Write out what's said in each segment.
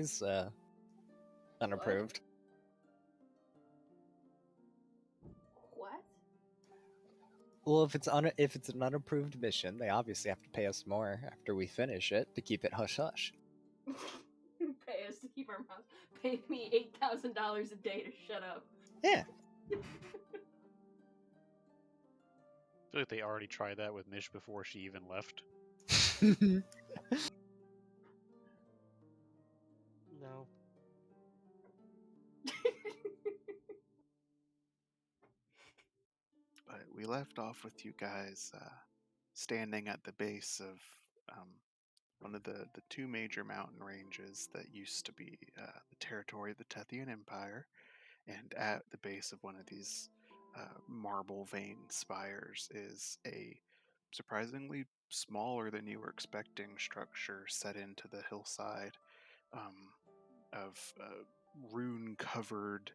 Missionaries, unapproved. What? Well, if it's an unapproved mission, they obviously have to pay us more after we finish it to keep it hush hush. Pay us to keep our mouths. Pay me $8,000 a day to shut up. Yeah. I feel like they already tried that with Mish before she even left. No. But we left off with you guys standing at the base of one of the two major mountain ranges that used to be the territory of the Tethian Empire, and at the base of one of these marble veined spires is a surprisingly smaller than you were expecting structure set into the hillside of rune covered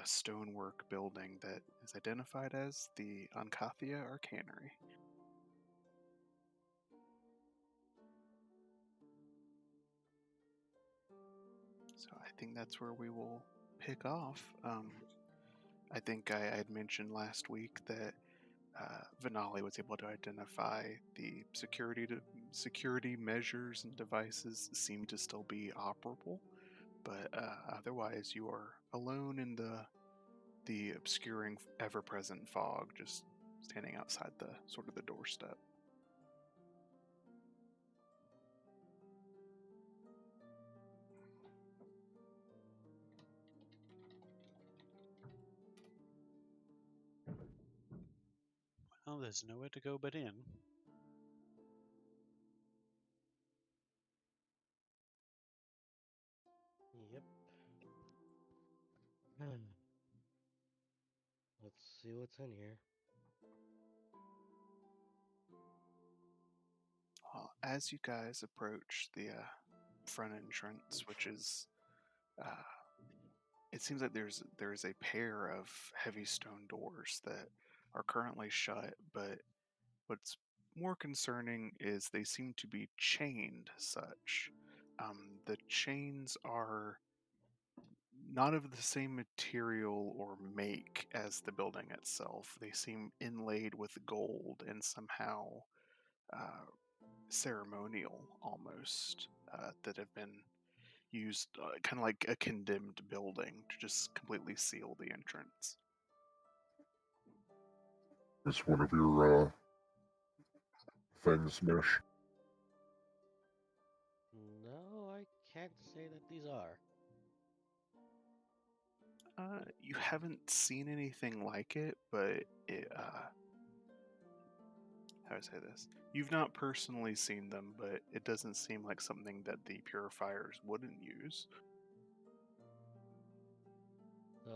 stonework building that is identified as the Ankathia Arcanery. So I think that's where we will pick off. I think I had mentioned last week that Vinali was able to identify the security measures and devices seem to still be operable, but otherwise you are alone in the obscuring, ever-present fog, just standing outside the doorstep. Well, there's nowhere to go but in. Yep. Let's see what's in here. As you guys approach the front entrance, which is, it seems like there's a pair of heavy stone doors that are currently shut, but what's more concerning is they seem to be chained such. The chains are not of the same material or make as the building itself. They seem inlaid with gold and somehow uh, ceremonial almost, that have been used kind of like a condemned building to just completely seal the entrance. Is one of your things, Mish? No, I can't say that these are. You haven't seen anything like it, but it, how do I say this? You've not personally seen them, but it doesn't seem like something that the purifiers wouldn't use. So,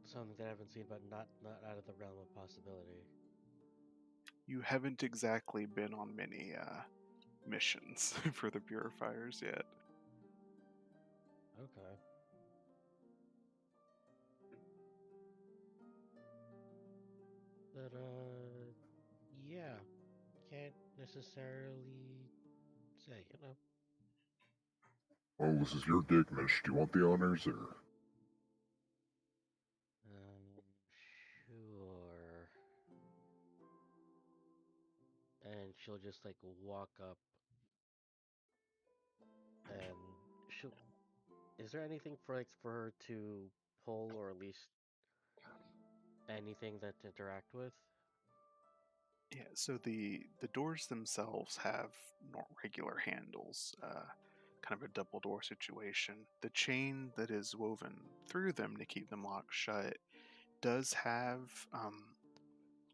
something that I haven't seen, but not out of the realm of possibility. You haven't exactly been on many missions for the purifiers yet. Okay. But, yeah. Can't necessarily say, Well, this is your gig, Mish. Do you want the honors, or? Sure. And she'll just, like, walk up. And she'll... Is there anything for her to pull, or at least anything that to interact with? Yeah, so the doors themselves have not regular handles, kind of a double door situation. The chain that is woven through them to keep them locked shut does have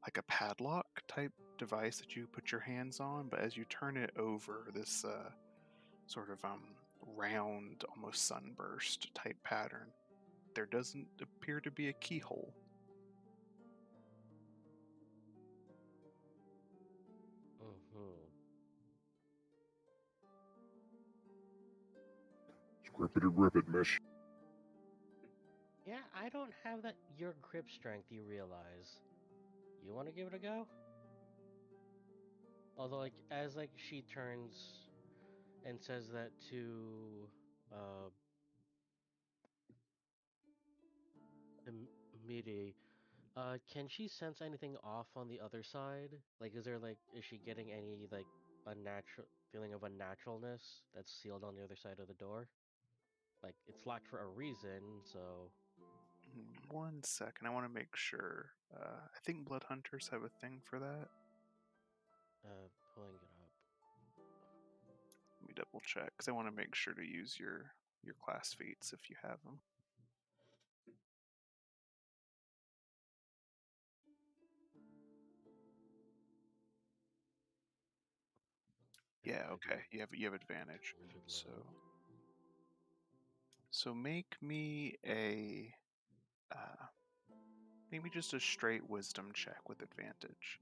like a padlock type device that you put your hands on, but as you turn it over, this sort of round, almost sunburst type pattern, there doesn't appear to be a keyhole. Grip it or grip it, Mish. Yeah, I don't have that your grip strength, you realize. You want to give it a go? Although, like, as, like, she turns and says that to Uh, Miri, can she sense anything off on the other side? Like, is she getting any, like, unnatural feeling of unnaturalness that's sealed on the other side of the door? Like, it's locked for a reason, so. 1 second, I want to make sure. I think blood hunters have a thing for that. Pulling it up. Let me double check because I want to make sure to use your class feats if you have them. Yeah, I okay. do. You have advantage. It should load. So make me a maybe just a straight wisdom check with advantage.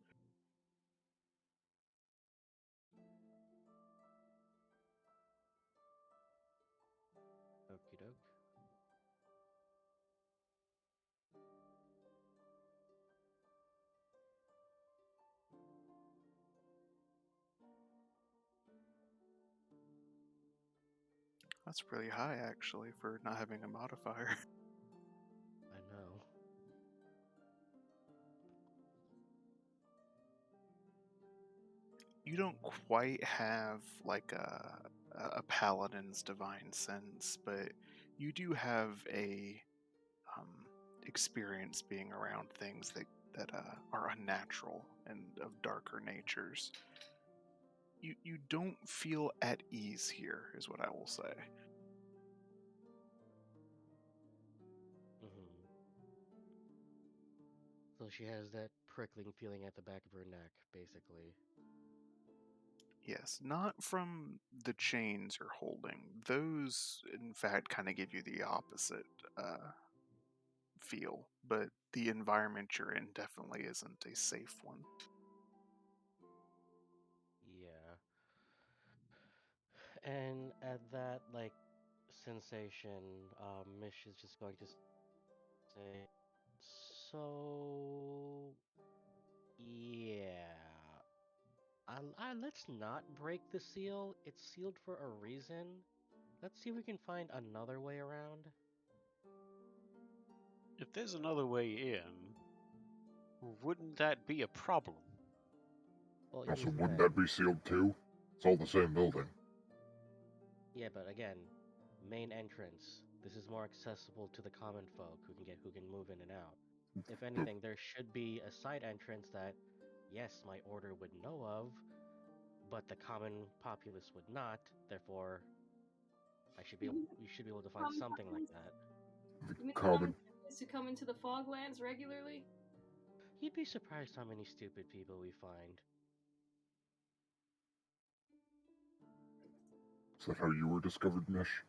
Okie doke. That's pretty high actually for not having a modifier. I know. You don't quite have like a paladin's divine sense, but you do have a experience being around things that are unnatural and of darker natures. You don't feel at ease here, is what I will say. Mm-hmm. So she has that prickling feeling at the back of her neck, basically. Yes, not from the chains you're holding. Those, in fact, kind of give you the opposite feel, but the environment you're in definitely isn't a safe one. Yeah. And at that, like, sensation, Mish is just going to say, so, yeah. Let's not break the seal. It's sealed for a reason. Let's see if we can find another way around. If there's another way in, wouldn't that be a problem? Well, Also, here's the wouldn't thing. that be sealed too? It's all the same building. Yeah, but again, main entrance. This is more accessible to the common folk who can move in and out. If anything, there should be a side entrance that, yes, my order would know of, but the common populace would not. Therefore, we should be able to find Common something like populace? that. You mean the Common. is to come into the Foglands regularly? You'd be surprised how many stupid people we find. Is that how you were discovered, Mish?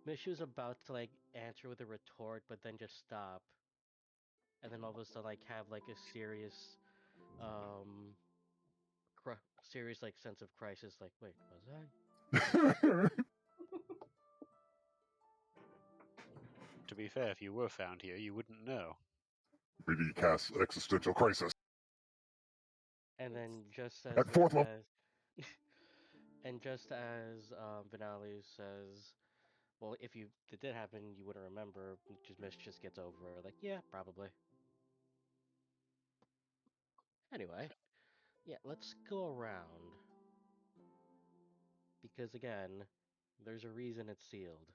Mish was about to like answer with a retort, but then just stop, and then all of a sudden like have like a serious, um, serious like sense of crisis. Like, wait, was I? To be fair, if you were found here, you wouldn't know. BD cast existential crisis. And then just as At fourth level. and just as Vinali says, well, if it did happen, you wouldn't remember. Mish just gets over it. Like, yeah, probably. Anyway, yeah, let's go around. Because again, there's a reason it's sealed.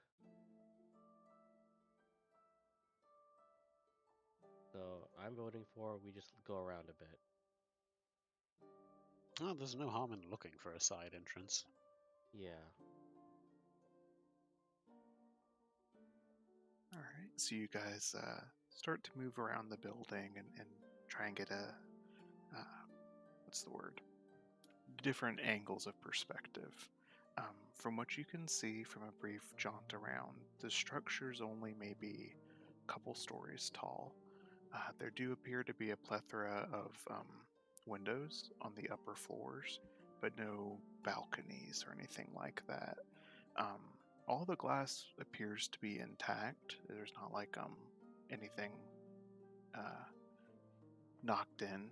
So I'm voting for we just go around a bit. Oh, there's no harm in looking for a side entrance. Yeah. All right, so you guys start to move around the building and try and get a what's the word? Different angles of perspective. From what you can see from a brief jaunt around, the structure's only maybe a couple stories tall. There do appear to be a plethora of windows on the upper floors, but no balconies or anything like that. All the glass appears to be intact. There's not like anything knocked in.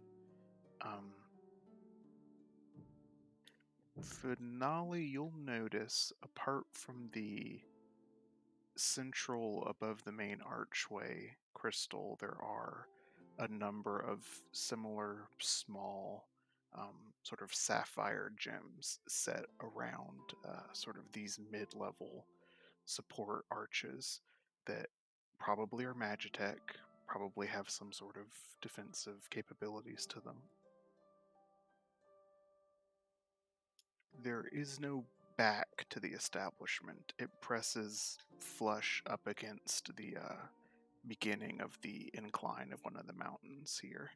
Finale, you'll notice, apart from the central above the main archway crystal, there are a number of similar small sort of sapphire gems set around sort of these mid-level support arches that probably are Magitech, probably have some sort of defensive capabilities to them. There is no back to the establishment. It presses flush up against the beginning of the incline of one of the mountains here.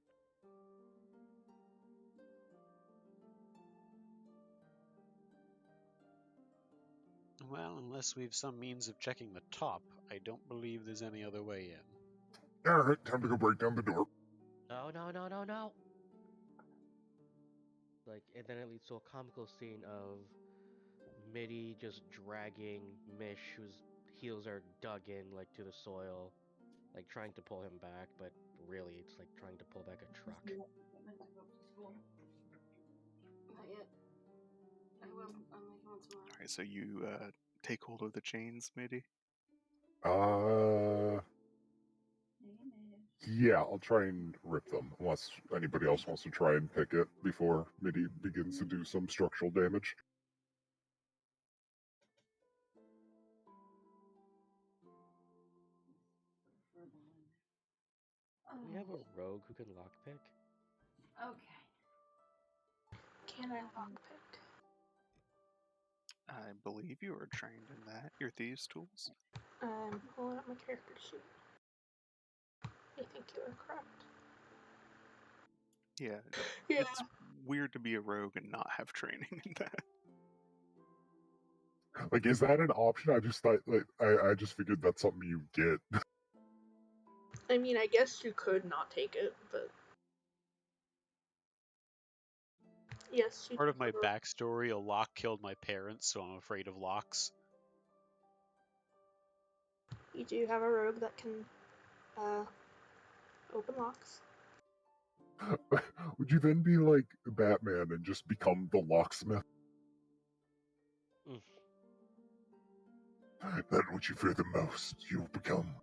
Well, unless we've some means of checking the top, I don't believe there's any other way in. Alright, time to go break down the door. No. Like, and then it leads to a comical scene of Mitty just dragging Mish, whose heels are dug in, like, to the soil, like, trying to pull him back, but really, it's like trying to pull back a truck. I meant to go to school. Not yet. I will. I'm leaving tomorrow. Alright, so you take hold of the chains, Mitty? Yeah, I'll try and rip them, unless anybody else wants to try and pick it before Mitty begins to do some structural damage. We have a rogue who can lockpick. Okay. Can I lockpick? I believe you are trained in that. Your thieves' tools? I'm pulling up my character sheet. I think you are correct. Yeah, Yeah. it's weird to be a rogue and not have training in that. Like, is that an option? I just thought, like, I just figured that's something you get. I mean, I guess you could not take it, but yes, you Part of my do. backstory, a lock killed my parents, so I'm afraid of locks. You do have a rogue that can open locks. Would you then be like Batman and just become the locksmith? Mm. That which you fear the most, you'll become.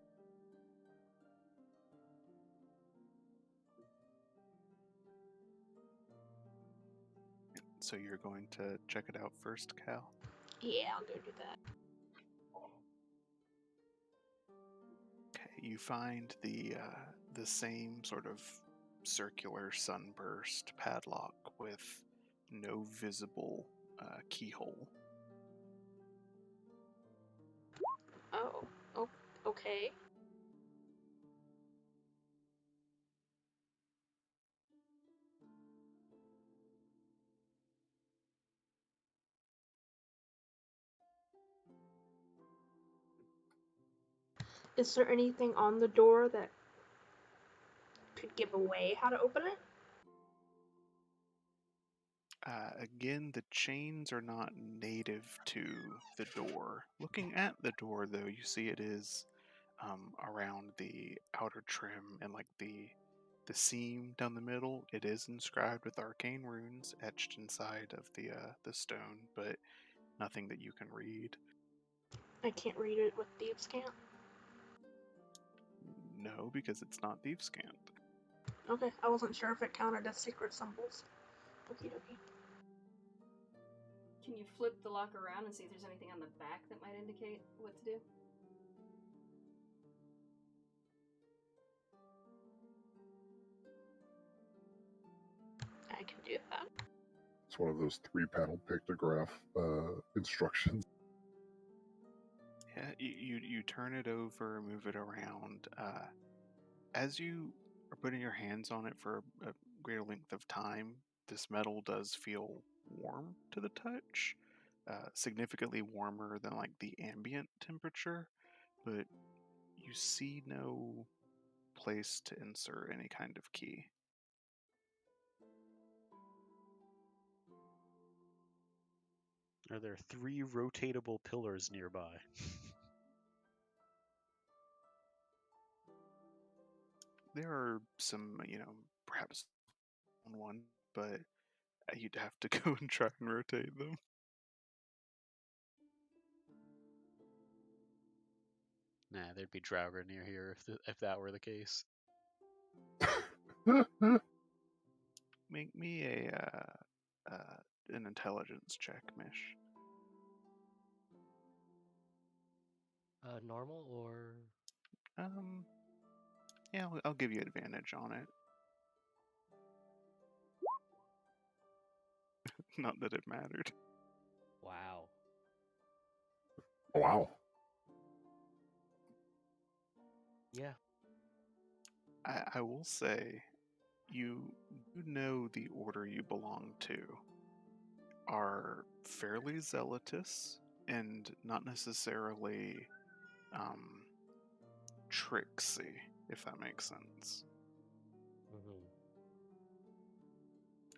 So you're going to check it out first, Cal? Yeah, I'll go do that. Okay, you find the same sort of circular sunburst padlock with no visible keyhole. Oh, okay. Is there anything on the door that could give away how to open it? Again, the chains are not native to the door. Looking at the door, though, you see it is around the outer trim and like the seam down the middle. It is inscribed with arcane runes etched inside of the stone, but nothing that you can read. I can't read it with Thieves' Cant. No, because it's not Thieves' Cant. Okay, I wasn't sure if it counted as secret symbols. Okie dokie. Can you flip the lock around and see if there's anything on the back that might indicate what to do? I can do that. It's one of those 3-panel pictograph instructions. Yeah, you turn it over, move it around. As you are putting your hands on it for a greater length of time, this metal does feel warm to the touch, significantly warmer than like the ambient temperature, but you see no place to insert any kind of key. Are there 3 rotatable pillars nearby? There are some, perhaps on one, but You'd have to go and try and rotate them. Nah, there'd be Draugr near here if that were the case. Make me an intelligence check, Mish. Normal or Yeah, I'll give you advantage on it. Not that it mattered. wow? Wow. Yeah. I will say, you know the order you belong to are fairly zealotous and not necessarily tricksy, if that makes sense. hmm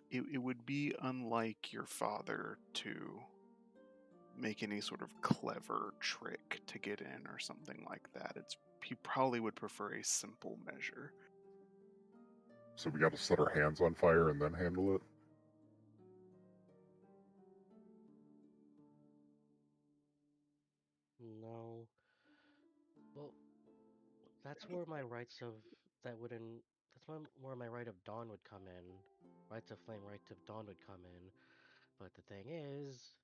It would be unlike your father to make any sort of clever trick to get in or something like that. He probably would prefer a simple measure. So we got to set our hands on fire and then handle it? No. Well, that's where my rights of that wouldn't. Where my right of dawn would come in. Rights of flame, right of dawn would come in. But the thing is,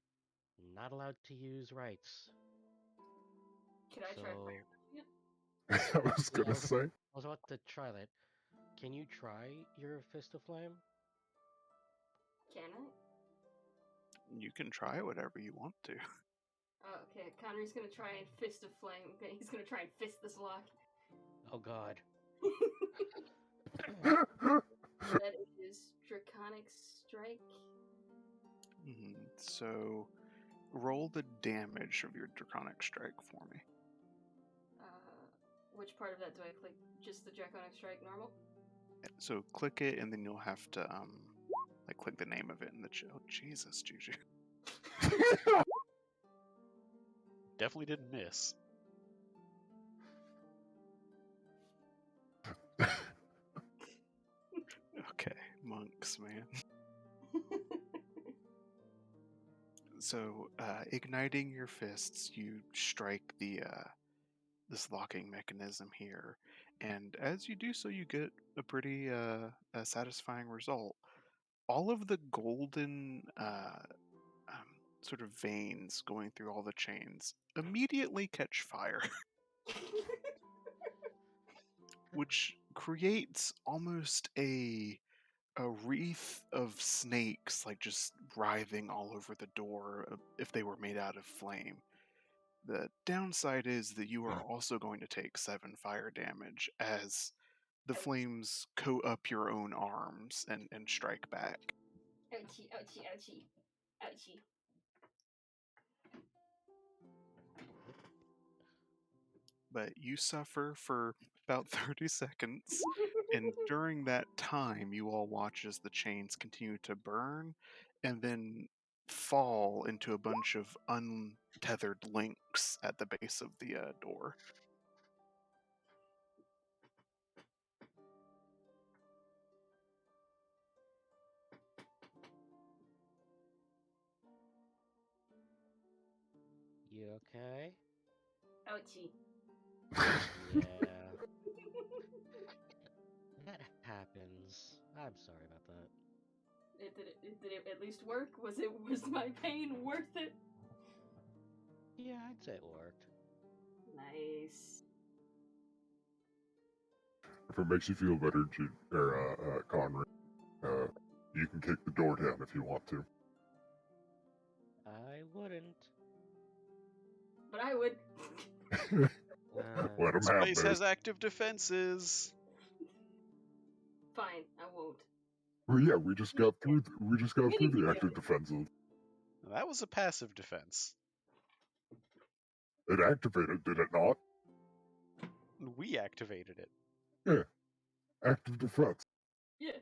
not allowed to use rights. Can I try So firebranding it? I was yeah, gonna say. I was about to try that. Can you try your fist of flame? Can I? You can try whatever you want to. Oh, okay, Connor's gonna try and fist a flame. Okay, he's gonna try and fist this lock. Oh God. That is Draconic Strike. So, roll the damage of your Draconic Strike for me. Which part of that do I click? Just the Draconic Strike normal? So click it, and then you'll have to like click the name of it in the chat. Oh, Jesus, Juju. Definitely didn't miss. Okay, monks, man. So, igniting your fists, you strike the this locking mechanism here, and as you do so, you get a pretty satisfying result. All of the golden sort of veins going through all the chains immediately catch fire, which creates almost a wreath of snakes, like just writhing all over the door if they were made out of flame. The downside is that you are also going to take 7 fire damage as the flames coat up your own arms and strike back. Ouchie, ouchie, ouchie. Ouchie. But you suffer for about 30 seconds, and during that time, you all watch as the chains continue to burn and then fall into a bunch of untethered links at the base of the door. You okay? Ouchie. Yeah. That happens. I'm sorry about that. Did it at least work? Was my pain worth it? Yeah, I'd say it worked. Nice. If it makes you feel better, Conrad, you can kick the door down if you want to. I wouldn't. But I would. Let him This have place this. has active defenses. Fine, I won't. Well, yeah, we just got through. We just got through the active defensive. That was a passive defense. It activated, did it not? We activated it. Yeah. Active defense. Yeah.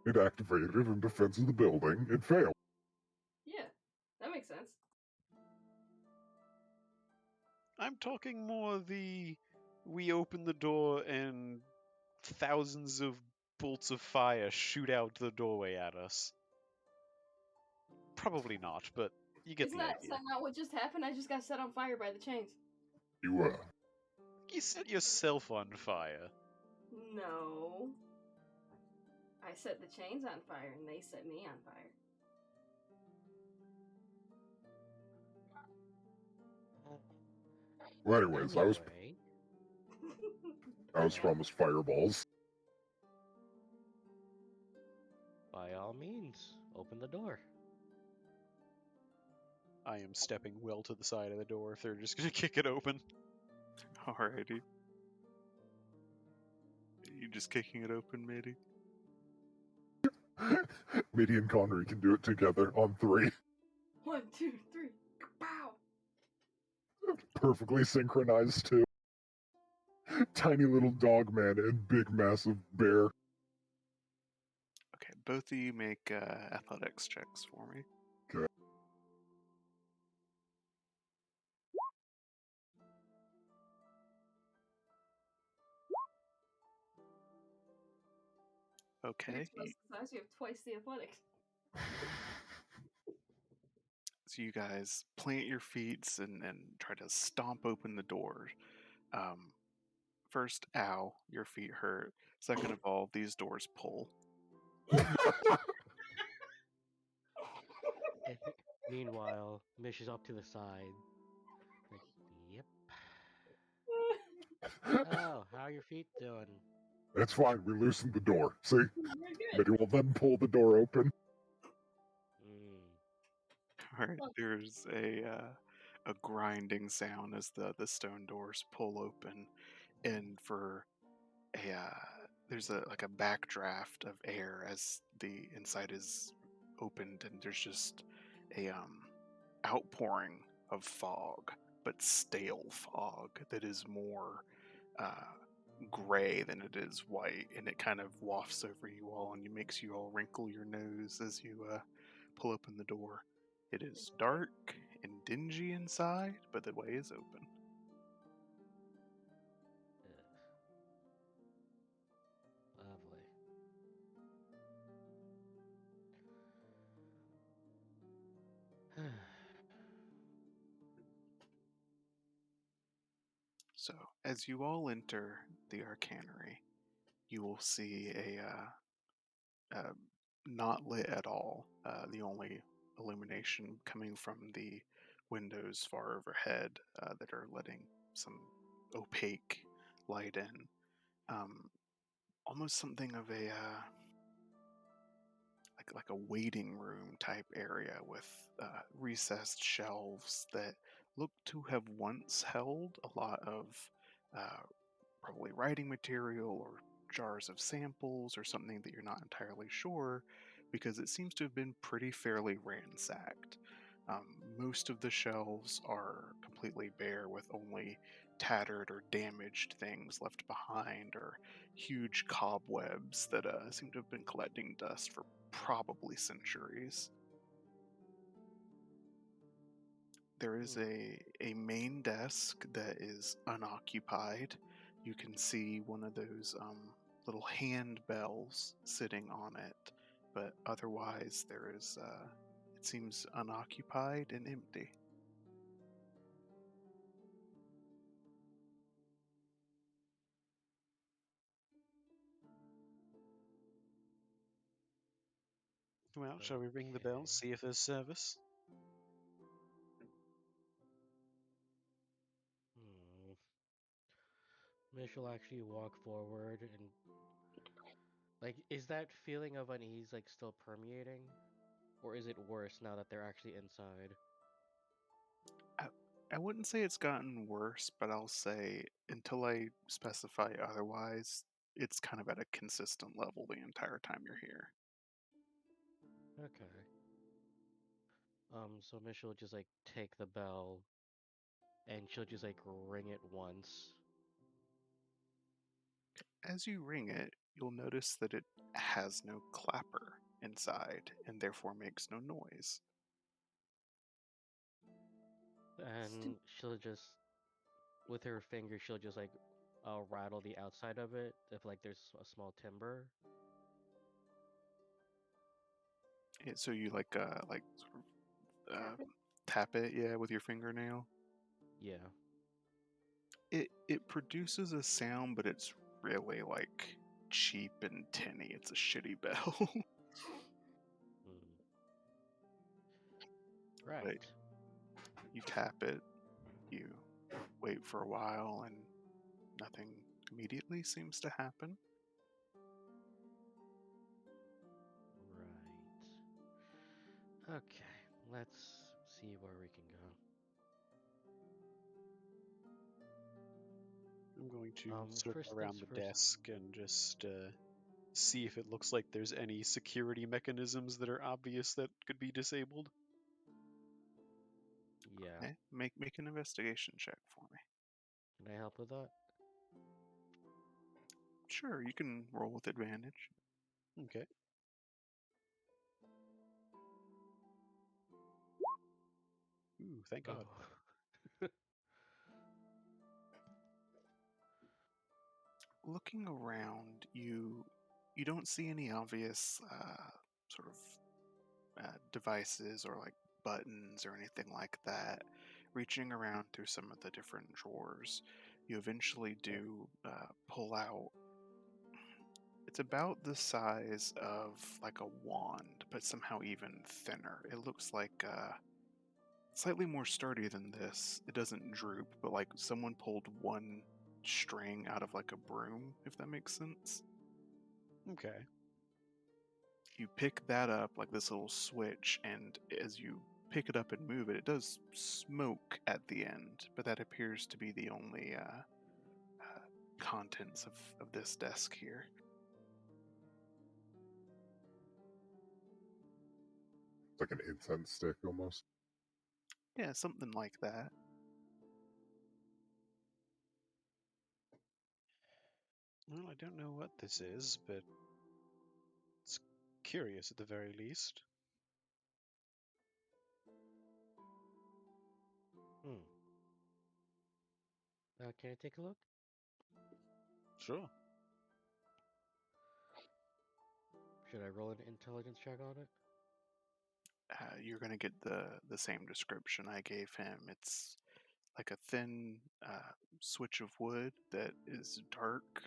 It activated in defense of the building. It failed. Yeah, that makes sense. I'm talking more we open the door and thousands of bolts of fire shoot out the doorway at us. Probably not, but you get Isn't the that idea. not what just happened? I just got set on fire by the chains. You, You set yourself on fire. No. I set the chains on fire and they set me on fire. well, anyways, I was Anyway, promised fireballs. by all means, open the door. I am stepping well to the side of the door if they're just gonna kick it open. Alrighty. You just kicking it open, matey? Mitty and Connery can do it together on 3. 1, 2, 3. Pow! Perfectly synchronized too. Tiny little dog man and big massive bear. Okay, both of you make athletics checks for me. Okay. Okay. You're twice the size, you have twice the athletics. So you guys plant your feet and try to stomp open the door. First, ow, your feet hurt. Second of all, these doors pull. Meanwhile, Mish is up to the side. Like, yep. Oh, how are your feet doing? It's fine, we loosened the door. See? Very good. Mitty will then pull the door open. All right, there's a grinding sound as the stone doors pull open, and for a there's a like a backdraft of air as the inside is opened, and there's just a outpouring of fog, but stale fog that is more gray than it is white, and it kind of wafts over you all, and it makes you all wrinkle your nose as you pull open the door. It is dark and dingy inside, but the way is open. Lovely. So, as you all enter the Arcanery, you will see a not lit at all. The only illumination coming from the windows far overhead that are letting some opaque light in. Almost something of a like a waiting room type area with recessed shelves that look to have once held a lot of probably writing material or jars of samples or something that you're not entirely sure, because it seems to have been pretty fairly ransacked. Most of the shelves are completely bare with only tattered or damaged things left behind, or huge cobwebs that seem to have been collecting dust for probably centuries. There is a main desk that is unoccupied. You can see one of those little hand bells sitting on it, but otherwise there is it seems unoccupied and empty. Well, shall we ring the bell, Okay. see if there's service? Mish will actually walk forward and like, is that feeling of unease like still permeating? Or is it worse now that they're actually inside? I wouldn't say it's gotten worse, but I'll say until I specify otherwise, it's kind of at a consistent level the entire time you're here. Okay. So Mish will just like take the bell and she'll just like ring it once. As you ring it, you'll notice that it has no clapper inside and therefore makes no noise. And she'll just, with her finger, she'll just like rattle the outside of it if like there's a small timber. So you like sort of tap it, yeah, with your fingernail. Yeah. It produces a sound, but it's really like cheap and tinny. It's a shitty bell. Mm. Right. But you tap it, you wait for a while, and nothing immediately seems to happen. Right. Okay. Let's see where we can go. I'm going to circle First around things the first. desk and just see if it looks like there's any security mechanisms that are obvious that could be disabled. Yeah. Okay, make an investigation check for me. Can I help with that? Sure, you can roll with advantage. Okay. Ooh, thank God. Oh. Looking around, you don't see any obvious sort of devices or like buttons or anything like that. Reaching around through some of the different drawers, you eventually do pull out. It's about the size of like a wand, but somehow even thinner. It looks like slightly more sturdy than this. It doesn't droop, but like someone pulled one string out of like a broom, if that makes sense. Okay. You pick that up, like this little switch, and as you pick it up and move it, it does smoke at the end, but that appears to be the only contents of this desk here. It's like an incense stick almost. Yeah, something like that. Well, I don't know what this is, but it's curious at the very least. Hmm. Can I take a look? Sure. Should I roll an intelligence check on it? You're going to get the same description I gave him. It's like a thin switch of wood that is dark.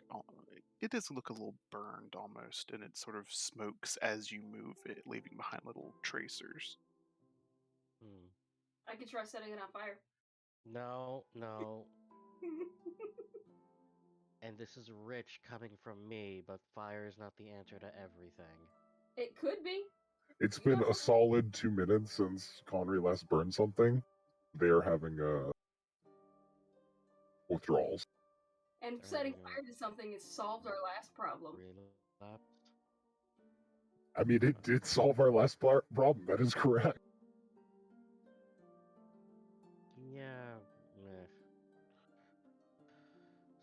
It does look a little burned almost, and it sort of smokes as you move it, leaving behind little tracers. Hmm. I could try setting it on fire. No, no. And this is rich coming from me, but fire is not the answer to everything. It could be. It's You been don't a know. solid 2 minutes since Connery last burned something. They're having withdrawals. And Are setting you fire to something has solved our last problem. relapsed? I mean, it did solve our last problem. That is correct. Yeah. Meh.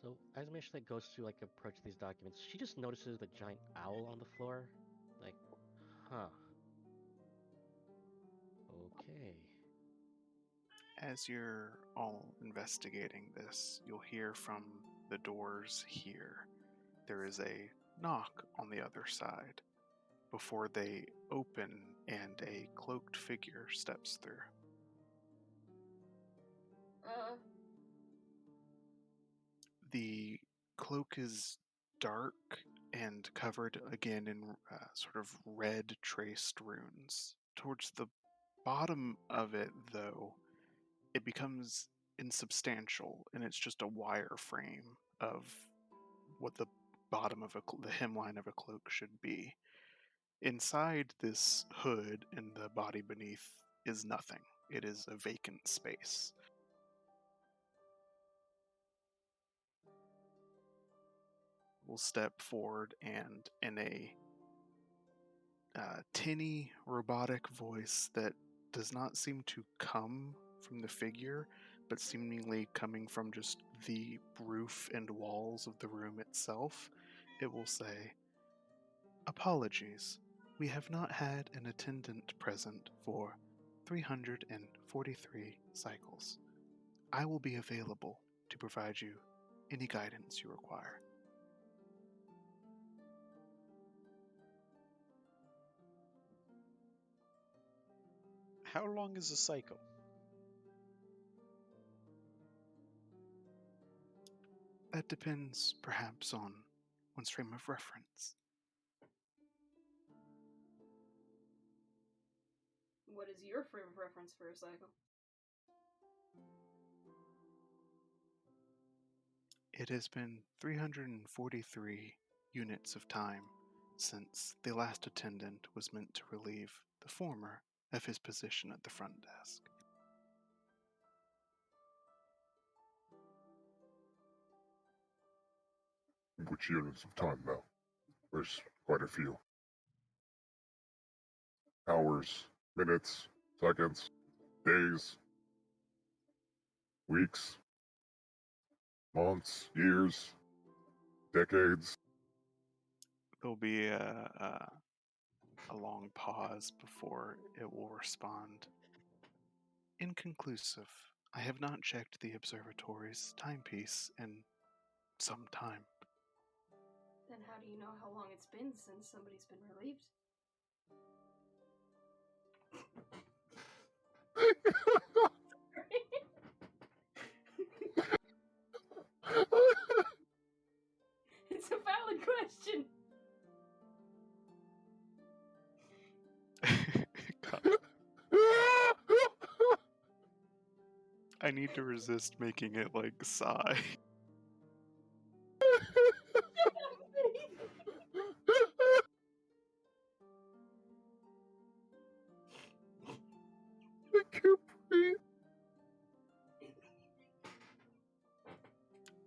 So as Mishlek goes to like approach these documents, she just notices the giant owl on the floor. Like, huh. Okay. As you're all investigating this, you'll hear from the doors here. There is a knock on the other side before they open and a cloaked figure steps through. The cloak is dark and covered again in sort of red traced runes. Towards the bottom of it, though, it becomes insubstantial, and it's just a wire frame of what the bottom of the hemline of a cloak should be. Inside this hood and the body beneath is nothing. It is a vacant space. We'll step forward, and in a tinny robotic voice that does not seem to come from the figure, but seemingly coming from just the roof and walls of the room itself, it will say, "Apologies, we have not had an attendant present for 343 cycles. I will be available to provide you any guidance you require." How long is a cycle? That depends, perhaps, on one's frame of reference. What is your frame of reference for a cycle? It has been 343 units of time since the last attendant was meant to relieve the former of his position at the front desk. Which units of time, though? There's quite a few. Hours, minutes, seconds, days, weeks, months, years, decades. There'll be a long pause before it will respond. Inconclusive. I have not checked the observatory's timepiece in some time. Then how do you know how long it's been since somebody's been relieved? It's a valid question. God, I need to resist making it like sigh. I can't breathe.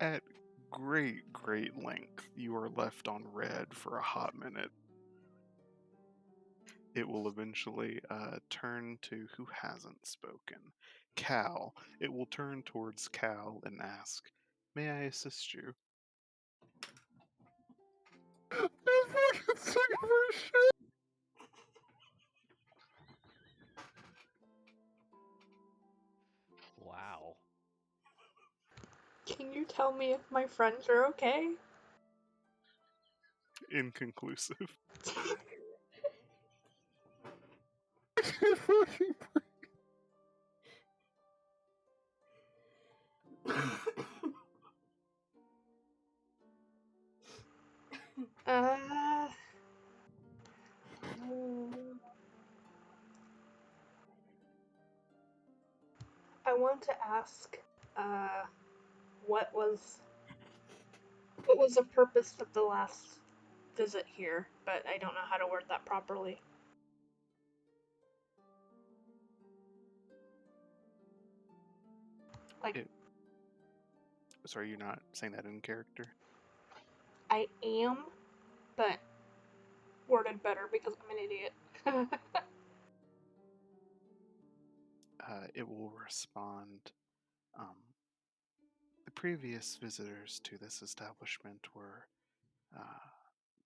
At great length, you are left on red for a hot minute. It will eventually turn to who hasn't spoken. Cal. It will turn towards Cal and ask, "May I assist you?" I'm fucking sick of her shit. Wow. Can you tell me if my friends are okay? Inconclusive. I can't fucking Uh. mm, I want to ask, what was the purpose of the last visit here? But I don't know how to word that properly. Like, Sorry, you're not saying that in character? I am, but worded better because I'm an idiot. It will respond. The previous visitors to this establishment were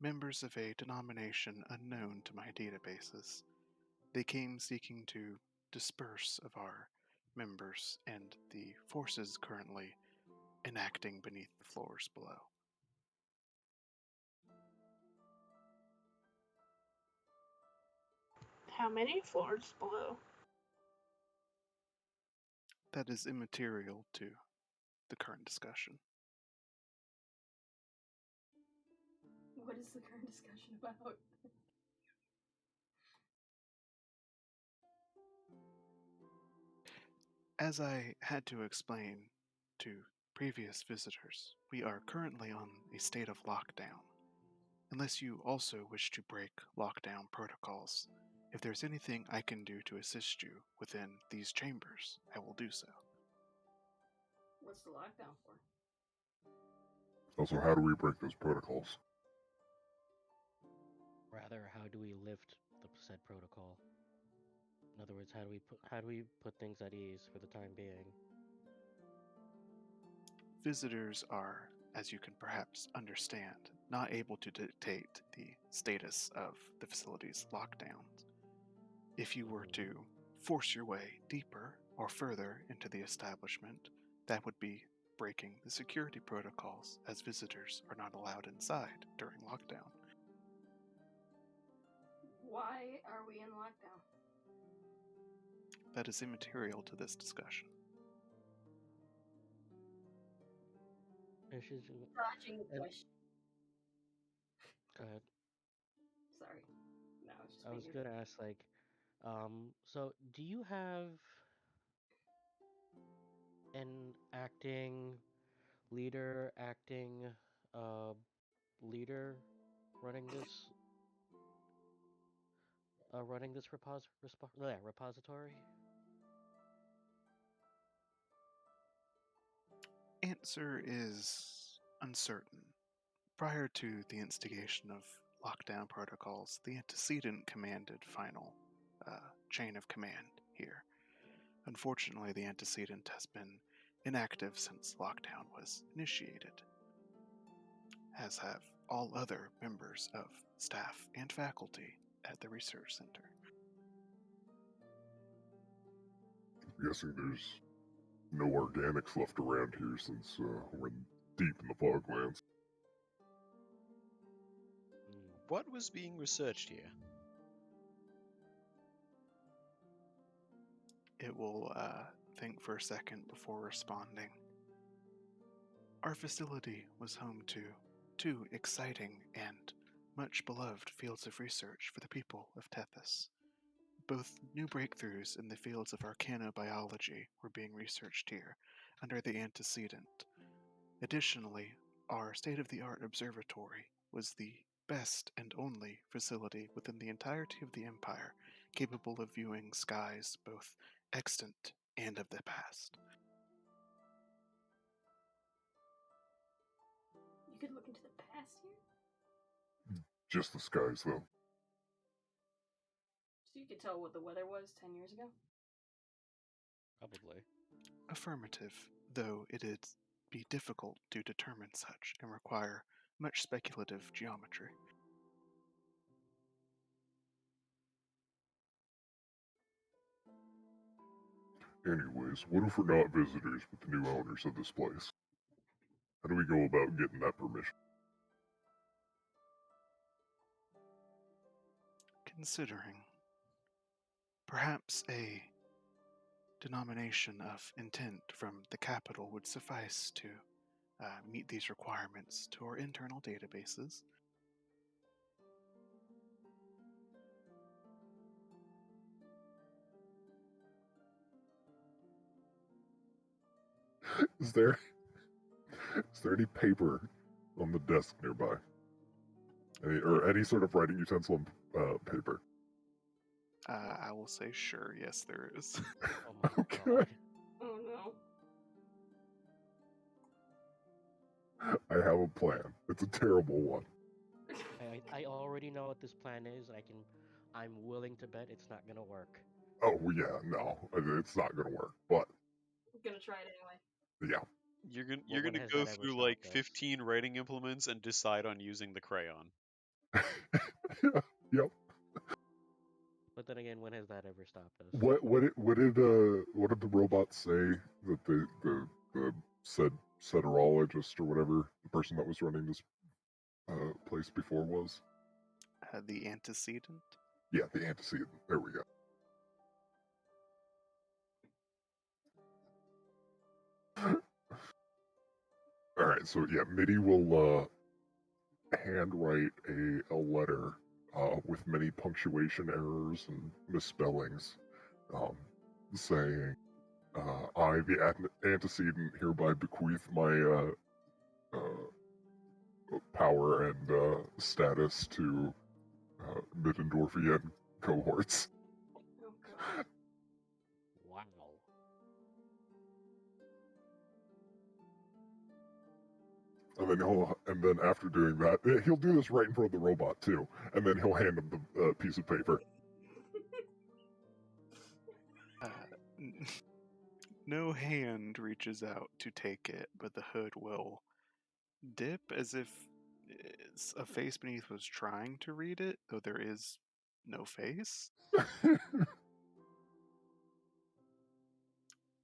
members of a denomination unknown to my databases. They came seeking to disperse of our members and the forces currently enacting beneath the floors below. How many floors below? That is immaterial to the current discussion. What is the current discussion about? As I had to explain to previous visitors, we are currently on a state of lockdown. Unless you also wish to break lockdown protocols, if there's anything I can do to assist you within these chambers, I will do so. What's the lockdown for? Also, how do we break those protocols? Rather, how do we lift the said protocol? In other words, how do we put things at ease for the time being? Visitors are, as you can perhaps understand, not able to dictate the status of the facility's lockdowns. If you were to force your way deeper or further into the establishment, that would be breaking the security protocols, as visitors are not allowed inside during lockdown. Why are we in lockdown? that is immaterial to this discussion. And she's Dodging the And- question. go ahead. Sorry. No, it's just I was being gonna ask, like, so do you have an acting leader running this repository? Answer is uncertain. Prior to the instigation of lockdown protocols, the antecedent commanded final chain of command here. Unfortunately, the antecedent has been inactive since lockdown was initiated, as have all other members of staff and faculty at the research center. I'm guessing there's no organics left around here since we're deep in the foglands. Hmm. What was being researched here? It will think for a second before responding. Our facility was home to 2 exciting and much beloved fields of research for the people of Tethys. Both new breakthroughs in the fields of arcanobiology were being researched here under the antecedent. Additionally, our state-of-the-art observatory was the best and only facility within the entirety of the Empire capable of viewing skies both extant and of the past. You could look into the past here? Just the skies, though. So you could tell what the weather was 10 years ago? Probably. Affirmative, though it'd be difficult to determine such and require much speculative geometry. Anyways, what if we're not visitors with the new owners of this place? How do we go about getting that permission? Considering, perhaps a denomination of intent from the capital would suffice to meet these requirements to our internal databases. Is there any paper on the desk nearby? Or any sort of writing utensil and paper? I will say sure, yes there is. Oh my Okay. god. Oh no. I have a plan. It's a terrible one. I already know what this plan is. I'm willing to bet it's not gonna work. Oh, yeah, no. It's not gonna work. But, I'm gonna try it anyway. yeah. You're when gonna has go that ever through like stopped us? 15 writing implements and decide on using the crayon. Yep. But then again, when has that ever stopped us? What did the robots say that the Cederologist or whatever, the person that was running this place before was? The antecedent? Yeah, the antecedent. There we go. All right, so yeah, Mitty will handwrite a letter with many punctuation errors and misspellings, saying, "I, the antecedent, hereby bequeath my power and status to Middendorfian cohorts." Oh god. Wow. And then after doing that, he'll do this right in front of the robot too, and then he'll hand him the piece of paper. No hand reaches out to take it, but the hood will dip as if a face beneath was trying to read it, though there is no face.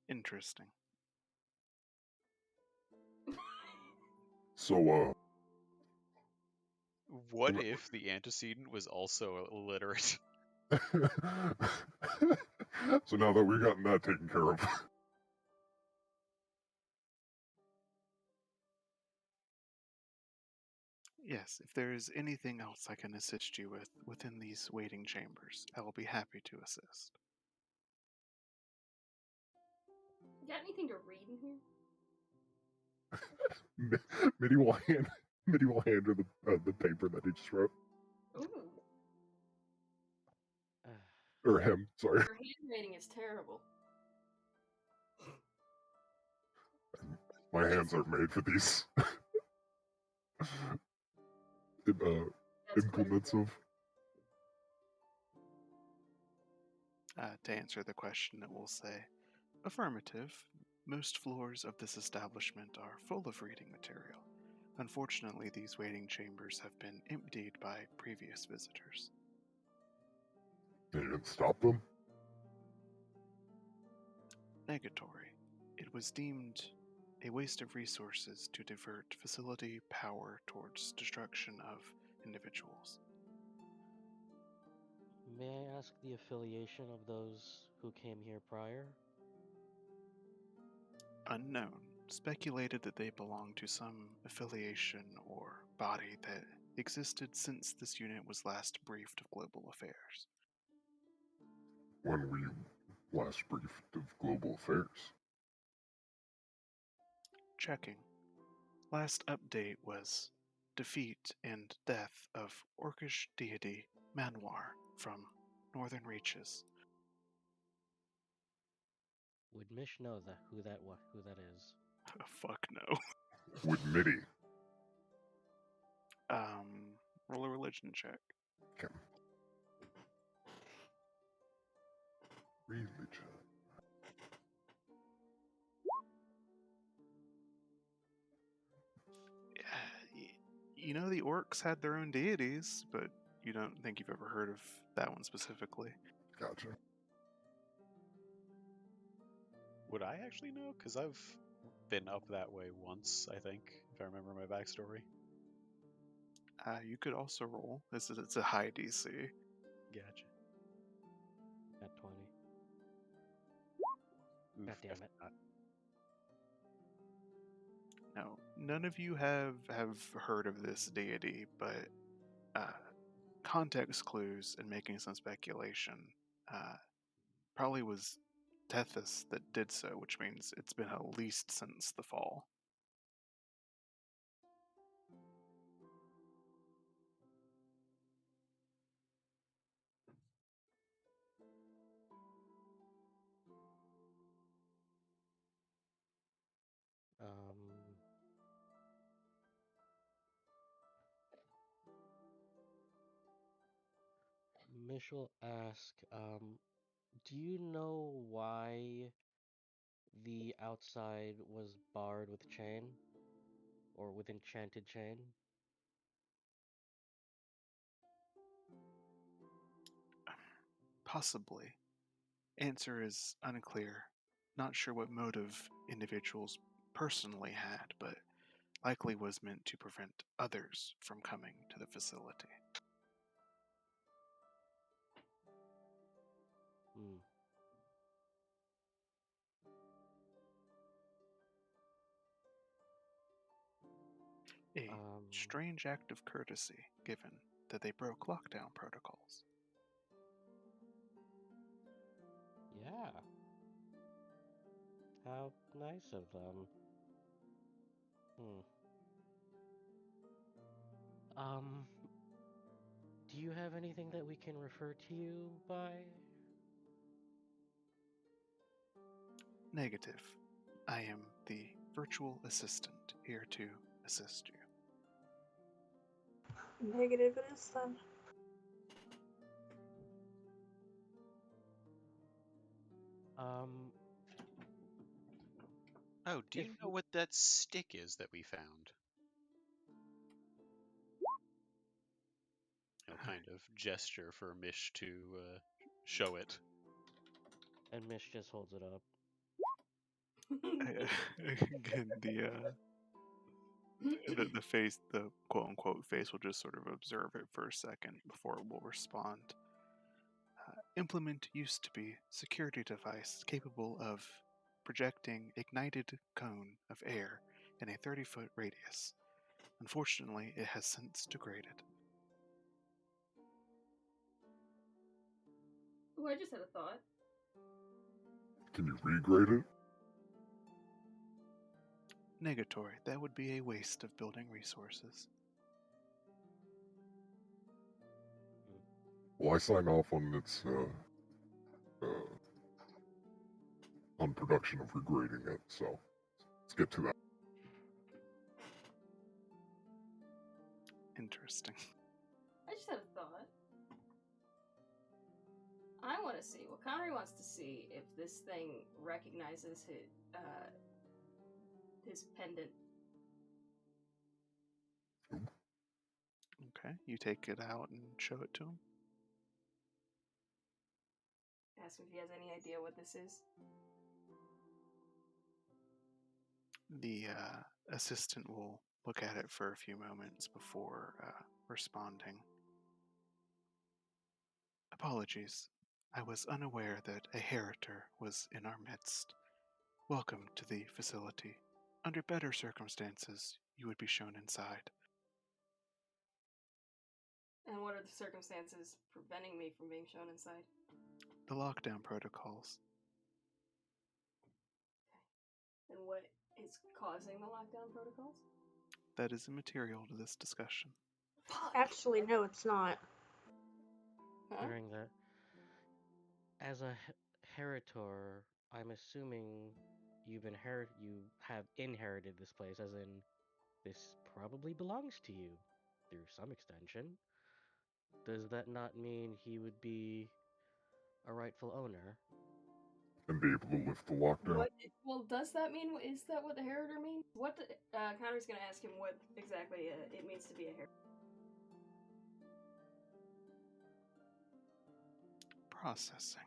Interesting. So, What if the antecedent was also illiterate? So now that we've gotten that taken care of, Yes, if there is anything else I can assist you with within these waiting chambers, I will be happy to assist. You got anything to read in here? Mitty will hand her the paper that he just wrote, Ooh, or him. Sorry. your handwriting is terrible. My hands aren't made for these That's implements of. To answer the question, it will say, affirmative. Most floors of this establishment are full of reading material. Unfortunately, these waiting chambers have been emptied by previous visitors. They didn't stop them. Negatory. It was deemed a waste of resources to divert facility power towards destruction of individuals. May I ask the affiliation of those who came here prior? Unknown. Speculated that they belonged to some affiliation or body that existed since this unit was last briefed of global affairs. When we last briefed of global affairs. Checking. Last update was defeat and death of Orcish deity Manwar from Northern Reaches. Would Mish know who that is? Fuck no. With Mitty. Roll a religion check. Okay. Religion. You know the orcs had their own deities, but you don't think you've ever heard of that one specifically. Gotcha. Would I actually know? Because I've been up that way once, I think, if I remember my backstory. You could also roll. It's a high DC. Gotcha. At 20. Oof, God damn it. No, none of you have heard of this deity, but context clues and making some speculation probably was Tethys that did so, which means it's been at least since the fall. Mish will ask, do you know why the outside was barred with chain? Or with enchanted chain? Possibly. Answer is unclear. Not sure what motive individuals personally had, but likely was meant to prevent others from coming to the facility. Hmm. A strange act of courtesy, given that they broke lockdown protocols. Yeah. How nice of them. Do you have anything that we can refer to you by? Negative. I am the virtual assistant here to assist you. Negative it is then. Oh, do you know what that stick is that we found? I'll kind of gesture for Mish to show it. And Mish just holds it up. Again, the face, the quote unquote face, will just sort of observe it for a second before it will respond. implement used to be security device capable of projecting ignited cone of air in a 30-foot radius. Unfortunately, it has since degraded. Ooh, I just had a thought. Can you regrade it? Negatory, that would be a waste of building resources. Well, I sign off on its on production of regrading it. So let's get to that. Interesting. I just had a thought. I want to see what Connery wants to see if this thing recognizes his pendant. Okay, you take it out and show it to him. Ask him if he has any idea what this is. The assistant will look at it for a few moments before responding. Apologies. I was unaware that a heritor was in our midst. Welcome to the facility. Under better circumstances, you would be shown inside. And what are the circumstances preventing me from being shown inside? The lockdown protocols. And what is causing the lockdown protocols? That is immaterial to this discussion. Actually, no, it's not. Huh? During the, as a heritor, I'm assuming you have inherited this place, as in this probably belongs to you through some extension. Does that not mean he would be a rightful owner? And be able to lift the lockdown. Well, does that mean, is that what the heritor means? Connor's gonna ask him what exactly it means to be a heritor. Processing.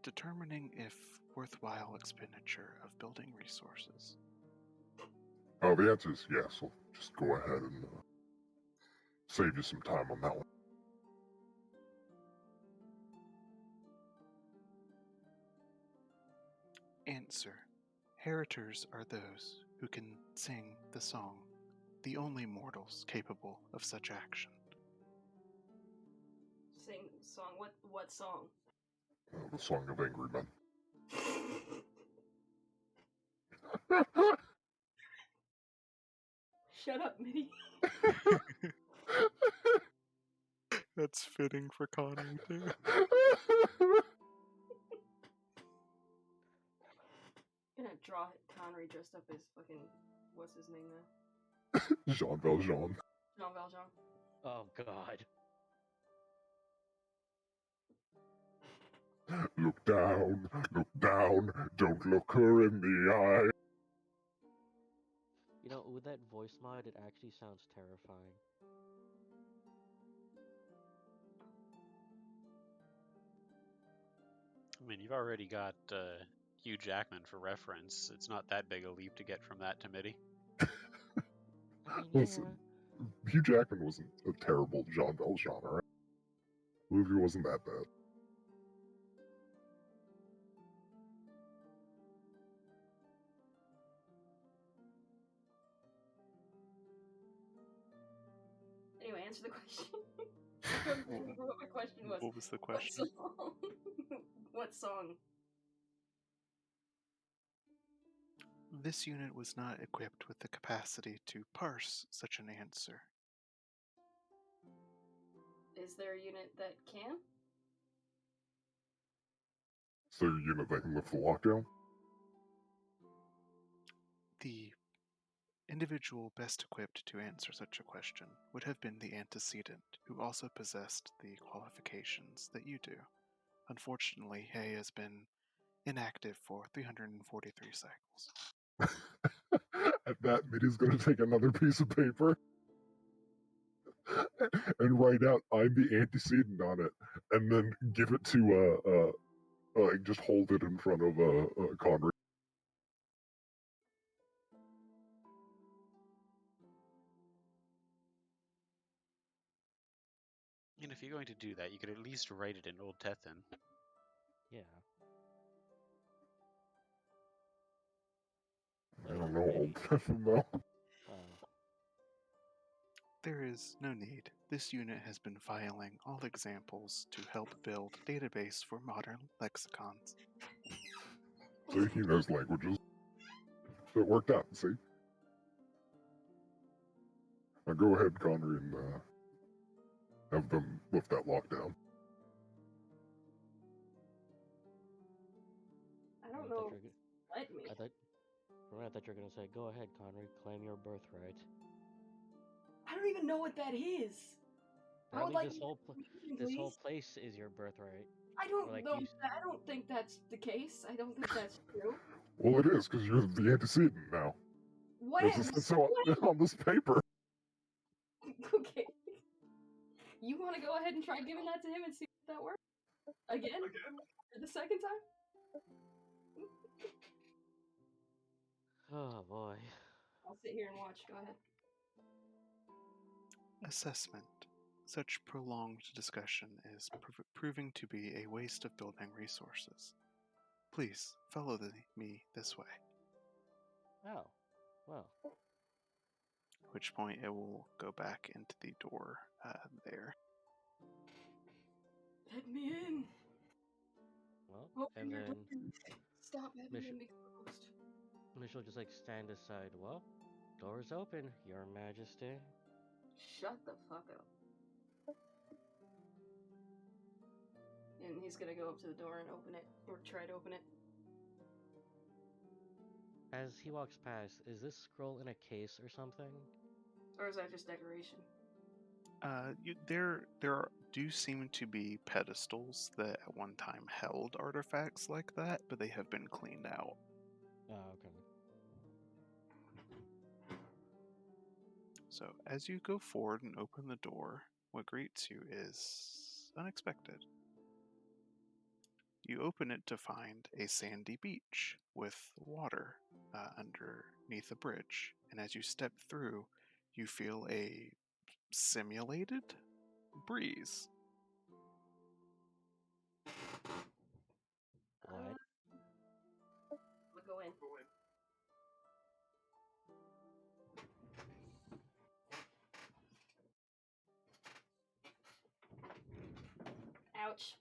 Determining if worthwhile expenditure of building resources. Oh, the answer is yes. So just go ahead and save you some time on that one. Answer. Heritors are those who can sing the song, the only mortals capable of such action. Sing song. What song? The Song of Angry Men. Shut up, Mitty. That's fitting for Connie, too. I'm gonna draw Connery dressed up as fucking, what's his name now? Jean Valjean. Jean Valjean. Oh God. Look down, don't look her in the eye. You know, with that voice mod, it actually sounds terrifying. I mean, you've already got Hugh Jackman for reference. It's not that big a leap to get from that to MIDI. I mean, Listen, Hugh Jackman wasn't a terrible Jean Valjean, alright? The movie wasn't that bad. Anyway, answer the question. I don't remember what my question was. What was the question? What song? What song? This unit was not equipped with the capacity to parse such an answer. Is there a unit that can? So your unit that can lift the lockdown? The individual best equipped to answer such a question would have been the antecedent, who also possessed the qualifications that you do. Unfortunately, Hay has been inactive for 343 cycles. At that, Mitty's gonna take another piece of paper and write out "I'm the antecedent" on it, and then give it to like just hold it in front of Connery. And if you're going to do that, you could at least write it in Old Tethan. Yeah. I don't know, Old Tethan, though. There is no need. This unit has been filing all examples to help build database for modern lexicons. See, he knows languages. So it worked out, see? Now go ahead, Connery, and have them lift that lock down. I don't know. Let me. I thought you were gonna say, "Go ahead, Connery, claim your birthright." I don't even know what that is. I would Apparently, like this whole please. place is your birthright. I don't like know. you- I don't think that's the case. I don't think that's true. Well, it is, because you're the antecedent now. What? This is so on this paper. Okay. You want to go ahead and try giving that to him and see if that works? Again? For the second time? Oh boy. I'll sit here and watch. Go ahead. Assessment. Such prolonged discussion is proving to be a waste of building resources. Please follow me this way. Oh, well. At which point it will go back into the door there. Let me in. Well, Open and your then door. Stop having them be closed. Mitchell just like stand aside. Well, door's open, Your Majesty. Shut the fuck up. And he's gonna go up to the door and open it, or try to open it. As he walks past, is this scroll in a case or something? Or is that just decoration? There do seem to be pedestals that at one time held artifacts like that, but they have been cleaned out. Oh, okay. So as you go forward and open the door, what greets you is unexpected. You open it to find a sandy beach with water underneath a bridge, and as you step through, you feel a simulated breeze. What? We'll go in. Ouch.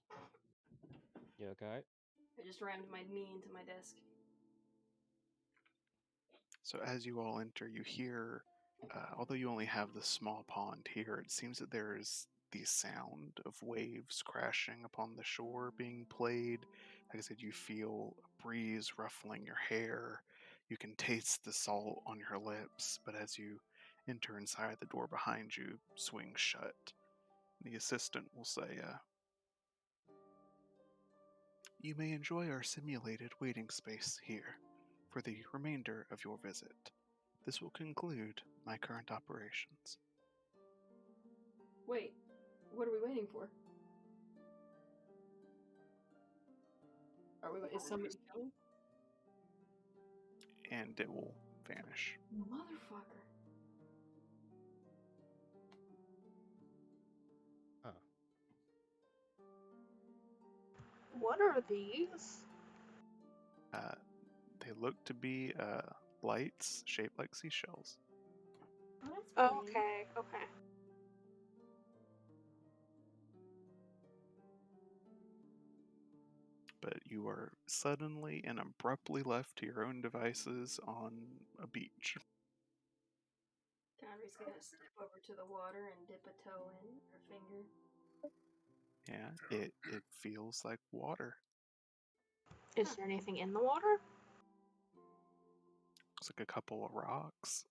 You okay? I just rammed my knee into my desk. So as you all enter, you hear, although you only have the small pond here, it seems that there is the sound of waves crashing upon the shore being played. Like I said, you feel a breeze ruffling your hair. You can taste the salt on your lips, but as you enter inside, the door behind you swings shut. The assistant will say, "You may enjoy our simulated waiting space here for the remainder of your visit. This will conclude my current operations." Wait, what are we waiting for? Is somebody coming? And it will vanish. Motherfucker. Huh. What are these? They look to be lights shaped like seashells. Oh, that's Oh, pretty. okay, okay. But you are suddenly and abruptly left to your own devices on a beach. Conry's gonna step over to the water and dip a toe in, or finger. Yeah, it feels like water. Is there anything in the water? Looks like a couple of rocks.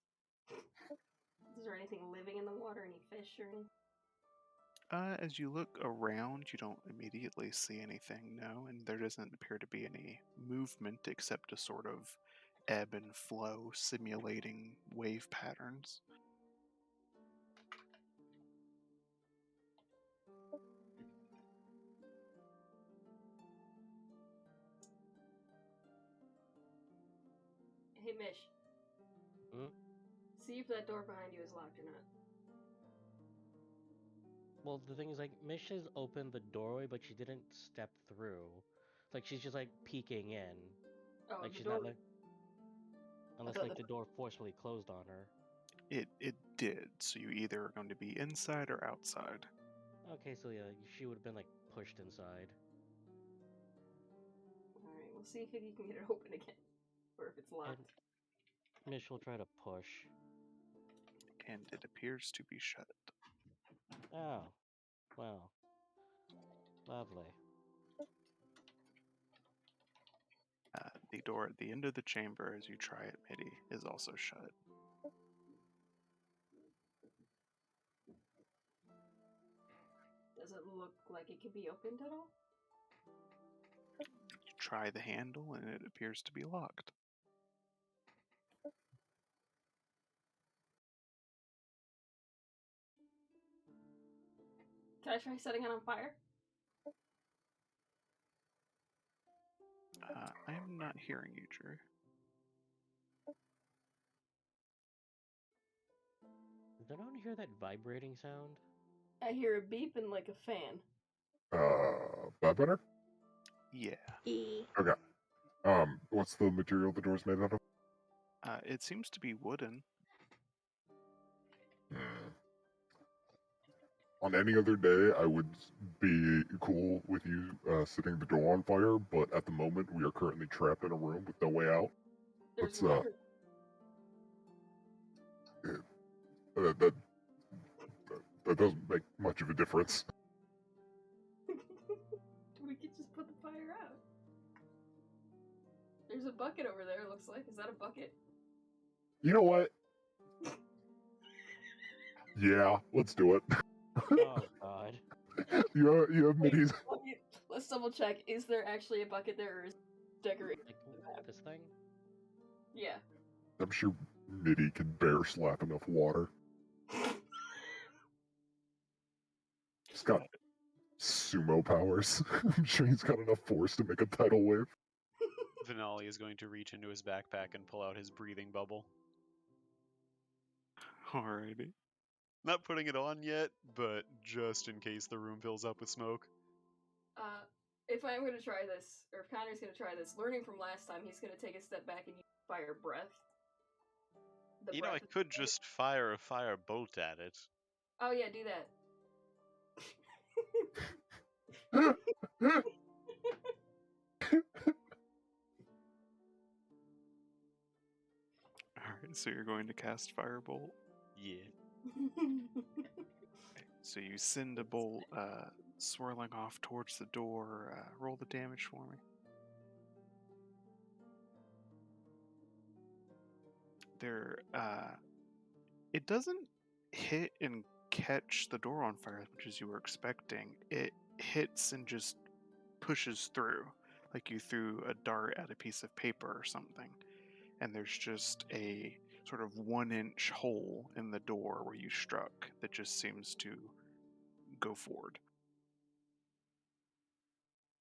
Is there anything living in the water? Any fish or anything? As you look around, you don't immediately see anything, no, and there doesn't appear to be any movement except a sort of ebb and flow simulating wave patterns. Hey, Mish. Hmm? See if that door behind you is locked or not. Well, the thing is, like, Misha's opened the doorway, but she didn't step through. It's like she's just like peeking in. Oh, Like the she's door. not like, unless thought like the door forcefully closed on her. It did. So you either are going to be inside or outside. Okay, so yeah, she would have been like pushed inside. Alright, we'll see if you can get it open again. Or if it's locked. Mish will try to push. And it appears to be shut. Oh, well, lovely. The door at the end of the chamber, as you try it, Mitty, is also shut. Does it look like it can be opened at all? You try the handle, and it appears to be locked. Can I try setting it on fire? I'm not hearing you, Drew. Did anyone hear that vibrating sound? I hear a beep and like a fan. That better? Yeah. E. What's the material the door's made out of? It seems to be wooden. On any other day, I would be cool with you setting the door on fire, but at the moment, we are currently trapped in a room with no way out. There's Let's, water. That doesn't make much of a difference. We could just put the fire out. There's a bucket over there, it looks like. Is that a bucket? You know what? Yeah, let's do it. Oh God. you have Wait, Mitty's. let's double check. Is there actually a bucket there, or is it decorated? Like this thing? Yeah. I'm sure Mitty can bear slap enough water. He's got sumo powers. I'm sure he's got enough force to make a tidal wave. Vinali is going to reach into his backpack and pull out his breathing bubble. Alrighty. Not putting it on yet, but just in case the room fills up with smoke. If I'm gonna try this, or if Connor's gonna try this, learning from last time, he's gonna take a step back and use fire breath. You know, I could just fire a fire bolt at it. Oh yeah, do that. Alright, so you're going to cast Firebolt. Yeah. So you send a bolt swirling off towards the door. Roll the damage for me. It doesn't hit and catch the door on fire as much as you were expecting. It hits and just pushes through, like you threw a dart at a piece of paper or something. And there's just a sort of 1-inch hole in the door where you struck that just seems to go forward.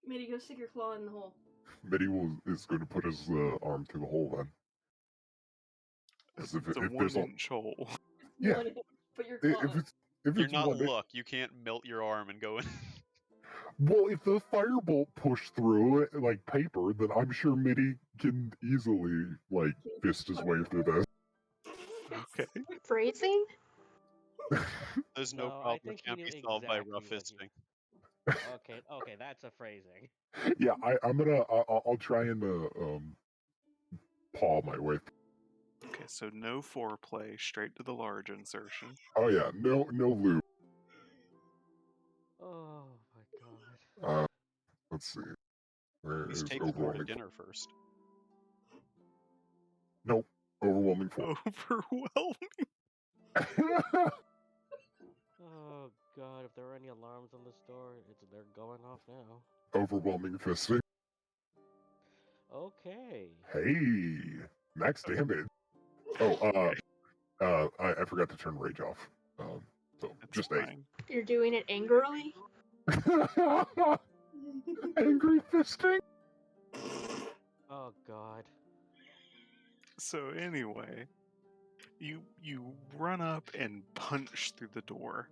Mitty, go stick your claw in the hole. Mitty is going to put his arm through the hole then. As if It's a there's 1-inch hole. Yeah. Put your claw. If You're it's not one, Look, you can't melt your arm and go in. well, if the firebolt pushed through it like paper, then I'm sure Mitty can easily like fist his way through this. Okay. Phrasing? There's no No, I problem that think he can't knew be solved by exactly rough what fisting. Okay, that's a phrasing. Yeah, I'll try and paw my way. Okay, so no foreplay, straight to the large insertion. Oh yeah, no loop. Oh my God. Let's see. Where Just is take the door to overwhelming? dinner first. Nope, overwhelming force. Overwhelming. Oh God, if there are any alarms on this door, they're going off now. Overwhelming fisting. Okay. Hey, max damage. Oh, I forgot to turn rage off. So That's just fine. You're doing it angrily? 8. Angry fisting. Oh God. So anyway, you run up and punch through the door.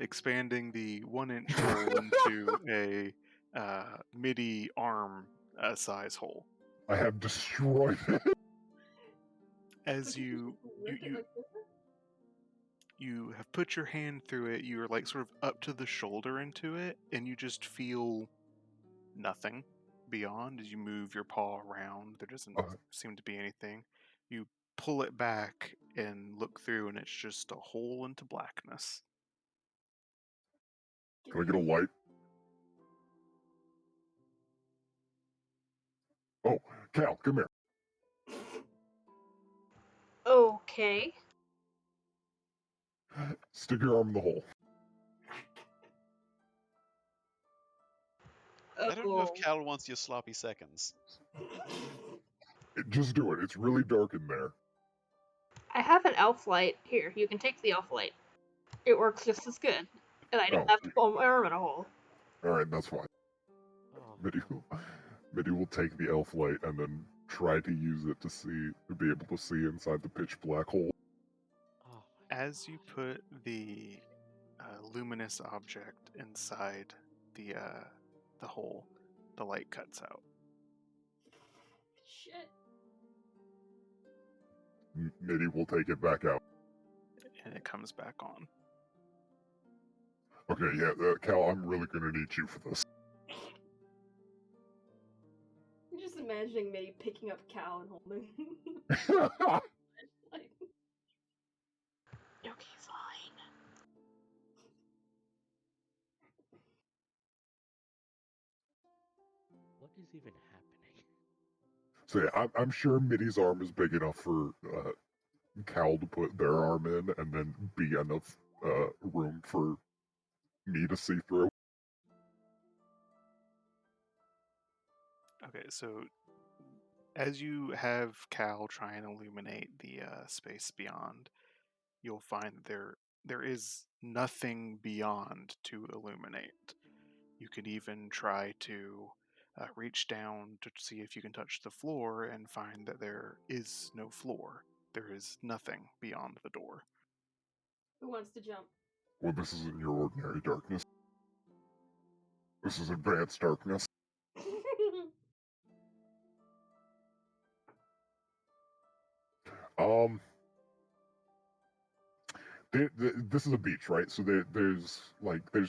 expanding the 1-inch hole into a MIDI arm size hole. I have destroyed it. As So can you just rip it like this? you have put your hand through it, you're like sort of up to the shoulder into it, and you just feel nothing beyond as you move your paw around. There doesn't seem to be anything. You pull it back and look through, and it's just a hole into blackness. Can I get a light? Oh, Cal, come here. Okay. Stick your arm in the hole. I don't know if Oh. Cal wants your sloppy seconds. Just do it. It's really dark in there. I have an elf light. Here, you can take the elf light. It works just as good. And I don't have to pull my arm in a hole. Alright, that's fine. Oh, Mitty will take the elf light and then try to use it to be able to see inside the pitch black hole. oh my As you gosh. put the luminous object inside the hole, the light cuts out. Shit. Mitty will take it back out. And it comes back on. Okay, yeah, Cal, I'm really gonna need you for this. I'm just imagining Mitty picking up Cal and holding. Like, Okay, fine. What is even happening? So yeah, I'm sure Mitty's arm is big enough for Cal to put their arm in, and then be enough room for me to see through. Okay, so as you have Cal try and illuminate the space beyond, you'll find that there is nothing beyond to illuminate. You could even try to reach down to see if you can touch the floor and find that there is no floor. There is nothing beyond the door. who wants to jump? Well, this isn't your ordinary darkness. This is advanced darkness. Um, this is a beach, right? So there's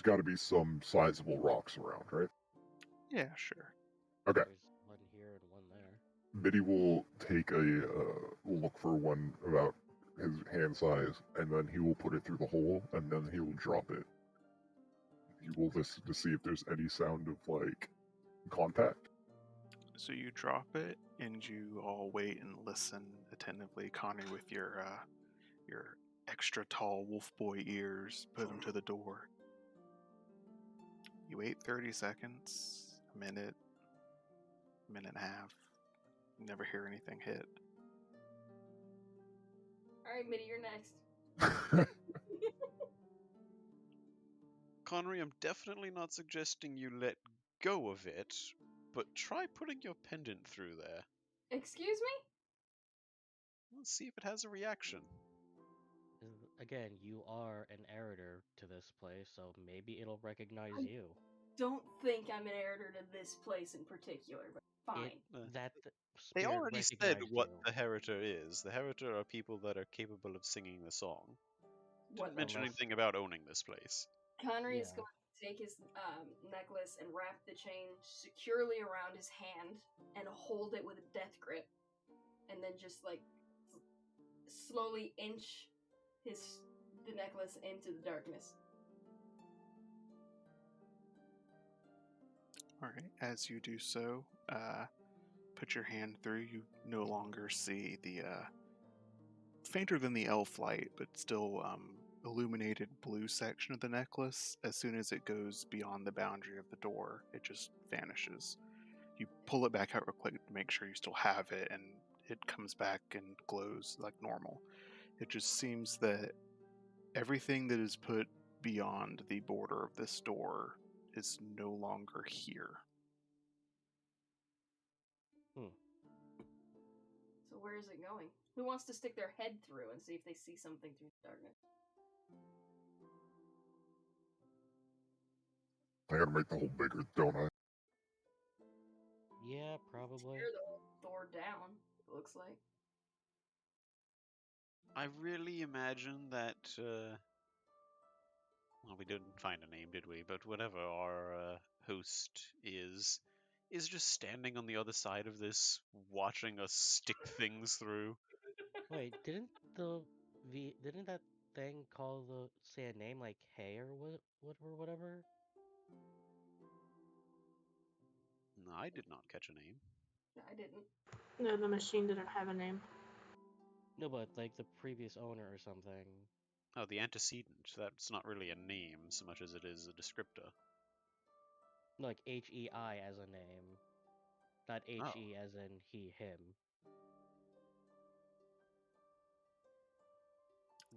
got to be some sizable rocks around, right? Yeah, sure. Okay. There's one here and one there. Mitty will take will look for one about his hand size, and then he will put it through the hole, and then he will drop it. He will listen to see if there's any sound of like contact. So you drop it, and you all wait and listen attentively. Connie, with your extra tall wolf boy ears, put them to the door. You wait 30 seconds, a minute and a half. You never hear anything hit. Alright, Mitty, you're next. Connery, I'm definitely not suggesting you let go of it, but try putting your pendant through there. Excuse me? Let's see if it has a reaction. Again, you are an editor to this place, so maybe it'll recognize I- you. Don't think I'm an heir to this place in particular, but fine. They Spirit already said recognized what you. the Heritor is. The Heritor are people that are capable of singing the song. What Didn't mention Unless- anything about owning this place. Connery is Yeah. going to take his necklace and wrap the chain securely around his hand and hold it with a death grip, and then just like slowly inch the necklace into the darkness. All right. As you do so, put your hand through. You no longer see the fainter than the elf light, but still illuminated blue section of the necklace. As soon as it goes beyond the boundary of the door, it just vanishes. You pull it back out real quick to make sure you still have it, and it comes back and glows like normal. It just seems that everything that is put beyond the border of this door is no longer here. So where is it going? Who wants to stick their head through and see if they see something through the darkness? I gotta make the hole bigger, don't I? Yeah, probably. Tear the whole door down, it looks like. I really imagine that. Well, we didn't find a name, did we? But whatever our host is just standing on the other side of this, watching us stick things through. Wait, didn't that thing say a name like Hey or what or whatever? No, I did not catch a name. I didn't. No, the machine didn't have a name. No, but like the previous owner or something. Oh, the antecedent. That's not really a name so much as it is a descriptor. Like HEI as a name, not Oh. HE as in he him.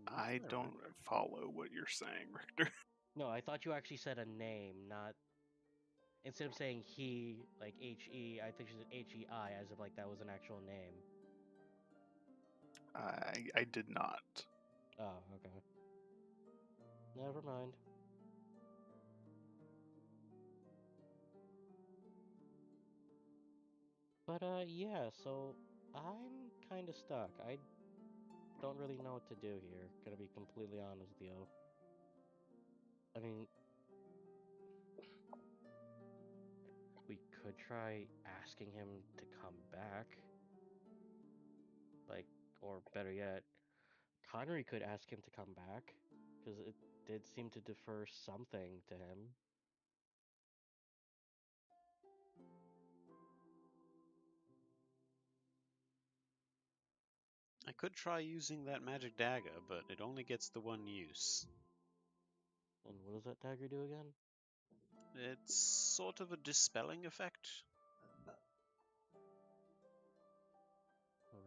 I don't follow what you're saying, Richter. No, I thought you actually said a name, not instead of saying he like HE. I think you said HEI as if like that was an actual name. I did not. Oh, okay. Never mind. But yeah, so I'm kind of stuck. I don't really know what to do here. Gonna be completely honest with you. I mean, we could try asking him to come back. Like, or better yet, Connery could ask him to come back, because it did seem to defer something to him. I could try using that magic dagger, but it only gets the one use. And what does that dagger do again? It's sort of a dispelling effect.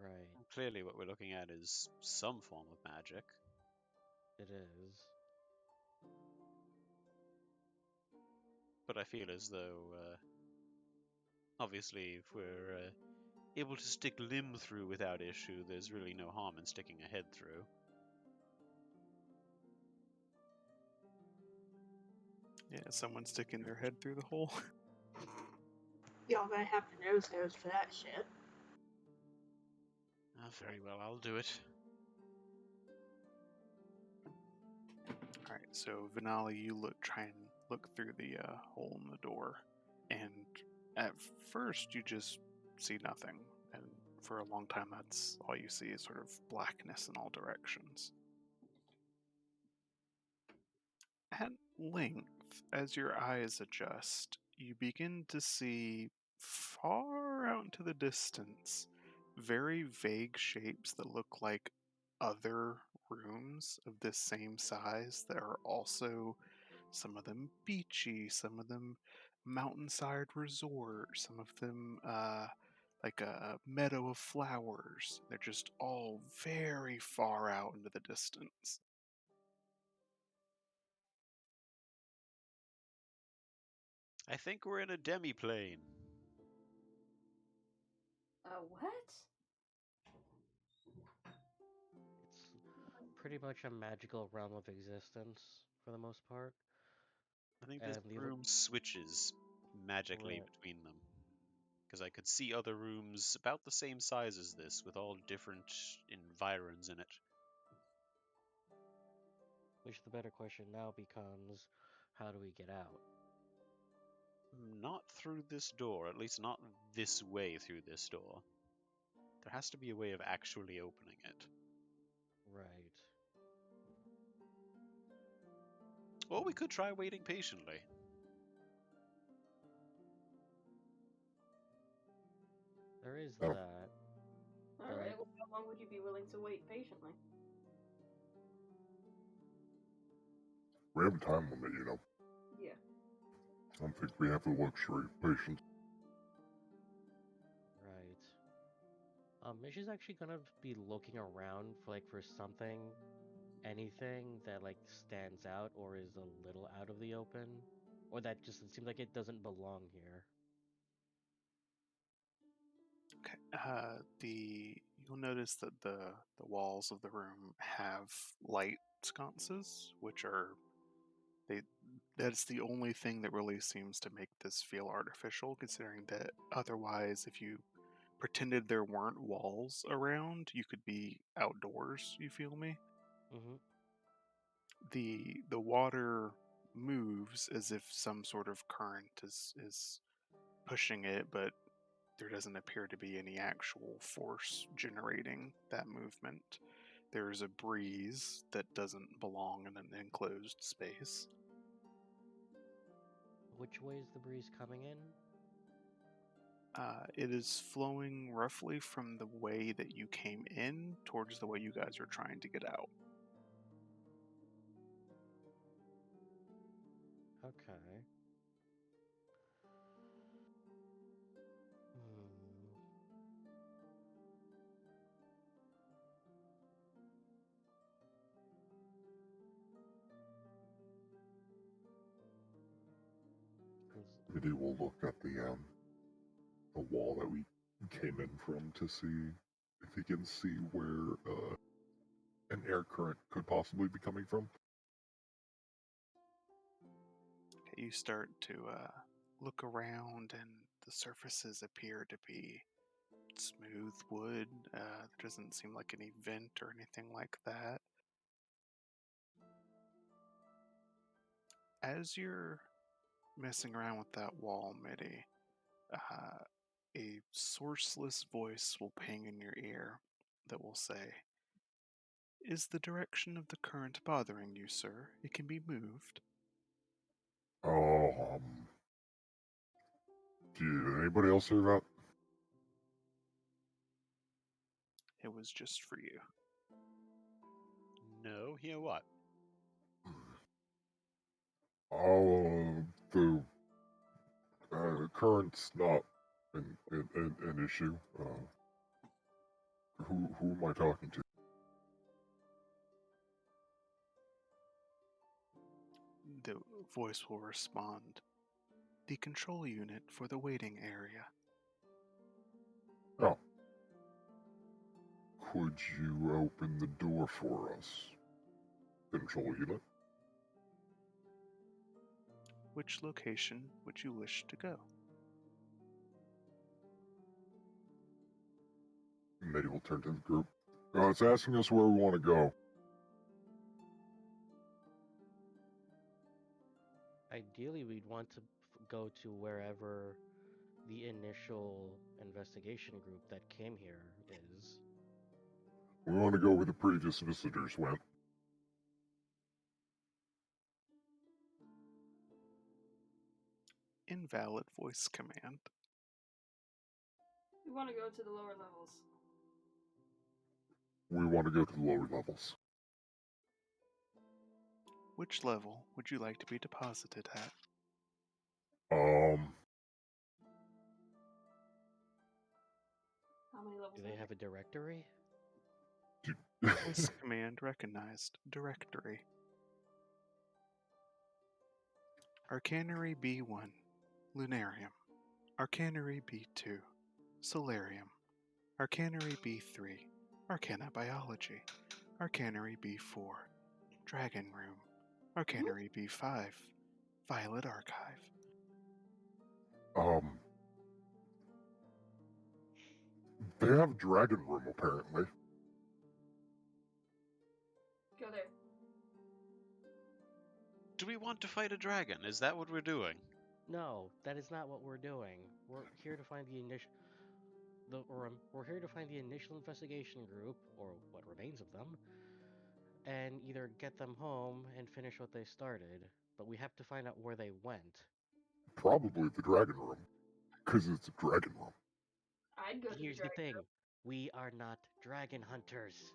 Right, Clearly, what we're looking at is some form of magic. it is. But I feel as though, obviously, if we're able to stick limb through without issue, there's really no harm in sticking a head through. Yeah, someone sticking their head through the hole. Y'all gonna have to nose hose for that shit. Very well, I'll do it. All right, so Vinali, you try and look through the hole in the door, and at first you just see nothing, and for a long time that's all you see is sort of blackness in all directions. At length, as your eyes adjust, you begin to see far out into the distance very vague shapes that look like other rooms of this same size that are also some of them beachy, some of them mountainside resort, some of them like a meadow of flowers. They're just all very far out into the distance. I think we're in a demi-plane. What? It's pretty much a magical realm of existence for the most part. I think this And the room switches magically Right. between them. Because I could see other rooms about the same size as this, with all different environs in it. Which the better question now becomes, how do we get out? Not through this door, at least not this way through this door. There has to be a way of actually opening it. Right. Or we could try waiting patiently. There is Oh. that. Alright, well, how long would you be willing to wait patiently? We have a time limit, you know. Yeah. I don't think we have the luxury of patience. Right. She's actually gonna be looking around for something, anything that like stands out or is a little out of the open, or that just it seems like it doesn't belong here. Okay. You'll notice that the walls of the room have light sconces, which are That's the only thing that really seems to make this feel artificial, considering that otherwise, if you pretended there weren't walls around, you could be outdoors, you feel me? Mm-hmm. The water moves as if some sort of current is pushing it, but there doesn't appear to be any actual force generating that movement. There's a breeze that doesn't belong in an enclosed space. Which way is the breeze coming in? It is flowing roughly from the way that you came in towards the way you guys are trying to get out. Okay. Hmm. Maybe we'll look at the wall that we came in from to see if he can see where an air current could possibly be coming from. You start to look around, and the surfaces appear to be smooth wood. There doesn't seem like any vent or anything like that. As you're messing around with that wall, Mitty, a sourceless voice will ping in your ear that will say, "Is the direction of the current bothering you, sir? It can be moved." Oh, did anybody else hear that? It was just for you. No, hear what? Oh, the current's not an issue. Who am I talking to? The voice will respond, "The control unit for the waiting area." Oh. Could you open the door for us? Control unit? Which location would you wish to go? Maybe we'll turn to the group. It's asking us where we want to go. Ideally, we'd want to go to wherever the initial investigation group that came here is. We want to go where the previous visitors went. Invalid voice command. We want to go to the lower levels. We want to go to the lower levels. Which level would you like to be deposited at? How many levels? Do they have a directory? Voice command recognized. Directory. Arcanery B1, Lunarium. Arcanery B2, Solarium. Arcanery B3, Arcana Biology. Arcanery B4, Dragon Room. Arcanery B5, Violet Archive. They have Dragon Room, apparently. Go there. Do we want to fight a dragon? Is that what we're doing? No, that is not what we're doing. We're here to find the initial. We're here to find the initial investigation group, or what remains of them, and either get them home and finish what they started. But we have to find out where they went. Probably the Dragon Room. Because it's a Dragon Room. I'd go to Here's the the dragon thing: room. we are not dragon hunters.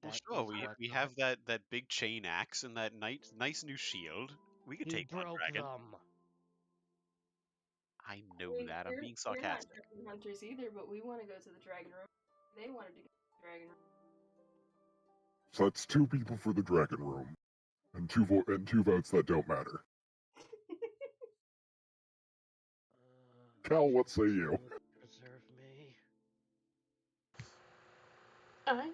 Well, That sure, is we what we the- have that big chain axe and that nice new shield. We could You take on broke dragon. them. I know I mean, that. I'm being we're not sarcastic. dragon hunters either, but we want to go to the dragon room. They wanted to go to the dragon room. So that's 2 people for the Dragon Room. And two votes that don't matter. Cal, what say you? Preserve me. I'm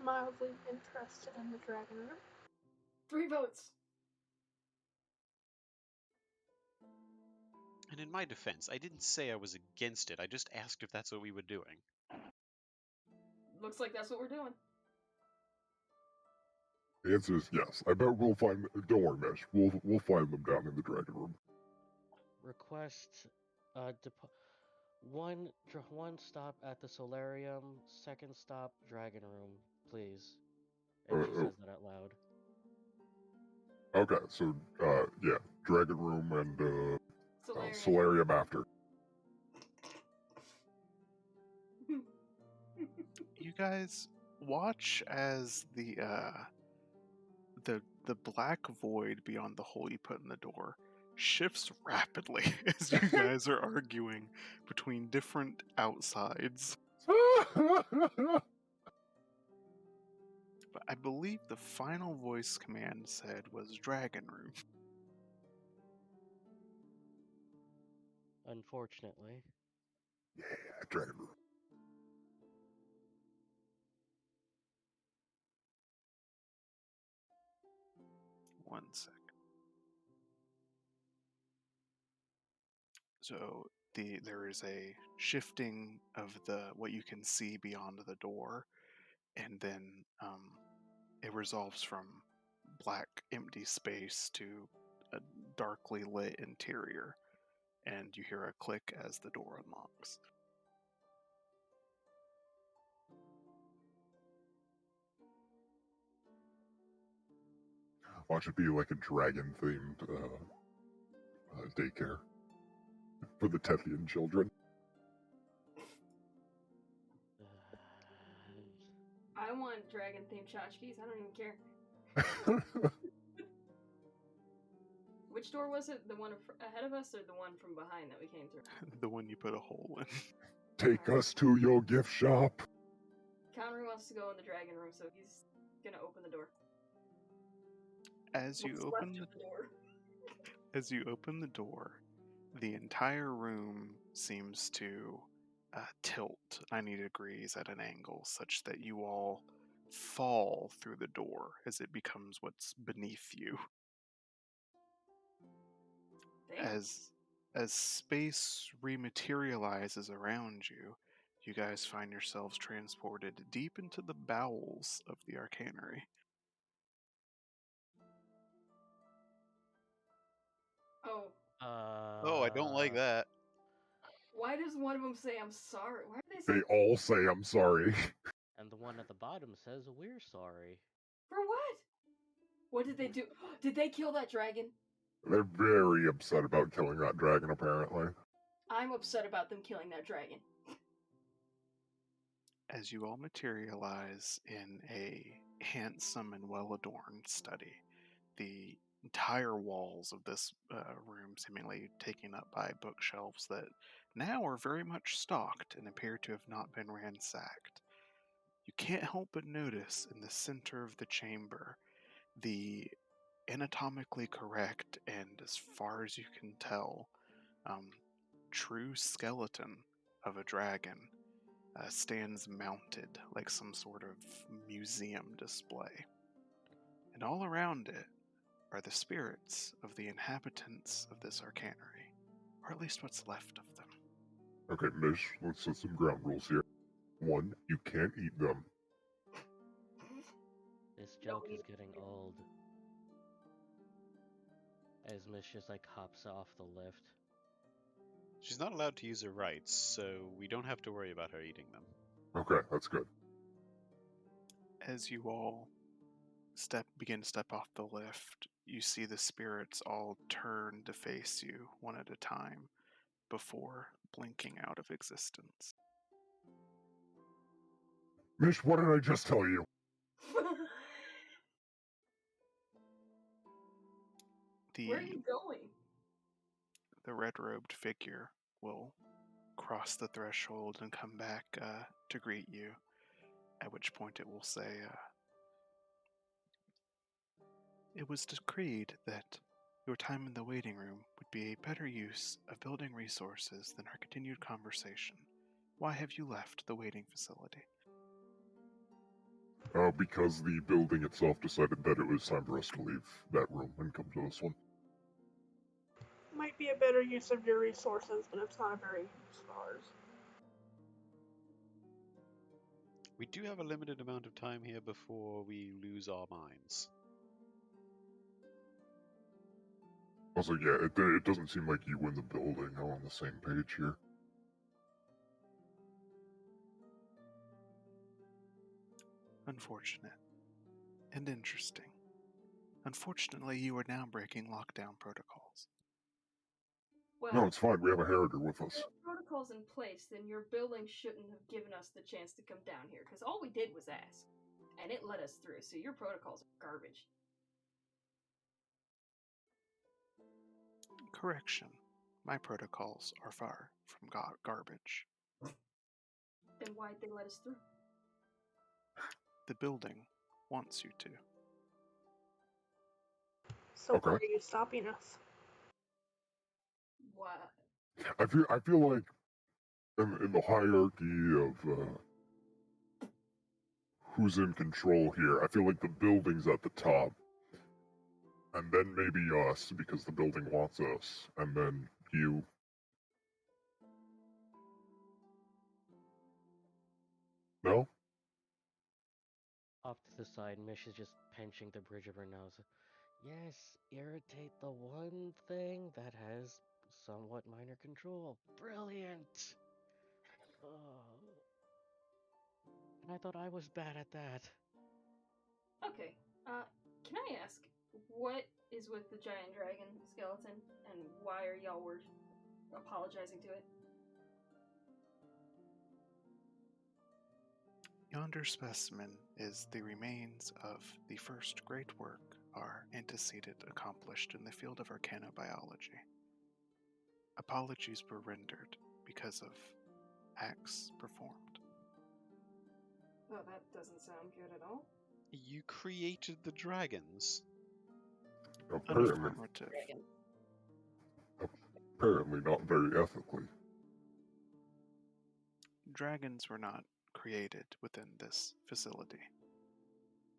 mildly interested in the dragon room. 3 votes. And in my defense, I didn't say I was against it. I just asked if that's what we were doing. Looks like that's what we're doing. The answer is yes. I bet we'll find. Don't worry, Mesh. We'll find them down in the dragon room. Request one stop at the solarium, second stop dragon room, please. And she says that out loud. Okay, so yeah, dragon room and Solarium. solarium after. You guys watch as the black void beyond the hole you put in the door shifts rapidly as you guys are arguing between different outsides. But I believe the final voice command said was dragon room. Unfortunately. Yeah, dragon room. One sec. So there is a shifting of what you can see beyond the door, and then it resolves from black empty space to a darkly lit interior, and you hear a click as the door unlocks. Watch it be like a dragon themed daycare for the Tethian children. I want dragon themed tchotchkes. I don't even care. Which door was it? The one ahead of us or the one from behind that we came through? The one you put a hole in. Take us to your gift shop. Connery wants to go in the dragon room, so he's gonna open the door. As you open the door. As you open the door, the entire room seems to tilt 90 degrees at an angle such that you all fall through the door as it becomes what's beneath you. Damn. As space rematerializes around you, you guys find yourselves transported deep into the bowels of the Arcanery. Oh. Oh, I don't like that. Why does one of them say I'm sorry? Why are they They saying all say I'm sorry. And the one at the bottom says, "We're sorry." for what? What did they do? Did they kill that dragon? They're very upset about killing that dragon, apparently. I'm upset about them killing that dragon. As you all materialize in a handsome and well-adorned study, the entire walls of this room seemingly taken up by bookshelves that now are very much stocked and appear to have not been ransacked. You can't help but notice in the center of the chamber the anatomically correct and, as far as you can tell, true skeleton of a dragon stands mounted like some sort of museum display. And all around it are the spirits of the inhabitants of this Arcanery, or at least what's left of them. Okay, Mish, let's set some ground rules here. 1, you can't eat them. This joke is getting old. As Mish just hops off the lift. She's not allowed to use her rights, so we don't have to worry about her eating them. Okay, that's good. As you all begin to step off the lift, you see the spirits all turn to face you one at a time before blinking out of existence. Mish, what did I just tell you? Where are you going? The red-robed figure will cross the threshold and come back to greet you, at which point it will say, "It was decreed that your time in the waiting room would be a better use of building resources than our continued conversation. Why have you left the waiting facility?" Because the building itself decided that it was time for us to leave that room and come to this one. Might be a better use of your resources, but it's not a very use of ours. We do have a limited amount of time here before we lose our minds. Also, yeah, it doesn't seem like you win the building. I'm on the same page here. Unfortunate. And interesting. Unfortunately, you are now breaking lockdown protocols. Well, No, it's fine. We have a Heriter with us. if protocols in place, then your building shouldn't have given us the chance to come down here, because all we did was ask, and it let us through, so your protocols are garbage. Correction. My protocols are far from garbage. Then why'd they let us through? The building wants you to. So Okay. why are you stopping us? What? I feel like in the hierarchy of who's in control here, I feel like the building's at the top, and then maybe us because the building wants us, and then you. No? Off to the side, Mish is just pinching the bridge of her nose. Yes, irritate the one thing that has somewhat minor control. Brilliant! Oh. And I thought I was bad at that. Okay, can I ask, what is with the giant dragon skeleton, and why are y'all apologizing to it? Yonder specimen is the remains of the first great work our antecedent accomplished in the field of arcanobiology. Apologies were rendered because of acts performed. Oh, that doesn't sound good at all. You created the dragons. Apparently, Unaffirmative. Dragon. apparently not very ethically. Dragons were not created within this facility.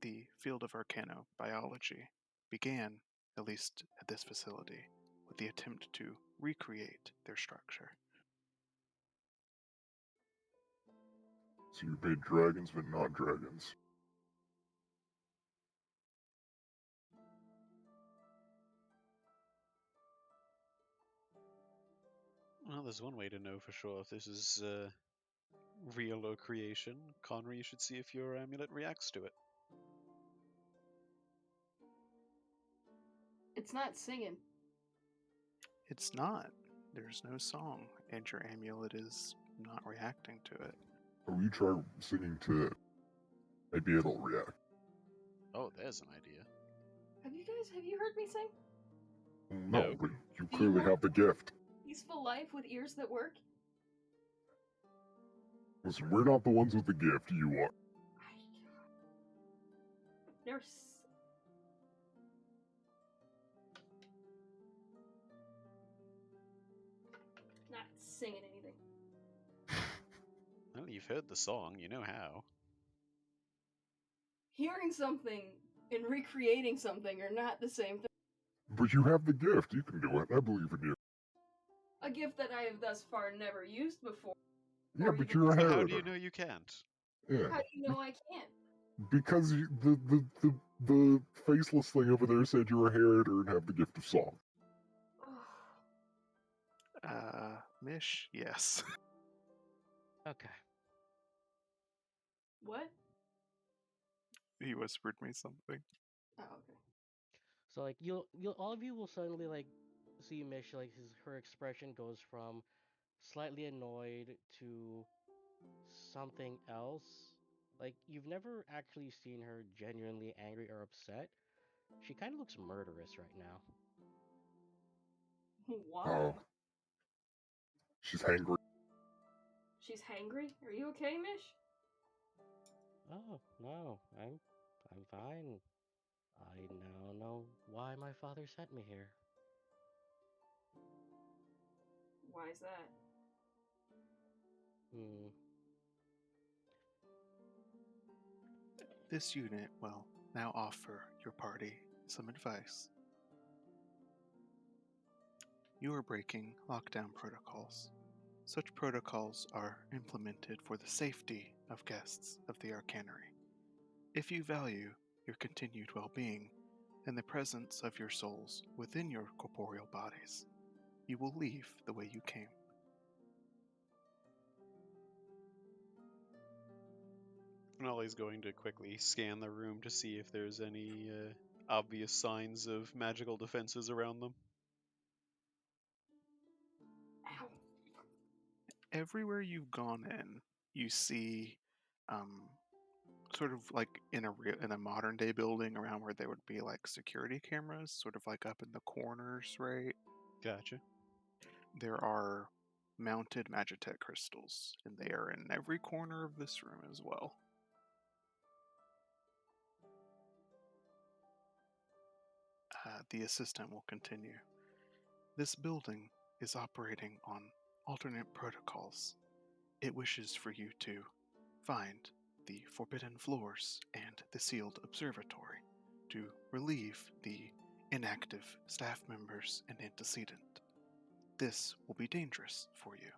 The field of arcanobiology began, at least at this facility, with the attempt to recreate their structure. So you made dragons, but not dragons. Well, there's one way to know for sure if this is real or creation. Connery, you should see if your amulet reacts to it. It's not singing. It's not. There's no song, and your amulet is not reacting to it. Or you try singing to it. Maybe it'll react. Oh, there's an idea. Have you heard me sing? No, No. but you Do you clearly want- have the gift. Peaceful life with ears that work? Listen, we're not the ones with the gift, you are. There's... Not singing anything. Well, you've heard the song, you know how. Hearing something and recreating something are not the same thing. But you have the gift, you can do it. I believe in you. A gift that I have thus far never used before. Yeah, Or but even you're a So how Heriter. do you know you can't? Yeah. How do you know I can't? Because the faceless thing over there said you're a Heriter and have the gift of song. Mish, yes. Okay. What? He whispered me something. Oh, okay. So like you'll all of you will suddenly like see Mish like her expression goes from slightly annoyed to something else. Like you've never actually seen her genuinely angry or upset. She kind of looks murderous right now. Why? Oh. She's hangry. She's hangry? Are you okay, Mish? Oh, no. I'm fine. I now know why my father sent me here. Why is that? This unit will now offer your party some advice. You are breaking lockdown protocols. Such protocols are implemented for the safety of guests of the Arcanery. If you value your continued well-being and the presence of your souls within your corporeal bodies, you will leave the way you came. Finale's going to quickly scan the room to see if there's any obvious signs of magical defenses around them. Ow. Everywhere you've gone in, you see sort of like in a modern day building around where there would be like security cameras, sort of like up in the corners, right? Gotcha. There are mounted Magitech crystals, and they are in every corner of this room as well. The assistant will continue. This building is operating on alternate protocols. It wishes for you to find the forbidden floors and the sealed observatory to relieve the inactive staff members and antecedent. This will be dangerous for you.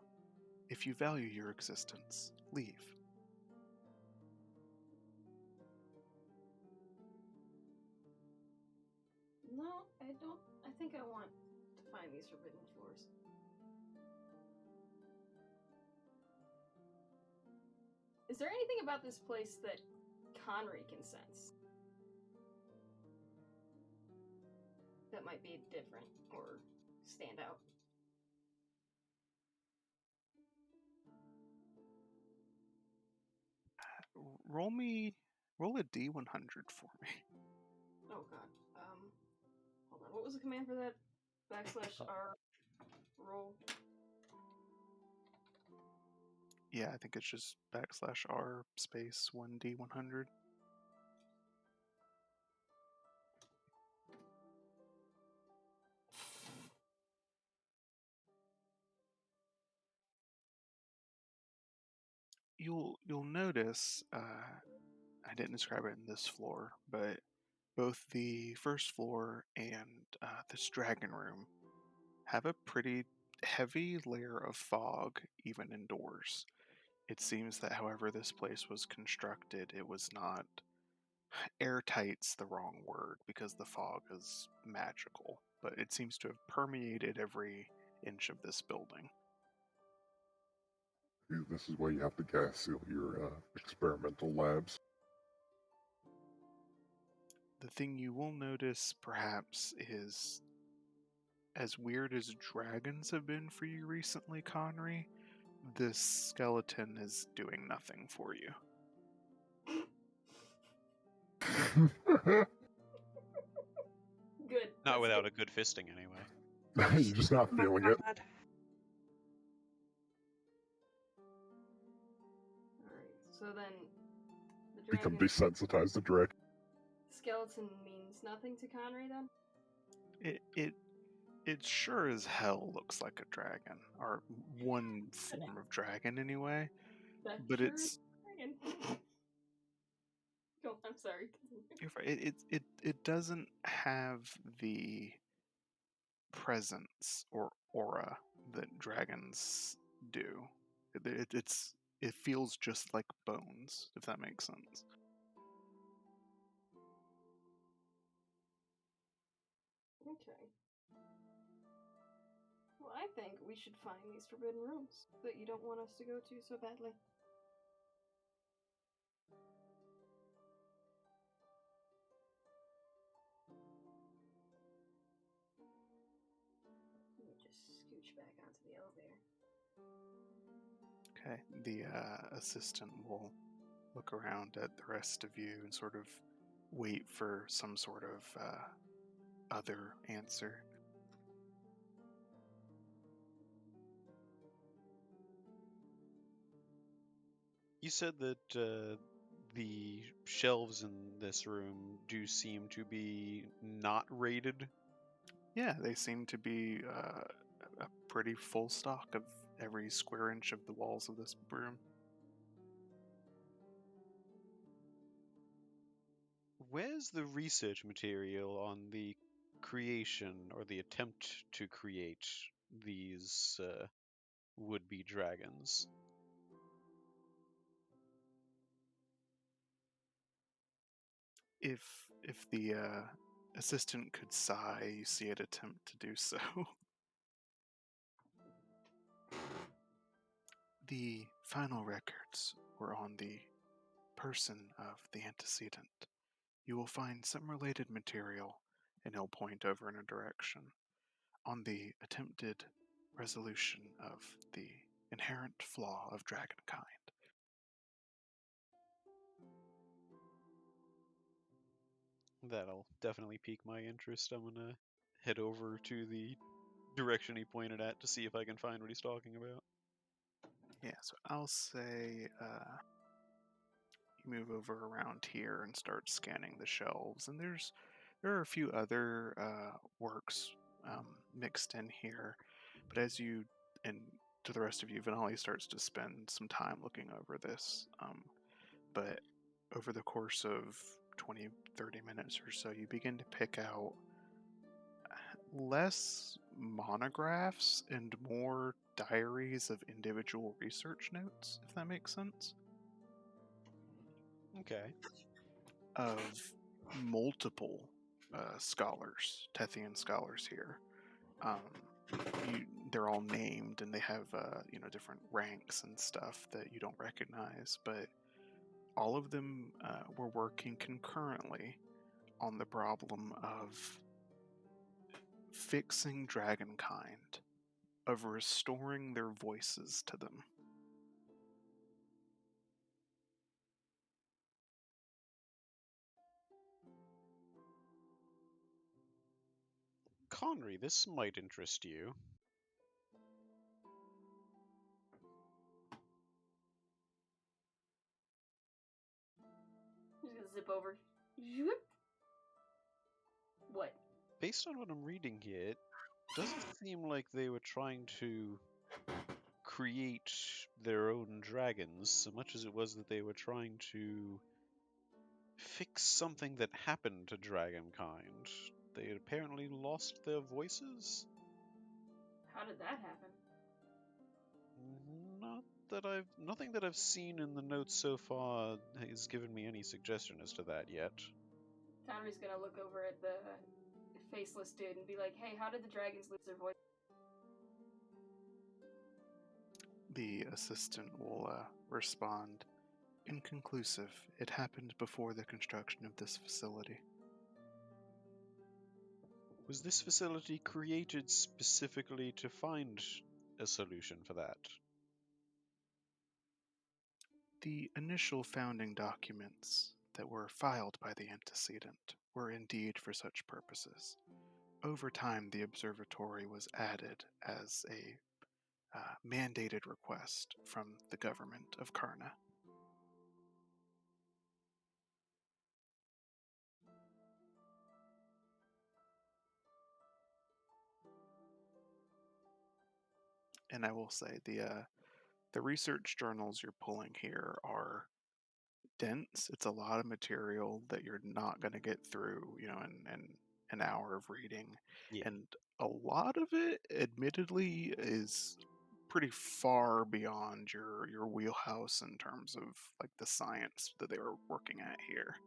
If you value your existence, leave. No, I don't. I think I want to find these forbidden floors. Is there anything about this place that Connery can sense that might be different or stand out? Roll a D100 for me. Oh god. Hold on. What was the command for that? /R roll. Yeah, I think it's just /R space 1D100. You'll notice, I didn't describe it in this floor, but both the first floor and this dragon room have a pretty heavy layer of fog even indoors. It seems that however this place was constructed, it was not airtight's the wrong word because the fog is magical, but it seems to have permeated every inch of this building. This is why you have to gas seal your experimental labs. The thing you will notice, perhaps, is as weird as dragons have been for you recently, Connery, this skeleton is doing nothing for you. Good. Not That's without good. a good fisting, anyway. You're just not Oh my feeling it. god. Alright, so then the Become dragon desensitized to drag. skeleton means nothing to Connery then? It sure as hell looks like a dragon, or one form of dragon anyway. That But sure it's is dragon. Go, I'm sorry. you're right, it doesn't have the presence or aura that dragons do. It feels just like bones, if that makes sense. Okay. Well, I think we should find these forbidden rooms that you don't want us to go to so badly. Let me just scooch back onto the elevator. Okay, the assistant will look around at the rest of you and sort of wait for some sort of other answer. You said that the shelves in this room do seem to be not rated. Yeah, they seem to be a pretty full stock of every square inch of the walls of this room. Where's the research material on the creation or the attempt to create these would-be dragons? If the assistant could sigh, you see it attempt to do so. The final records were on the person of the antecedent. You will find some related material, and he'll point over in a direction, on the attempted resolution of the inherent flaw of dragonkind. That'll definitely pique my interest. I'm gonna head over to the direction he pointed at to see if I can find what he's talking about. Yeah, so I'll say you move over around here and start scanning the shelves, and there are a few other works mixed in here, but as you and to the rest of you, Vanali starts to spend some time looking over this. But over the course of 20, 30 minutes or so, you begin to pick out less monographs and more diaries of individual research notes, if that makes sense, Okay. of multiple scholars, Tethian scholars here. They're all named and they have different ranks and stuff that you don't recognize, but all of them were working concurrently on the problem of fixing dragonkind, of restoring their voices to them. Conry, this might interest you. He's gonna zip over. Zoop. What? Based on what I'm reading here, it doesn't seem like they were trying to create their own dragons so much as it was that they were trying to fix something that happened to dragonkind. They had apparently lost their voices? How did that happen? Nothing that I've seen in the notes so far has given me any suggestion as to that yet. Conry's gonna look over at the faceless dude and be like, "Hey, how did the dragons lose their voice?" The assistant will respond, inconclusive. It happened before the construction of this facility. Was this facility created specifically to find a solution for that? The initial founding documents that were filed by the antecedent were indeed for such purposes. Over time, the observatory was added as a mandated request from the government of Karna. And I will say the research journals you're pulling here are dense. It's a lot of material that you're not going to get through, in an hour of reading. Yeah. And a lot of it, admittedly, is pretty far beyond your wheelhouse in terms of like the science that they were working at here.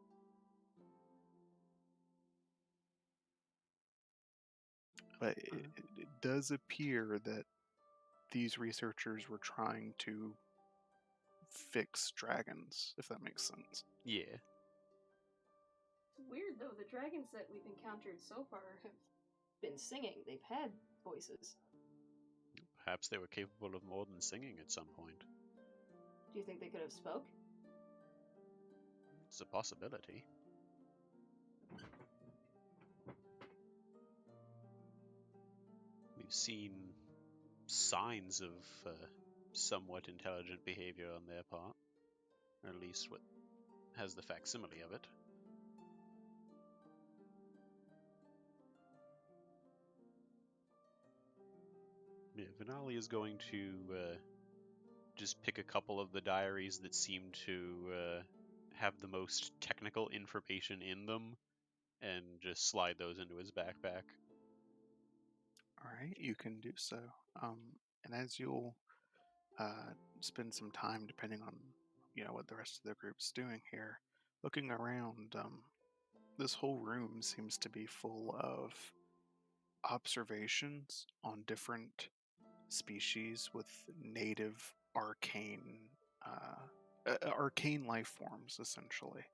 But it does appear that these researchers were trying to fix dragons, if that makes sense. Yeah. It's weird though. The dragons that we've encountered so far have been singing. They've had voices. Perhaps they were capable of more than singing at some point. Do you think they could have spoke? It's a possibility. We've seen signs of somewhat intelligent behavior on their part, or at least what has the facsimile of it. Yeah, Vanali is going to just pick a couple of the diaries that seem to have the most technical information in them and just slide those into his backpack. All right, you can do so. And as you'll spend some time, depending on what the rest of the group's doing here, looking around, this whole room seems to be full of observations on different species with native arcane life forms, essentially.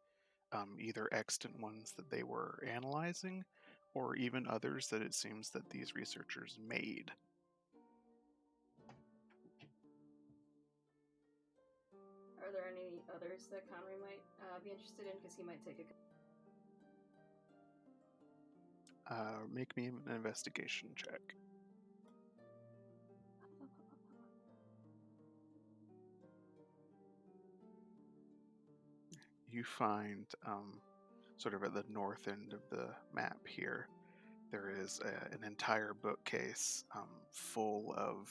Either extant ones that they were analyzing, or even others that it seems that these researchers made. Are there any others that Conry might be interested in? Because he might take a. Make me an investigation check. You find, sort of at the north end of the map here, there is an entire bookcase full of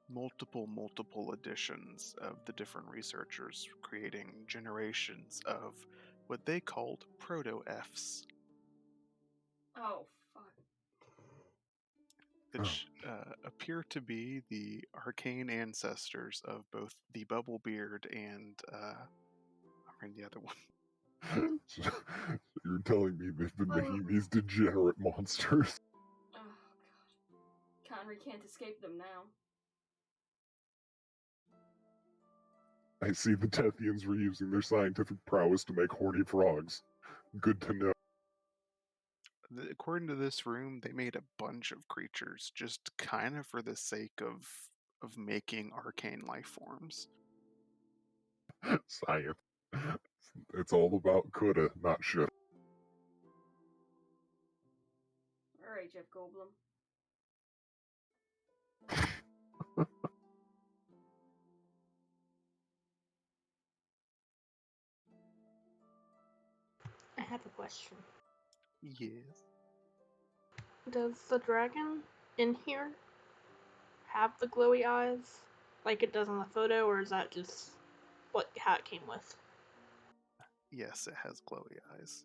multiple editions of the different researchers, creating generations of what they called proto-Fs, Oh, fuck. which appear to be the arcane ancestors of both the Bubblebeard and I mean the other one. So you're telling me they've been making these degenerate monsters? Oh, God. Conry can't escape them now. I see the Tethians were using their scientific prowess to make horny frogs. Good to know. According to this room, they made a bunch of creatures just kind of for the sake of making arcane life forms. Science. It's all about coulda, not shoulda. Alright, Jeff Goldblum. I have a question. Yes. Does the dragon in here have the glowy eyes like it does in the photo, or is that just what how it came with? Yes, it has glowy eyes.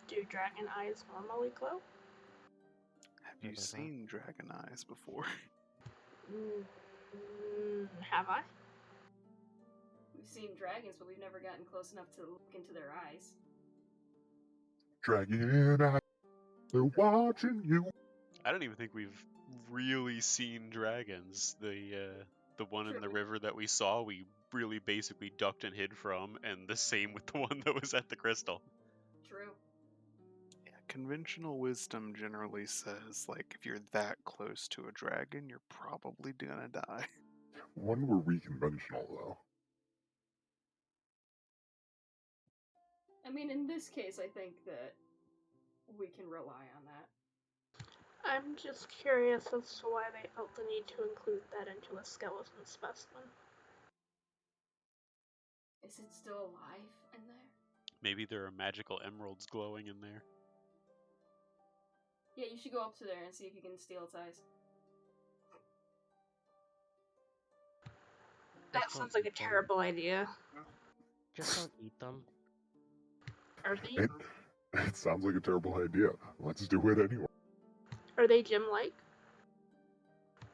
Do dragon eyes normally glow? Have Yeah, you does that? seen dragon eyes before? Have I? We've seen dragons, but we've never gotten close enough to look into their eyes. Dragon eye, they're watching you. I don't even think we've really seen dragons. The one in the True. river that we saw, we really basically ducked and hid from, and the same with the one that was at the crystal. True. Yeah, conventional wisdom generally says, like, if you're that close to a dragon, you're probably gonna die. When were we conventional, though? I mean, in this case, I think that we can rely on that. I'm just curious as to why they felt the need to include that into a skeleton specimen. Is it still alive in there? Maybe there are magical emeralds glowing in there. Yeah, you should go up to there and see if you can steal its eyes. That Just don't sounds like a eat them. terrible idea. Just don't eat them. Are they? It sounds like a terrible idea. Let's do it anyway. Are they gem-like?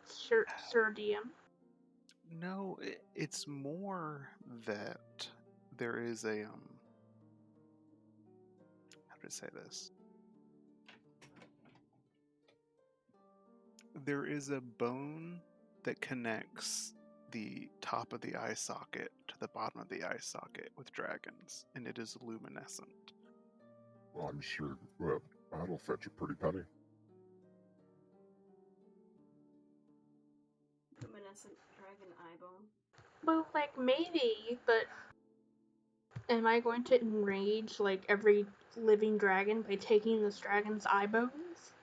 Sir DM? No, it's more that there is a how to say this? There is a bone that connects the top of the eye socket to the bottom of the eye socket with dragons, and it is luminescent. Well, I'm sure that'll fetch a pretty penny. Luminescent dragon eye bone. Well, like, maybe, but am I going to enrage, like, every living dragon by taking this dragon's eye bones?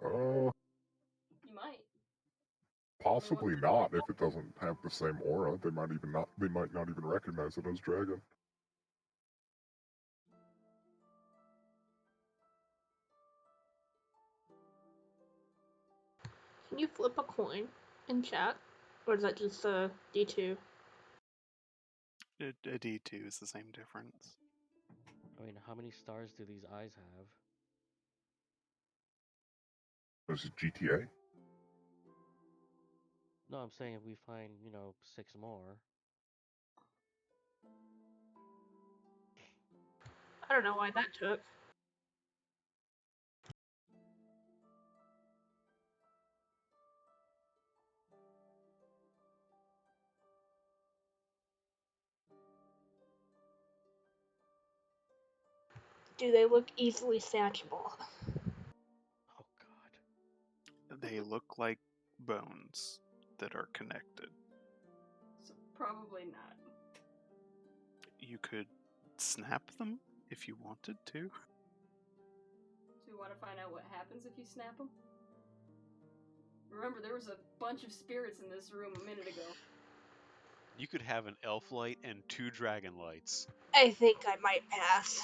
You might. Possibly not if it doesn't have the same aura. They might not even recognize it as dragon. Can you flip a coin in chat? Or is that just a D2? A D2 is the same difference. I mean, how many stars do these eyes have? This is GTA. No, I'm saying if we find, 6 more. I don't know why that took. Do they look easily snatchable? Oh god. They look like bones that are connected. So probably not. You could snap them if you wanted to. Do you want to find out what happens if you snap them? Remember, there was a bunch of spirits in this room a minute ago. You could have an elf light and 2 dragon lights. I think I might pass.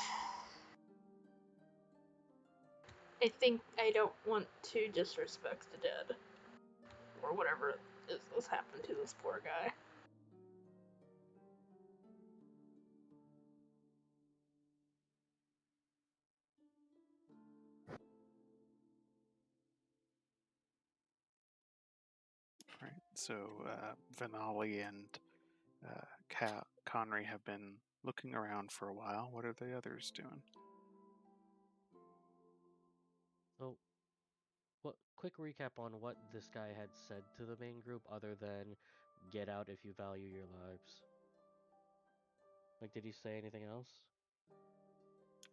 I think I don't want to disrespect the dead. Or whatever has happened to this poor guy. Right. So Vanali and Conry have been looking around for a while. What are the others doing? So, quick recap on what this guy had said to the main group other than get out if you value your lives. Like, did he say anything else?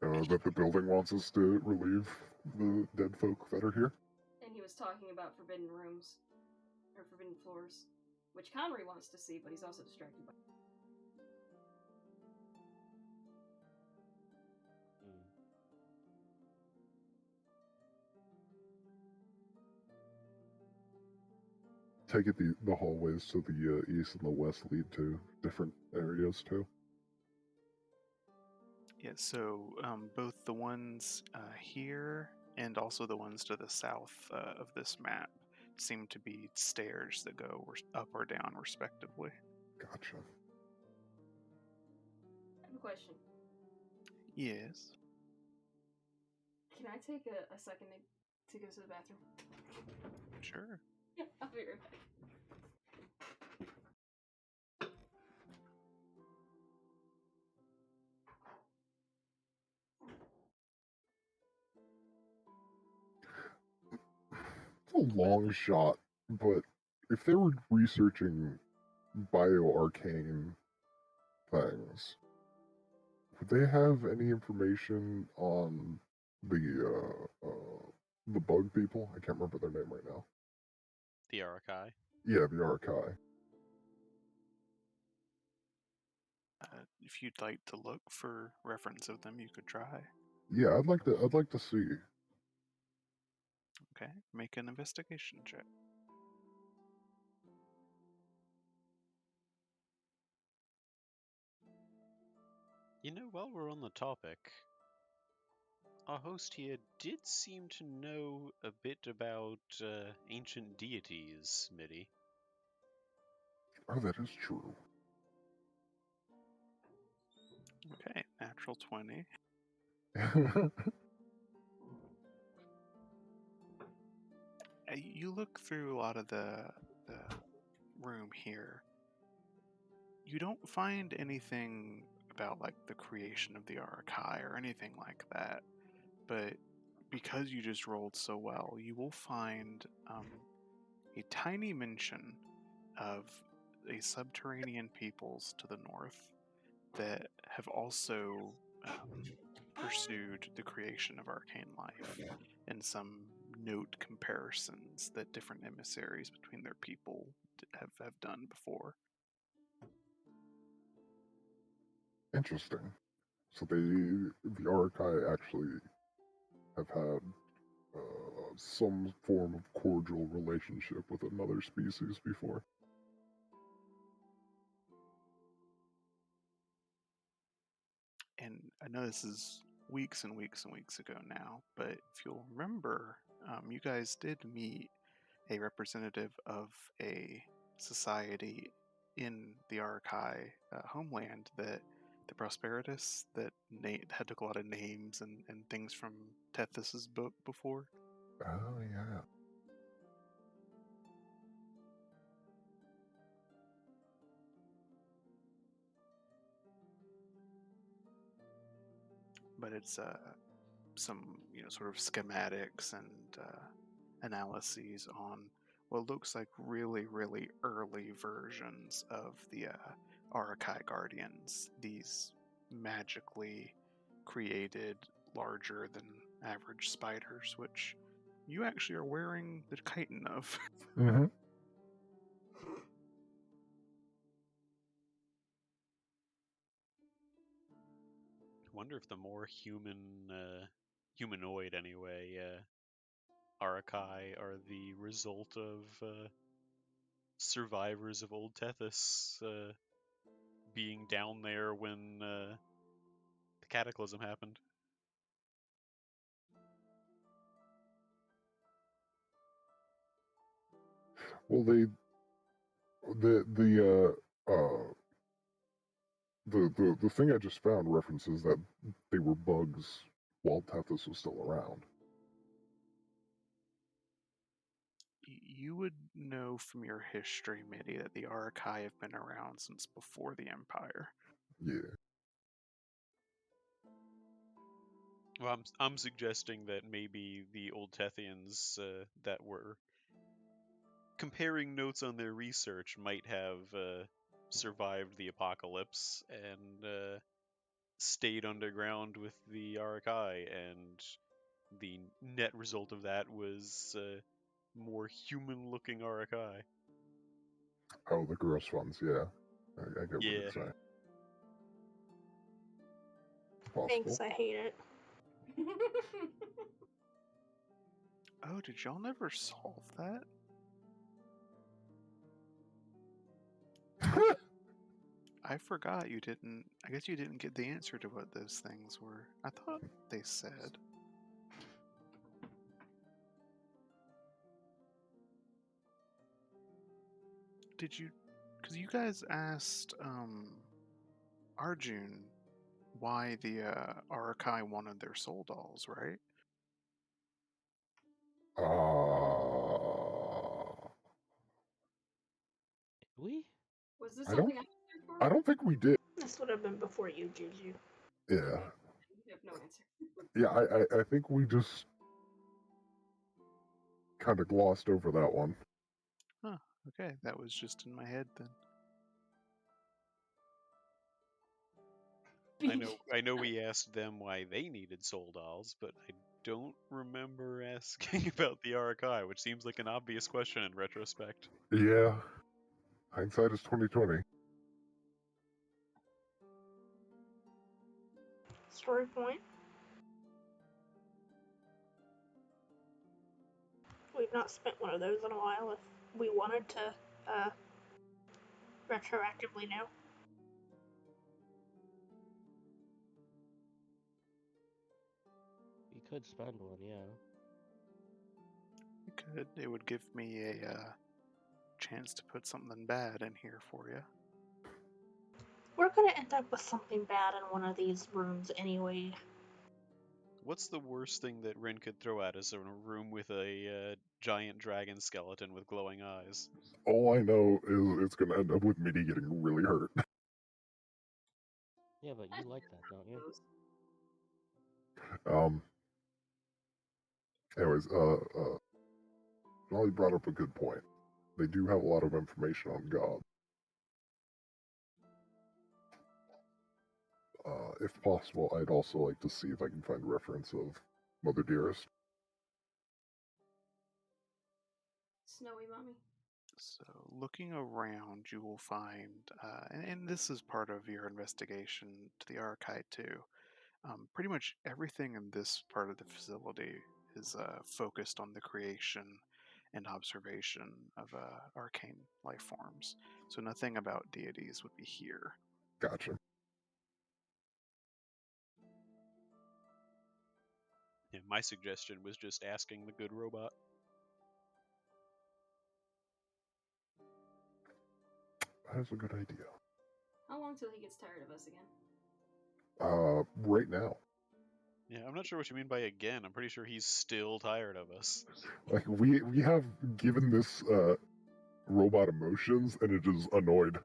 That the building wants us to relieve the dead folk that are here. And he was talking about forbidden rooms. Or forbidden floors. Which Conry wants to see, but he's also distracted by. Hmm. Take it the hallways to the east and the west lead to different areas too. Yeah, so both the ones here and also the ones to the south of this map seem to be stairs that go up or down respectively. Gotcha. I have a question. Yes. Can I take a second to go to the bathroom? Sure. Yeah, I'll be right back. It's a long shot, but if they were researching bioarcane things, would they have any information on the bug people? I can't remember their name right now. The Arakai. Yeah, the Arkai. If you'd like to look for reference of them, you could try. Yeah, I'd like to see. Okay, make an investigation check. You know, while we're on the topic, our host here did seem to know a bit about ancient deities, Mitty. Oh, that is true. Okay, natural 20. You look through a lot of the room here. You don't find anything about like the creation of the Arakai or anything like that. But because you just rolled so well, you will find a tiny mention of a subterranean peoples to the north that have also pursued the creation of arcane life, and some note comparisons that different emissaries between their people have done before. Interesting. So the Arkai actually have had some form of cordial relationship with another species before. And I know this is weeks and weeks and weeks ago now, but if you'll remember, you guys did meet a representative of a society in the Arakai homeland that the Prosperitus that had took a lot of names and things from Tethys's book before. Oh yeah. But it's some sort of schematics and analyses on what looks like really, really early versions of the Arakai Guardians. These magically created, larger than average spiders, which you actually are wearing the chitin of. Mm-hmm. I wonder if the more humanoid anyway, Arakai are the result of survivors of Old Tethys being down there when the cataclysm happened. Well, the thing I just found references that they were bugs while Tethys was still around. You would know from your history, Mitty, that the Arakai have been around since before the Empire. Yeah. Well, I'm suggesting that maybe the Old Tethians that were comparing notes on their research might have survived the apocalypse and stayed underground with the Arakai, and the net result of that was more human-looking Arakai. Oh, the gross ones. Yeah. I get what Yeah. you're saying. Possible. Thanks, I hate it. Oh, did y'all never solve that? I forgot you didn't. I guess you didn't get the answer to what those things were. I thought they said. Did you? Because you guys asked Arjun why the Arakai wanted their soul dolls, right? We? Was this I something I was there for? I don't think we did. This would have been before you, Juju. Yeah. You have no answer. Yeah, I think we just kind of glossed over that one. Huh. Okay, that was just in my head then. I know we asked them why they needed soul dolls, but I don't remember asking about the Arakai, which seems like an obvious question in retrospect. Yeah. Hindsight is 2020. Story point. We've not spent one of those in a while if we wanted to retroactively know. You could spend one, yeah. You could. It would give me a chance to put something bad in here for you. We're gonna end up with something bad in one of these rooms anyway. What's the worst thing that Rin could throw at us in a room with a giant dragon skeleton with glowing eyes? All I know is it's going to end up with Mitty getting really hurt. Yeah, but you like that, don't you? Anyways, Molly brought up a good point. They do have a lot of information on God. If possible, I'd also like to see if I can find reference of Mother Dearest. Snowy mommy. So, looking around, you will find, and this is part of your investigation to the Archive too. Pretty much everything in this part of the facility is focused on the creation and observation of arcane life forms. So, nothing about deities would be here. Gotcha. Yeah, my suggestion was just asking the good robot. That's a good idea. How long till he gets tired of us again? Right now. Yeah, I'm not sure what you mean by again. I'm pretty sure he's still tired of us. Like we have given this robot emotions, and it is annoyed.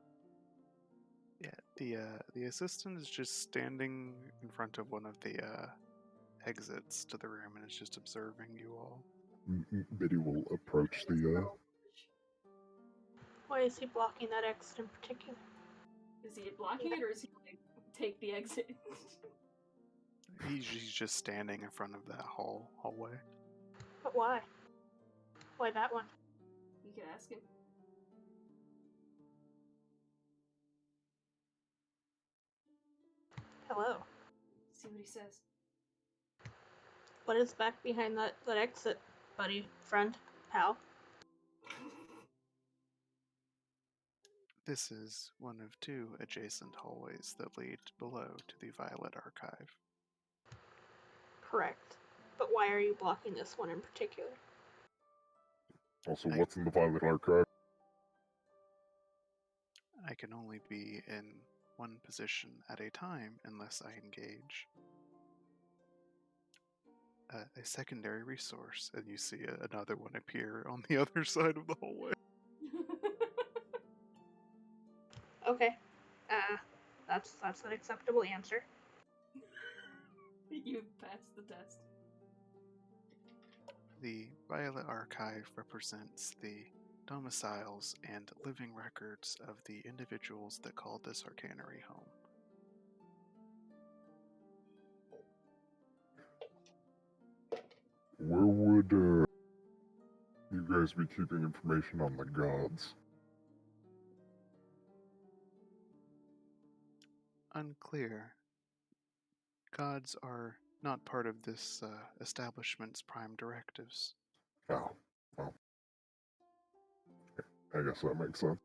Yeah, the assistant is just standing in front of one of the exits to the room, and it's just observing you all. Biddy will approach the. Why is he blocking that exit in particular? Is he blocking it, or is he like take the exit? He's just standing in front of that hallway. But why? Why that one? You can ask him. Hello. See what he says. What is back behind that exit, buddy, friend, pal? This is one of 2 adjacent hallways that lead below to the Violet Archive. Correct. But why are you blocking this one in particular? Also, what's in the Violet Archive? I can only be in one position at a time unless I engage a secondary resource, and you see another one appear on the other side of the hallway. Okay. That's an acceptable answer. You passed the test. The Violet Archive represents the domiciles and living records of the individuals that called this arcanery home. Where would you guys be keeping information on the gods? Unclear. Gods are not part of this establishment's prime directives. Oh, well. I guess that makes sense.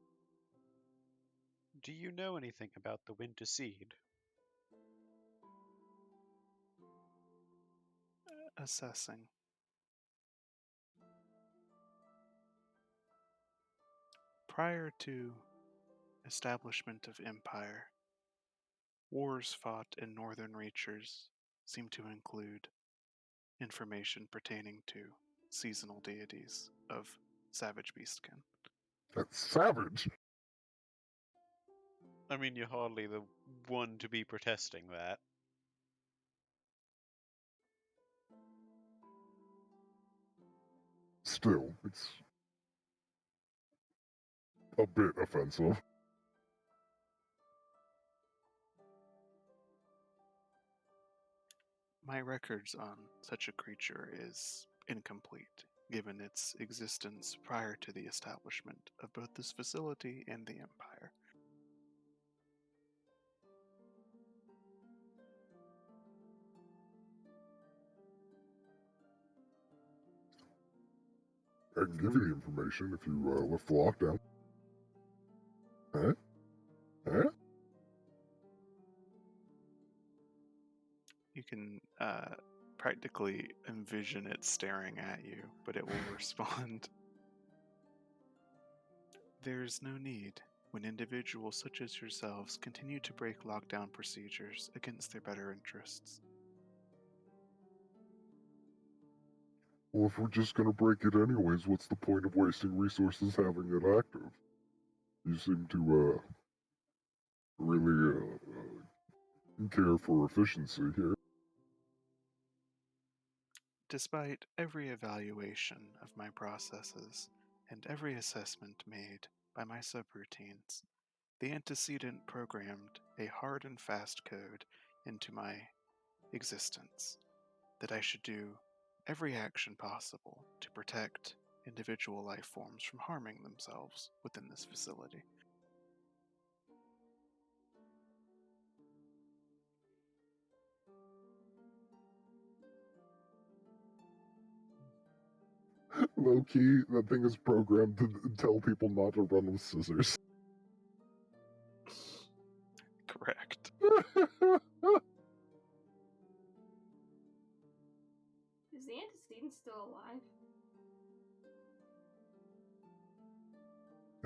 Do you know anything about the Winter Seed? Assessing. Prior to establishment of empire, wars fought in northern reaches seem to include information pertaining to seasonal deities of savage beastkin. That's savage. I mean, you're hardly the one to be protesting that. Still, it's a bit offensive. My records on such a creature is incomplete, given its existence prior to the establishment of both this facility and the Empire. I can give you the information if you lift the lockdown. Huh? Huh? You can practically envision it staring at you, but it will respond. There's no need when individuals such as yourselves continue to break lockdown procedures against their better interests. Well, if we're just gonna break it anyways, what's the point of wasting resources having it active? You seem to, really, care for efficiency here. Despite every evaluation of my processes and every assessment made by my subroutines, the antecedent programmed a hard and fast code into my existence that I should do every action possible to protect individual life forms from harming themselves within this facility. Low key, that thing is programmed to tell people not to run with scissors. Correct. Is the antecedent still alive?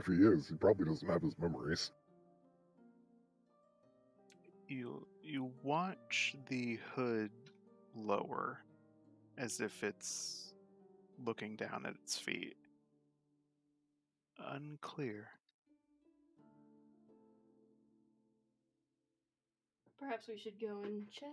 If he is, he probably doesn't have his memories. You watch the hood lower, as if it's looking down at its feet. Unclear. Perhaps we should go and check.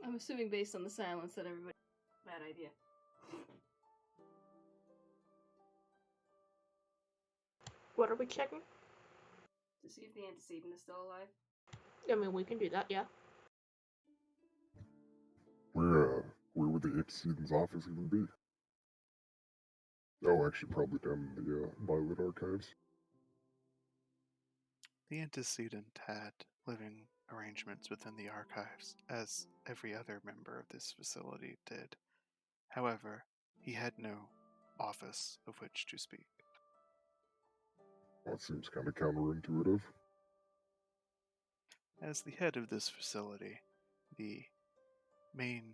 I'm assuming based on the silence that everybody... Bad idea. What are we checking? To see if the antecedent is still alive. I mean, we can do that, yeah. Where would the antecedent's office even be? Oh, actually, probably down in the Violet Archives. The antecedent had living arrangements within the archives, as every other member of this facility did. However, he had no office of which to speak. That seems kind of counterintuitive. As the head of this facility, the main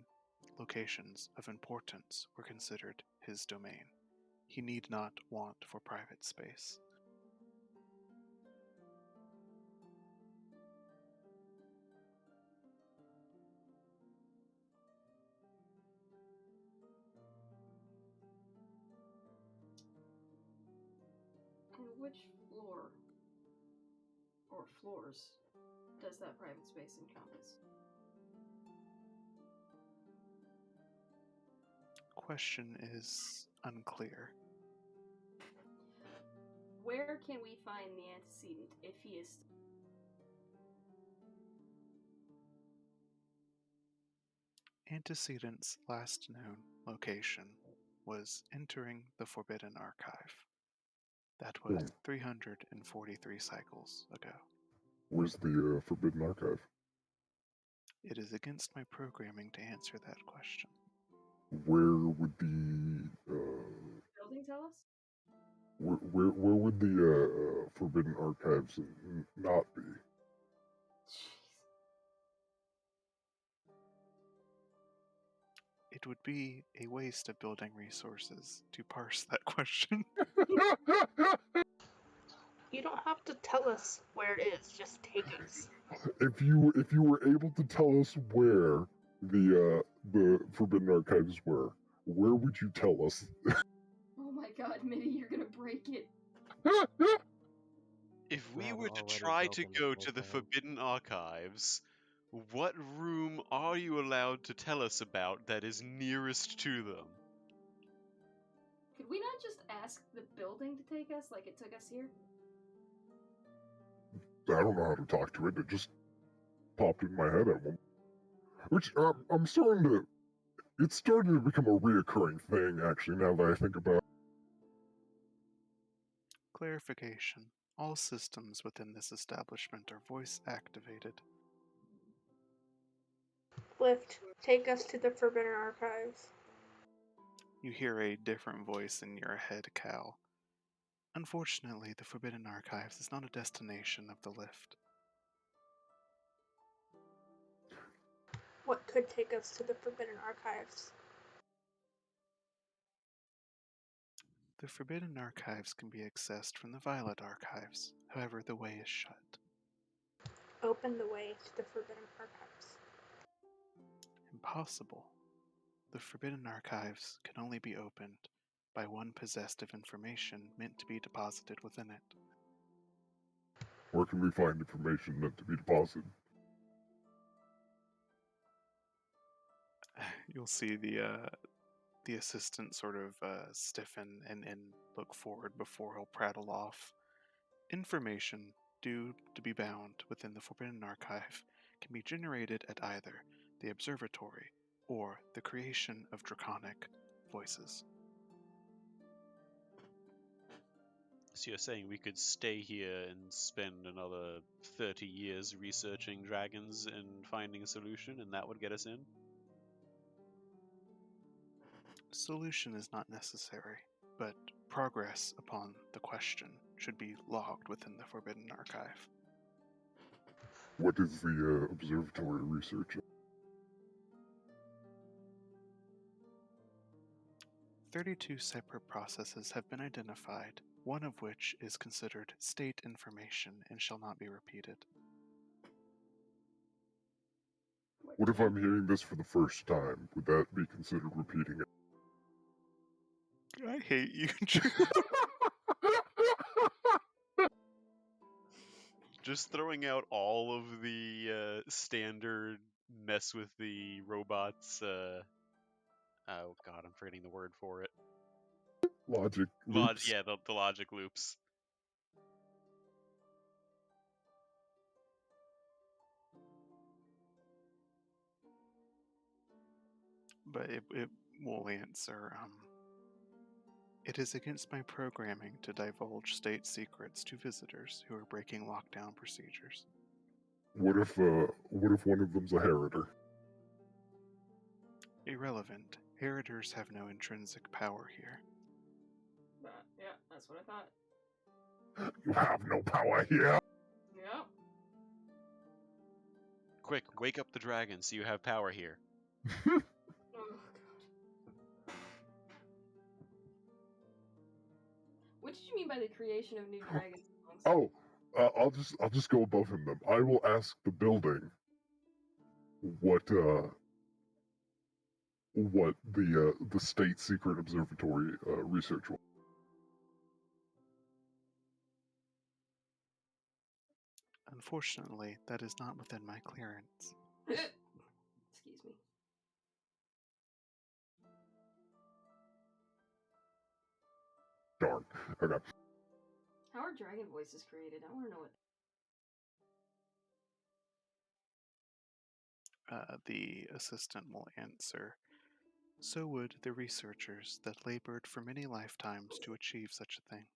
locations of importance were considered his domain. He need not want for private space. And which floor or floors does that private space encompass? Question is unclear. Where can we find the antecedent if he is... Antecedent's last known location was entering the Forbidden Archive. That was 343 cycles ago. Where's the Forbidden Archive? It is against my programming to answer that question. Where would the Building tell us? where would the Forbidden Archives not be? Jeez. It would be a waste of building resources to parse that question. You don't have to tell us where it is, just take us. If you were able to tell us where the Forbidden Archives were, where would you tell us? Oh my god, Mitty, you're gonna break it. If we Grab were to already try to broken the go whole to the thing. Forbidden Archives, what room are you allowed to tell us about that is nearest to them? Could we not just ask the building to take us like it took us here? I don't know how to talk to it. It just popped in my head at one. Which I'm starting to. It's starting to become a reoccurring thing, actually. Now that I think about it. Clarification. All systems within this establishment are voice activated. Lift, take us to the Forbidden Archives. You hear a different voice in your head, Cal. Unfortunately, the Forbidden Archives is not a destination of the lift. What could take us to the Forbidden Archives? The Forbidden Archives can be accessed from the Violet Archives. However, the way is shut. Open the way to the Forbidden Archives. Impossible. The Forbidden Archives can only be opened by one possessed of information meant to be deposited within it. Where can we find information meant to be deposited? You'll see the assistant sort of stiffen and look forward before he'll prattle off. Information due to be bound within the Forbidden Archive can be generated at either the observatory or the creation of draconic voices. So you're saying we could stay here and spend another 30 years researching dragons and finding a solution, and that would get us in? Solution is not necessary, but progress upon the question should be logged within the Forbidden Archive. What is the observatory research? 32 separate processes have been identified, one of which is considered state information and shall not be repeated. What if I'm hearing this for the first time? Would that be considered repeating it? I hate you. Just throwing out all of the standard mess with the robots. Oh god, I'm forgetting the word for it. Logic loops? Yeah, the logic loops. But it will answer, it is against my programming to divulge state secrets to visitors who are breaking lockdown procedures. What if one of them's a heriter? Irrelevant. Heritors have no intrinsic power here. Yeah, that's what I thought. You have no power here. Yep. Quick, wake up the dragon so you have power here. Oh god. What did you mean by the creation of new dragon songs? Oh, I'll just go above him then. I will ask the building what the state secret observatory research was. Unfortunately, that is not within my clearance. Excuse me. Darn. Okay. How are dragon voices created? I want to know what. The assistant will answer. So would the researchers that labored for many lifetimes to achieve such a thing.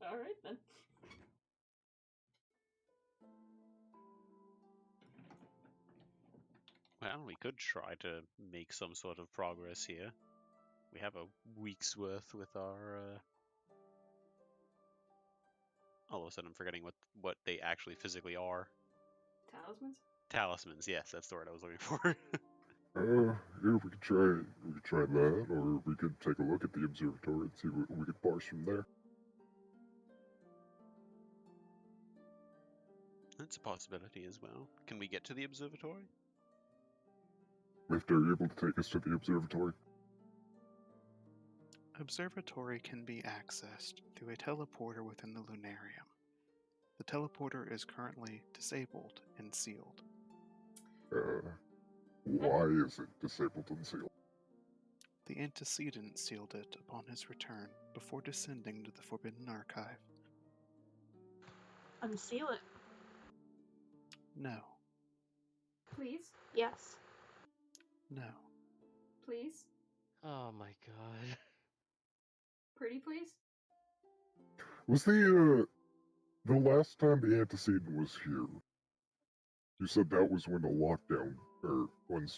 Alright then. Well, we could try to make some sort of progress here. We have a week's worth with our. All of a sudden, I'm forgetting what they actually physically are. Talismans? Talismans, yes, that's the word I was looking for. Yeah, we could try that, or we could take a look at the observatory and see what we could parse from there. That's a possibility as well. Can we get to the observatory? If they're able to take us to the observatory. Observatory can be accessed through a teleporter within the Lunarium. The teleporter is currently disabled and sealed. Why is it disabled and sealed? The antecedent sealed it upon his return before descending to the Forbidden Archive. Unseal it. No. Please? Yes. No. Please? Oh my god. Pretty please? Was the last time the antecedent was here? You said that was when the lockdown, or when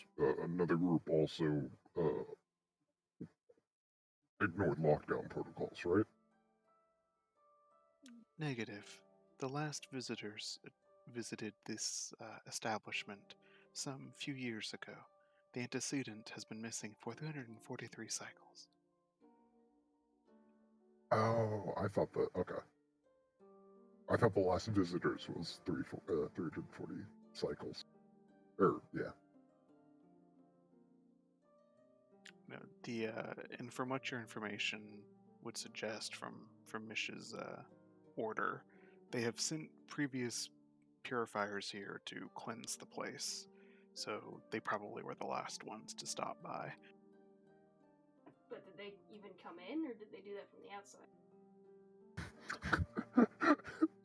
another group also ignored lockdown protocols, right? Negative. The last visitors visited this establishment some few years ago. The antecedent has been missing for 343 cycles. Oh, I thought the last visitors was 340 cycles. Yeah. No, and from what your information would suggest from Mish's order, they have sent previous purifiers here to cleanse the place, so they probably were the last ones to stop by. But did they even come in, or did they do that from the outside?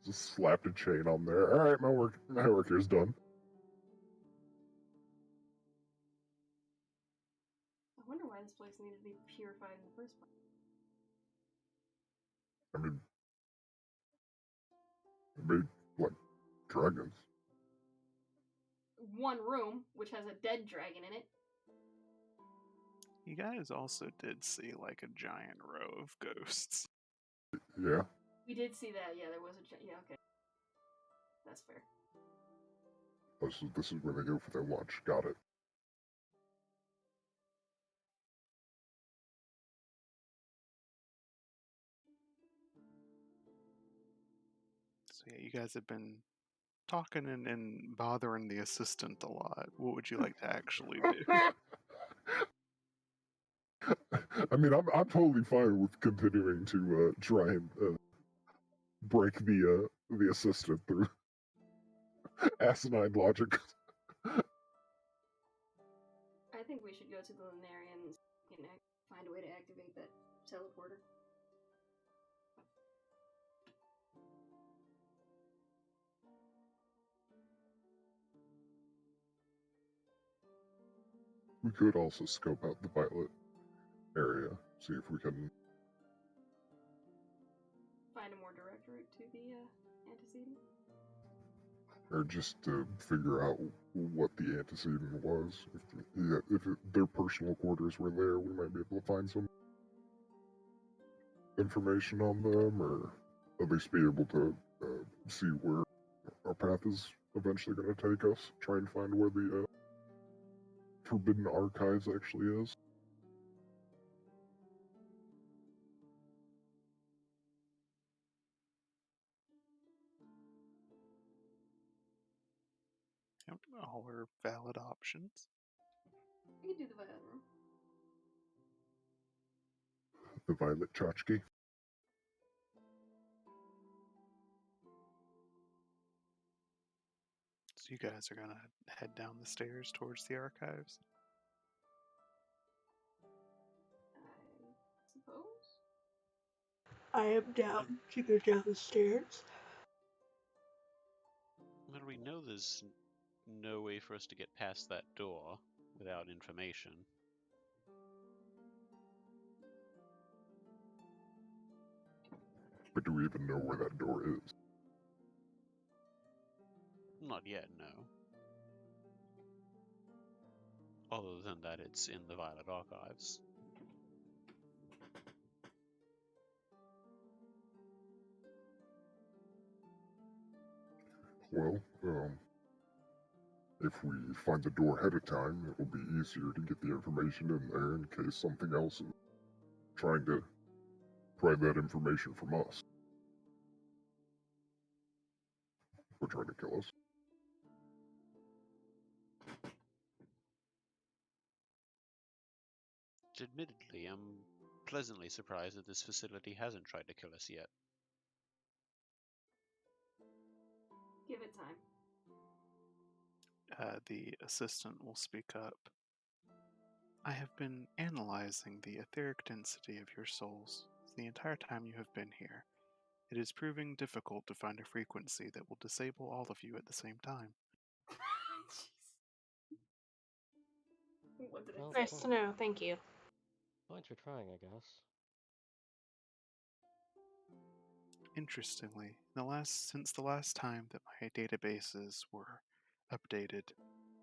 Just slapped a chain on there. All right, my work here's done. I wonder why this place needed to be purified in the first place. I mean, they made like dragons. One room, which has a dead dragon in it. You guys also did see like a giant row of ghosts. Yeah. We did see that. Yeah, there was yeah, okay. That's fair. This is where they go for their lunch. Got it. So yeah, you guys have been talking and bothering the assistant a lot. What would you like to actually do? I mean, I'm totally fine with continuing to try and break the assistant through asinine logic. I think we should go to the Lunarians and find a way to activate that teleporter. We could also scope out the Violet area, see if we can. Find a more direct route to the antecedent. Or just to figure out what the antecedent was. If their personal quarters were there, we might be able to find some information on them, or at least be able to see where our path is eventually going to take us. Try and find where the Forbidden Archives actually is. Yep, all are valid options. We could do the Violet Room. The Violet Tchotchke. So you guys are gonna head down the stairs towards the archives. I suppose. I am down to go down the stairs. Well, we know there's no way for us to get past that door without information. But do we even know where that door is? Not yet, no. Other than that, it's in the Violet Archives. Well, if we find the door ahead of time, it will be easier to get the information in there in case something else is trying to pry that information from us. Or trying to kill us. Admittedly, I'm pleasantly surprised that this facility hasn't tried to kill us yet. Give it time. The assistant will speak up. I have been analyzing the etheric density of your souls the entire time you have been here. It is proving difficult to find a frequency that will disable all of you at the same time. What did I Well, say? Nice to know, thank you. Points for trying, I guess. Interestingly, since the last time that my databases were updated,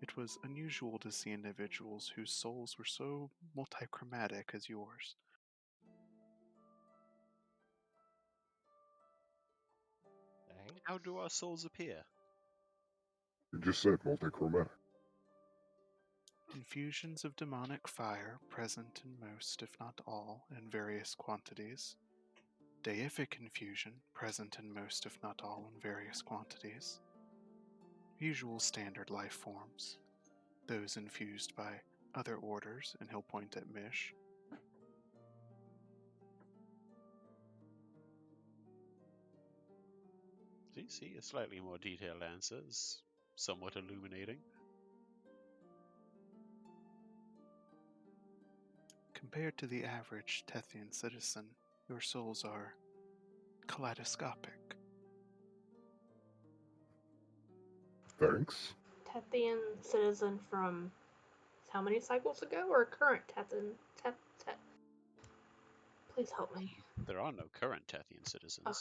it was unusual to see individuals whose souls were so multichromatic as yours. Thanks. How do our souls appear? You just said multichromatic. Infusions of demonic fire present in most, if not all, in various quantities. Deific infusion present in most, if not all, in various quantities. Usual standard life forms. Those infused by other orders, and he'll point at Mish. See, a slightly more detailed answer is somewhat illuminating. Compared to the average Tethian citizen, your souls are kaleidoscopic. Thanks. Tethian citizen from how many cycles ago, or current Tethian? Please help me. There are no current Tethian citizens. Okay.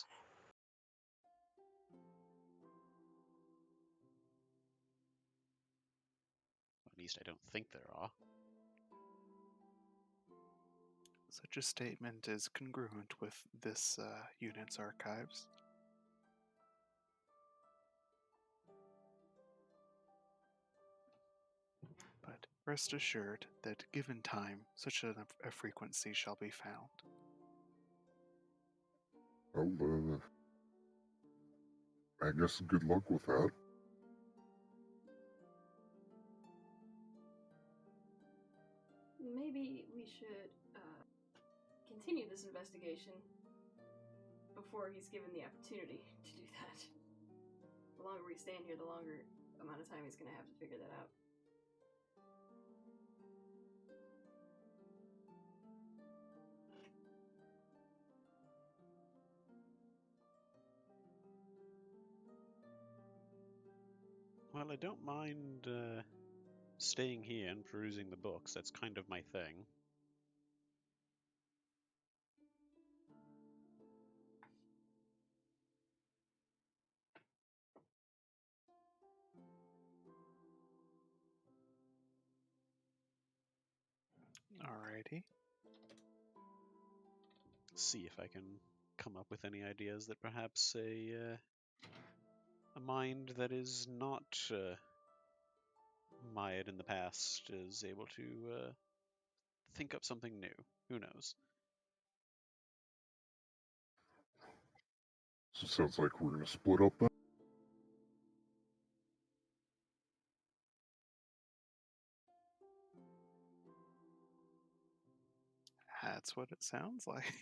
At least I don't think there are. such a statement is congruent with this unit's archives. But rest assured that given time, such a frequency shall be found. Well, I guess good luck with that. Maybe we should continue this investigation before he's given the opportunity to do that. The longer we stand here, the longer amount of time he's going to have to figure that out. Well, I don't mind staying here and perusing the books. That's kind of my thing. Alrighty. See if I can come up with any ideas that perhaps a mind that is not mired in the past is able to think up something new. Who knows? So it sounds like we're gonna split up then. That's what it sounds like.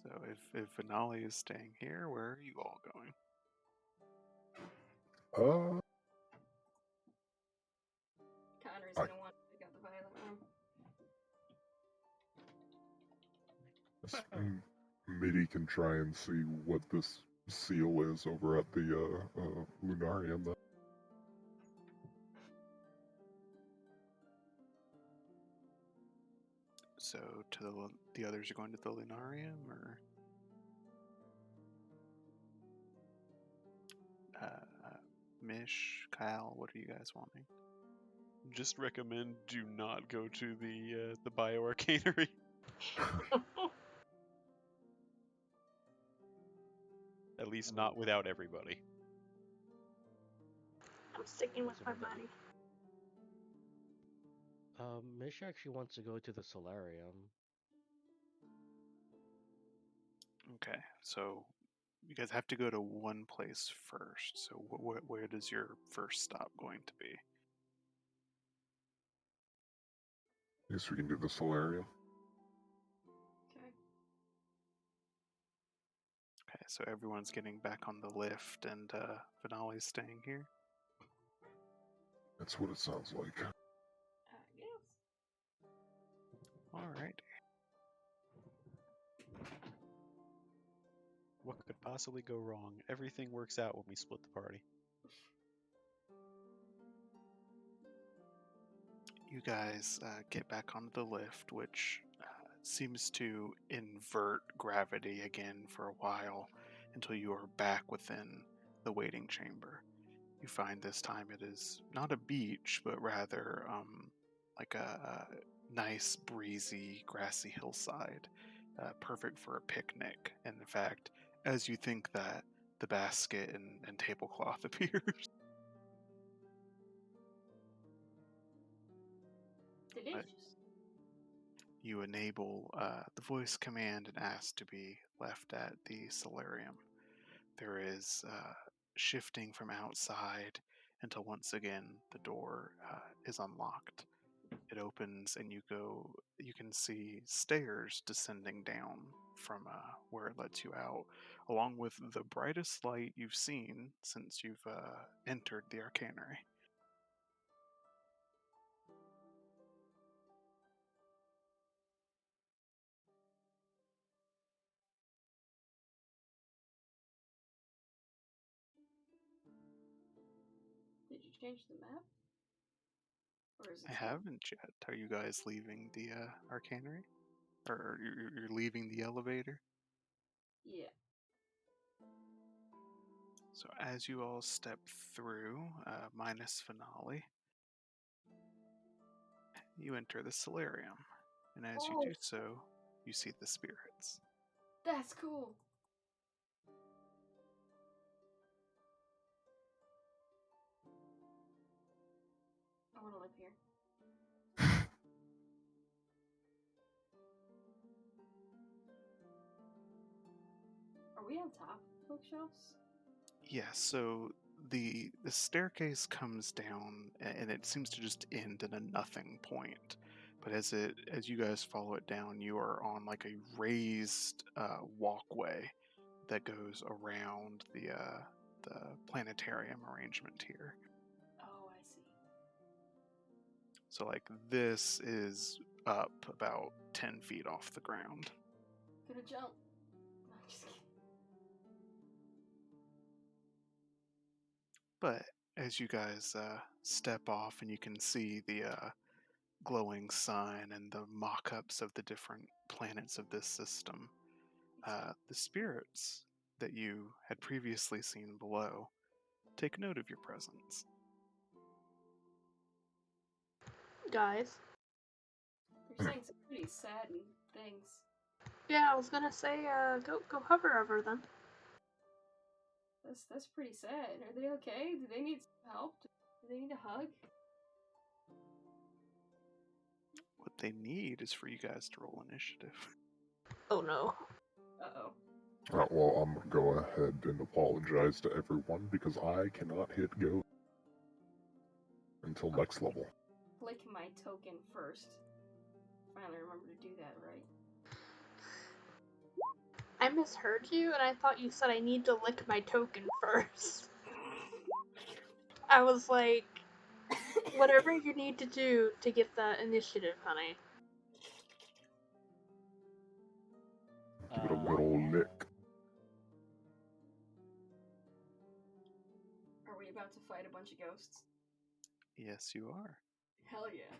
So if Finale is staying here, where are you all going? Connor's I- going to want to pick out the violent room. Mitty can try and see what this seal is over at the Lunarium. Then. So to the others are going to the Lunarium, or Mish, Kyle, what are you guys wanting? Just recommend do not go to the bioarcanery. At least not without everybody. I'm sticking with my buddy. Mish actually wants to go to the solarium. Okay, so you guys have to go to one place first. So where does your first stop going to be? Guess we can do the solarium. Okay. Okay, so everyone's getting back on the lift, and Finale's staying here. That's what it sounds like. Yes. All right. What could possibly go wrong? Everything works out when we split the party. You guys get back onto the lift, which seems to invert gravity again for a while until you are back within the waiting chamber. You find this time it is not a beach, but rather like a nice, breezy, grassy hillside, perfect for a picnic. And in fact, as you think that, the basket and tablecloth appears. Delicious. You enable the voice command and ask to be left at the solarium. There is shifting from outside until once again the door is unlocked. It opens and you can see stairs descending down from where it lets you out, along with the brightest light you've seen since you've entered the Arcanery. Did you change the map? Or is it I still- haven't yet. Are you guys leaving the Arcanery? Or you're leaving the elevator? Yeah. So as you all step through, minus finale, you enter the solarium. And as you Oh. do so, you see the spirits. That's cool. I want to live here. Are we on top of bookshelves? Yeah, so the staircase comes down and it seems to just end in a nothing point. But as you guys follow it down, you are on like a raised walkway that goes around the planetarium arrangement here. Oh, I see. So like this is up about 10 feet off the ground. Gonna jump. No, I'm just kidding. But as you guys step off and you can see the glowing sun and the mock-ups of the different planets of this system, the spirits that you had previously seen below take note of your presence. Guys. They're saying some pretty sad things. Yeah, I was gonna say, go hover over them. That's pretty sad. Are they okay? Do they need some help? Do they need a hug? What they need is for you guys to roll initiative. Oh no. Uh-oh. Well, I'm gonna go ahead and apologize to everyone because I cannot hit go until next level. Click my token first. Finally remember to do that, right? I misheard you, and I thought you said I need to lick my token first. I was like, whatever you need to do to get that initiative, honey. Give it a little lick. Are we about to fight a bunch of ghosts? Yes, you are. Hell yeah.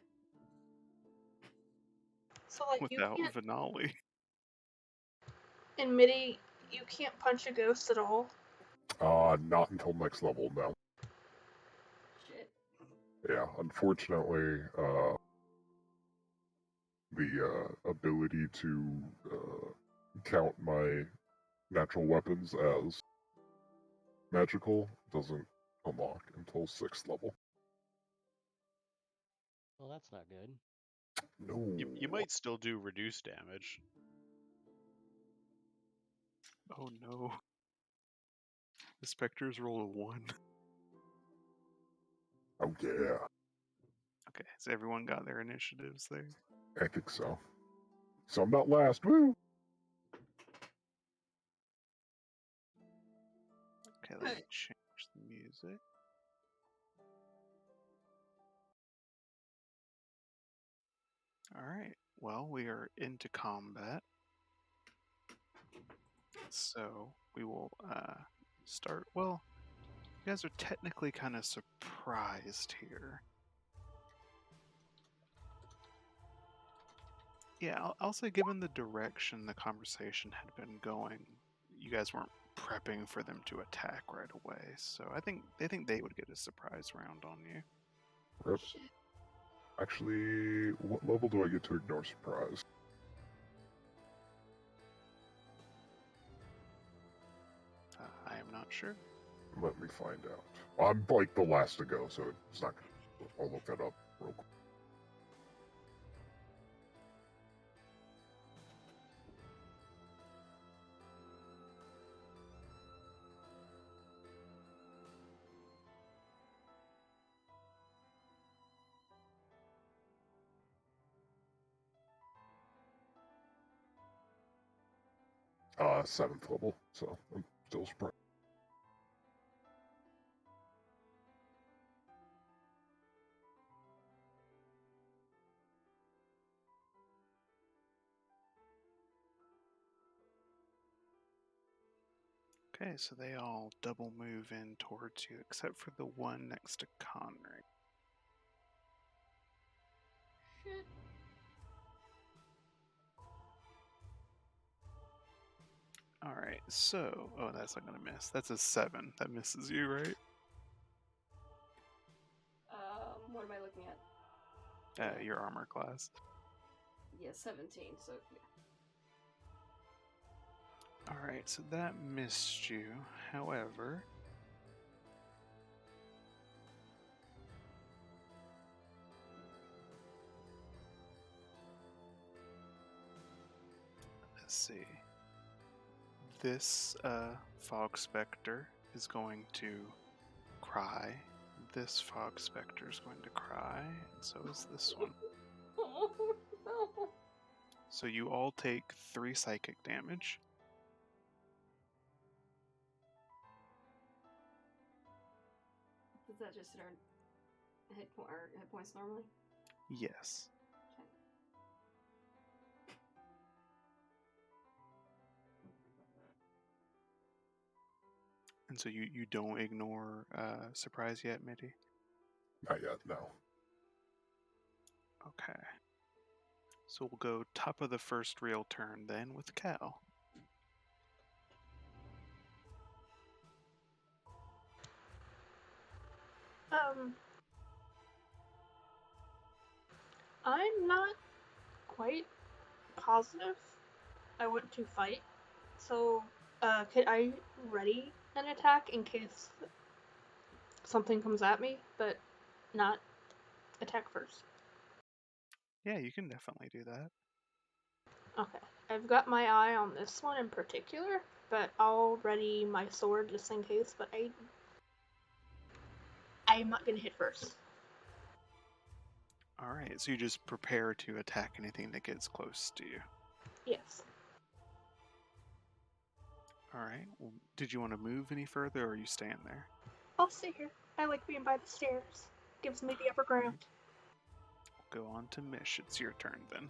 So, like, Without you can't, Vinali. in MIDI, you can't punch a ghost at all. Not until next level, no. Shit. Yeah, unfortunately, the ability to count my natural weapons as magical doesn't unlock until 6th level. Well, that's not good. No. You might still do reduced damage. Oh no. The specters roll a 1. Oh yeah, Okay, has everyone got their initiatives there? I think so. So I'm not last. Woo! Okay, let me change the music. Alright, well, we are into combat. So we will start. Well, you guys are technically kind of surprised here. Yeah, I'll say given the direction the conversation had been going, you guys weren't prepping for them to attack right away. So I think they would get a surprise round on you. Rip. Actually, what level do I get to ignore surprise? I am not sure. Let me find out. I'm like the last to go, so it's not. I'll look that up real quick. Seventh level, so I'm still surprised. Okay, so they all double move in towards you, except for the one next to Connery. Shit. Alright, So, oh, that's not gonna miss. That's a 7. That misses you, right? What am I looking at? Your armor class. Yeah, 17. So yeah. All right, so that missed you. However, let's see. This fog specter is going to cry. This fog specter is going to cry, and so is this one. Oh no! So you all take 3 psychic damage. Does that just hit our hit points normally? Yes. Okay. And so you don't ignore surprise yet, Mitty? Not yet, no. Okay. So we'll go top of the first real turn then with Cal. I'm not quite positive I want to fight. So, could I ready an attack in case something comes at me, but not attack first? Yeah, you can definitely do that. Okay. I've got my eye on this one in particular, but I'll ready my sword just in case, but I'm not gonna hit first. Alright, so you just prepare to attack anything that gets close to you. Yes. Alright, well, did you want to move any further or are you staying there? I'll stay here. I like being by the stairs. Gives me the upper ground. Go on to Mish. It's your turn then.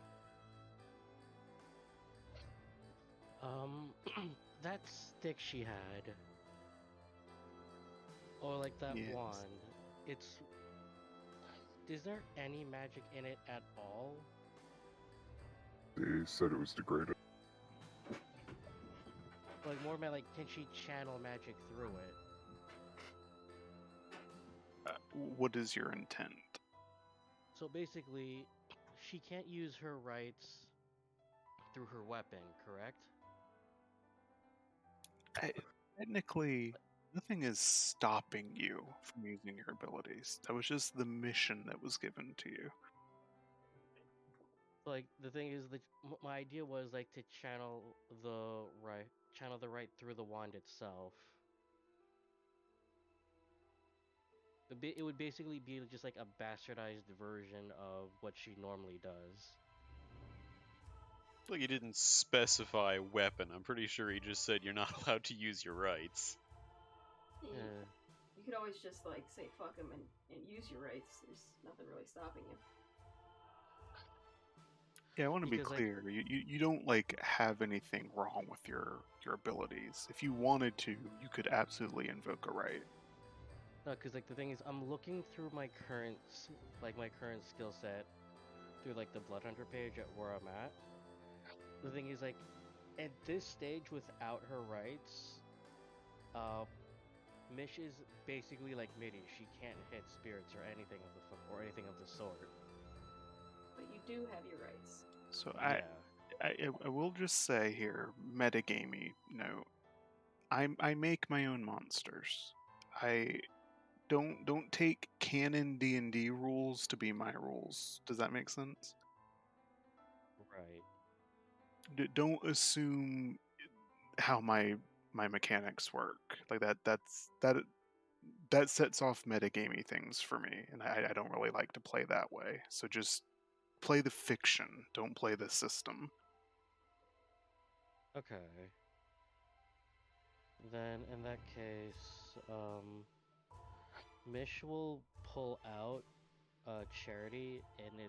That stick she had, or like that Yes. wand, is there any magic in it at all? They said it was degraded. Like more like, can she channel magic through it? What is your intent? So basically, she can't use her rights through her weapon, correct? Technically, nothing is stopping you from using your abilities. That was just the mission that was given to you. Like the thing is, my idea was like to channel the right through the wand itself. It would basically be just like a bastardized version of what she normally does. Like he didn't specify weapon. I'm pretty sure he just said you're not allowed to use your rights. Uh, You could always just like say fuck him and use your rights. There's nothing really stopping you. Yeah, I want to be Because, like- clear. You don't like have anything wrong with your abilities. If you wanted to, you could absolutely invoke a right. No, because like the thing is, I'm looking through my current skill set through like the Blood Hunter page at where I'm at. The thing is, like, at this stage without her rights, Mish is basically like Midi. She can't hit spirits or anything of the sort. But you do have your rights. So Yeah. I will just say here, metagamey note. I make my own monsters. I don't take canon D&D rules to be my rules. Does that make sense? Right. Don't assume how my mechanics work. Like that sets off metagamey things for me, and I don't really like to play that way. So just play the fiction. Don't play the system. Okay. Then in that case, Mish will pull out Charity in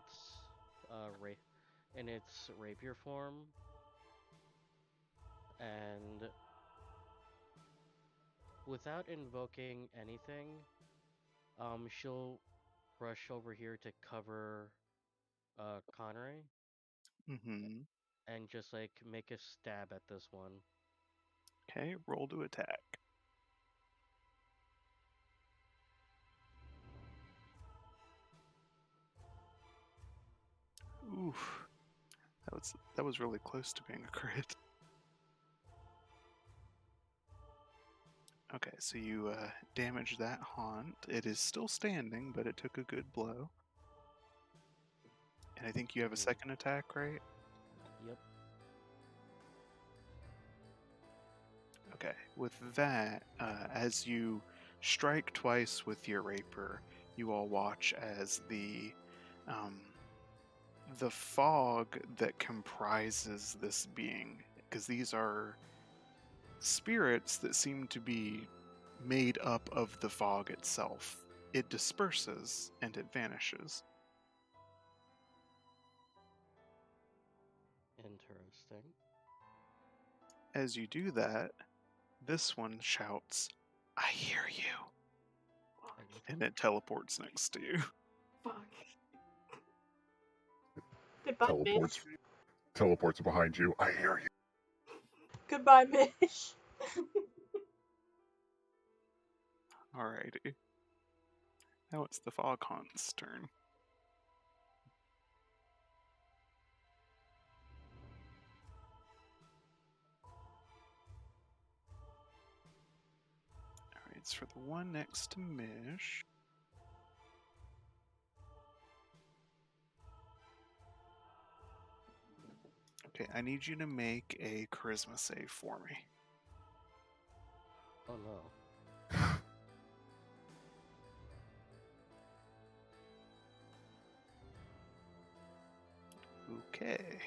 its rapier form, and without invoking anything, she'll rush over here to cover Connery Mm-hmm. and just like make a stab at this one. Okay, roll to attack. Oof. That was really close to being a crit. Okay, so you damage that haunt. It is still standing, but it took a good blow. And I think you have a second attack, right? Yep. Okay, with that, as you strike twice with your rapier, you all watch as the fog that comprises this being, because these are spirits that seem to be made up of the fog itself. It disperses and it vanishes. Interesting. As you do that, this one shouts, "I hear you," Fuck. and it teleports next to you. Fuck. Goodbye, Teleports. Mish. Teleports behind you. I hear you. Goodbye, Mish. Alrighty. Now it's the Fog Haunt's turn. Alright, it's for the one next to Mish. Okay, I need you to make a charisma save for me. Oh no. Okay.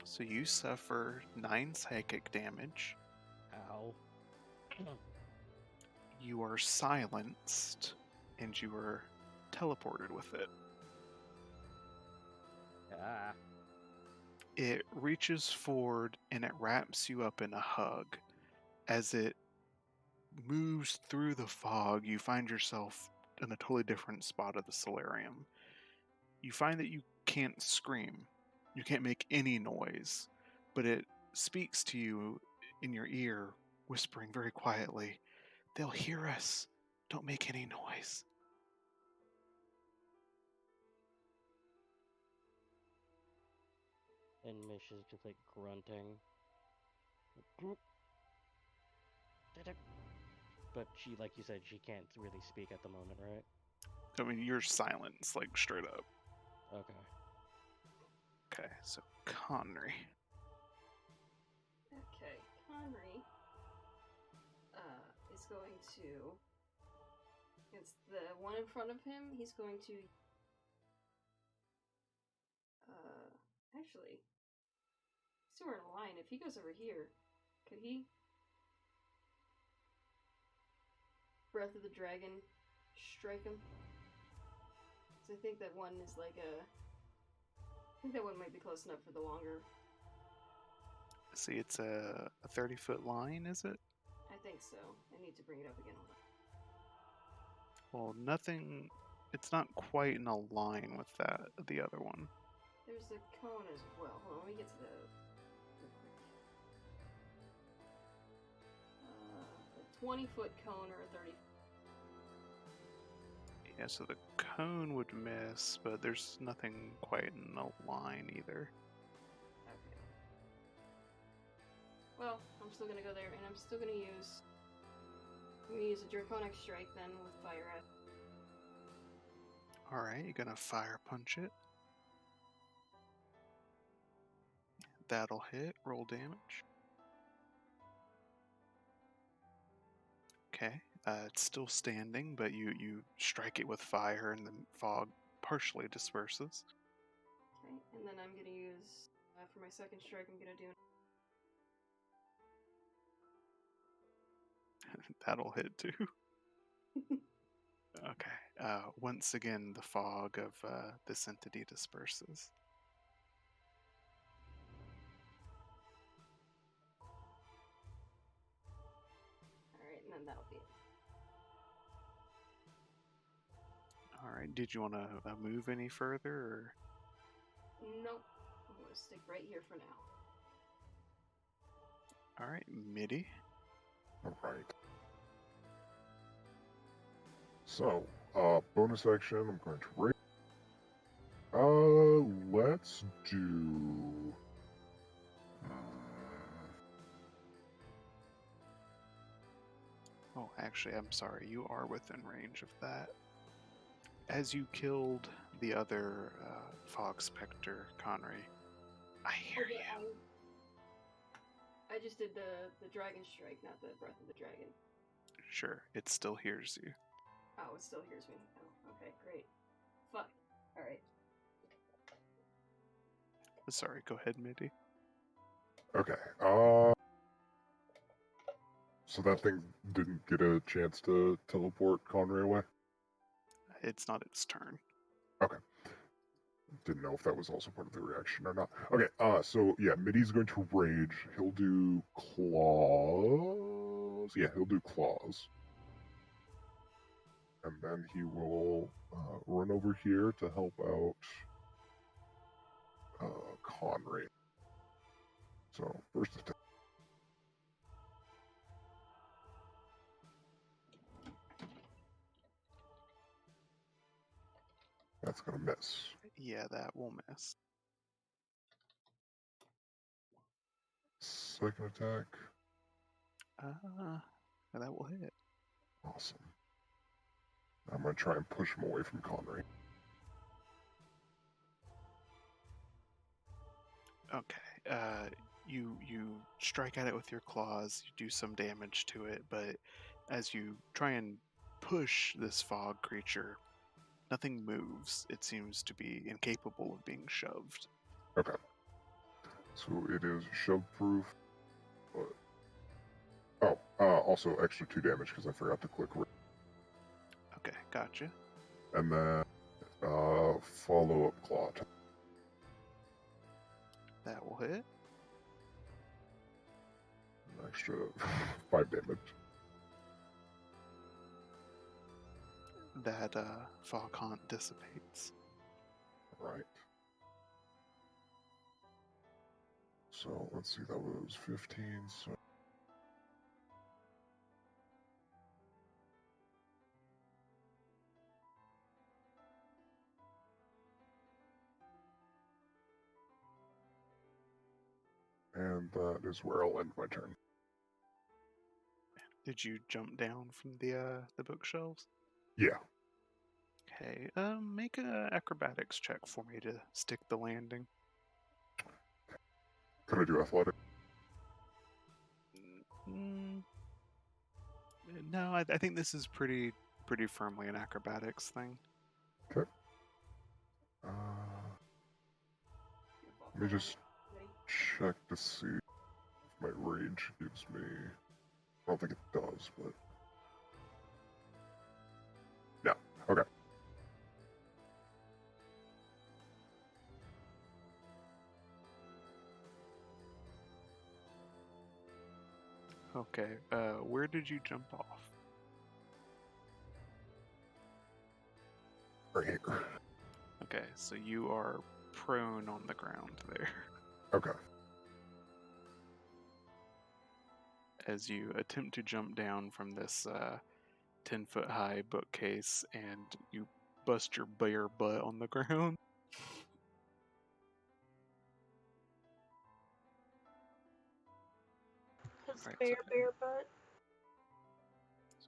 So you suffer 9 psychic damage. Ow. You are silenced, and you are teleported with it. Ah. It reaches forward and it wraps you up in a hug. As it moves through the fog, you find yourself in a totally different spot of the solarium. You find that you can't scream. You can't make any noise, but it speaks to you in your ear, whispering very quietly, "They'll hear us. Don't make any noise." And Mish is just like grunting. But she, like you said, she can't really speak at the moment, right? I mean, you're silenced, like straight up. Okay. Okay, so Connery. Okay, Connery is going to. It's the one in front of him. He's going to. Actually, so we're in a line. If he goes over here, could he? Breath of the Dragon, strike him. So I think that one is like a. I think that one might be close enough for the longer. See, it's a 30-foot line, is it? I think so. I need to bring it up again. Well, nothing. It's not quite in a line with the other one. There's a cone as well. Hold on, let me get to the. A 20-foot cone or a 30. Yeah, so the cone would miss, but there's nothing quite in a line either. Okay. Well, I'm still gonna go there, and I'm still gonna use. I'm gonna use a Draconic Strike then with Fire Breath. Alright, you're gonna fire punch it. That'll hit. Roll damage. Okay. It's still standing, but you strike it with fire, and the fog partially disperses. Okay, and then I'm gonna use for my second strike. I'm gonna do. That'll hit too. Okay. Once again, the fog of this entity disperses. Alright, and then that'll be it. Alright, did you want to move any further? Or? Nope. I'm gonna stick right here for now. All right, MIDI. All right. So, bonus action. I'm going to rage. Let's do. Oh, actually, I'm sorry. You are within range of that. As you killed the other Fog Spectre, Conry, I hear Okay, you. I just did the Dragon Strike, not the Breath of the Dragon. Sure, it still hears you. Oh, it still hears me. Oh, okay, great. Fuck. Alright. Sorry, go ahead, MIDI. Okay. So that thing didn't get a chance to teleport Conry away? It's not its turn. Okay. Didn't know if that was also part of the reaction or not. Okay, so yeah, Midi's going to rage. He'll do claws. Yeah, he'll do claws. And then he will run over here to help out Conry. So, first attack. That's gonna miss. Yeah, that will miss. Second attack. That will hit. Awesome. I'm gonna try and push him away from Conry. Okay. You strike at it with your claws. You do some damage to it, but as you try and push this fog creature, nothing moves. It seems to be incapable of being shoved. Okay. So it is shove proof. But... also extra 2 damage because I forgot to click. Okay, gotcha. And then follow up claw attack. That will hit. An extra 5 damage. That fog haunt dissipates. Right. So let's see, that was 15. So and that is where I'll end my turn. Did you jump down from the bookshelves? Yeah. Okay. Make a acrobatics check for me to stick the landing. Could I do athletic? No, I think this is pretty firmly an acrobatics thing. Okay. Let me just check to see if my rage gives me. I don't think it does, but no. Okay. Okay. Where did you jump off? Right here. Okay, so you are prone on the ground there. Okay. As you attempt to jump down from this 10-foot high bookcase and you bust your bare butt on the ground. His Right, bare butt.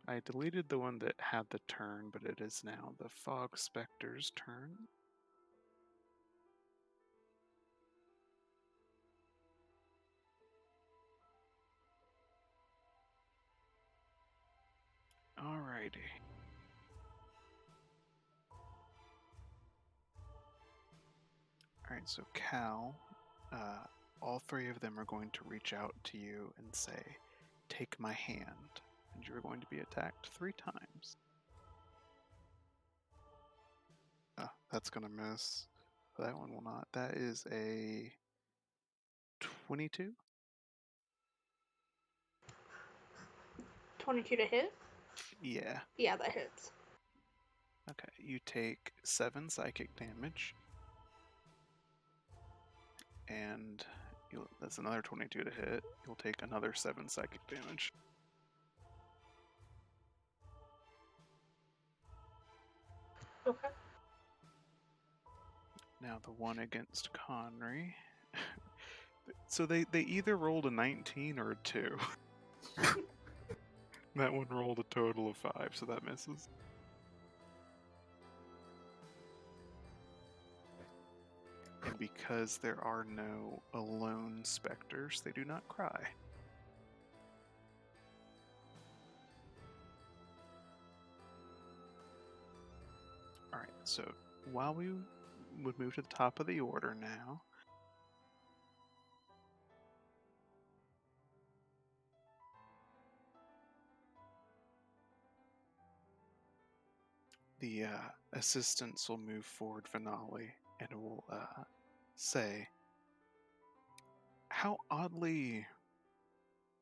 I deleted the one that had the turn, but it is now the Fog Spectre's turn. Alrighty. Alright, so Cal, all 3 of them are going to reach out to you and say, "Take my hand," and you're going to be attacked 3 times. That's gonna miss. That one will not. That is a 22. 22 to hit? Yeah. Yeah, that hits. Okay, you take 7 psychic damage. And That's another 22 to hit. You'll take another 7 psychic damage. Okay. Now the one against Conry. So they either rolled a 19 or a 2. That one rolled a total of 5, so that misses. And because there are no alone specters, they do not cry. Alright, so while we would move to the top of the order now. The assistants will move forward finale and will say, "How oddly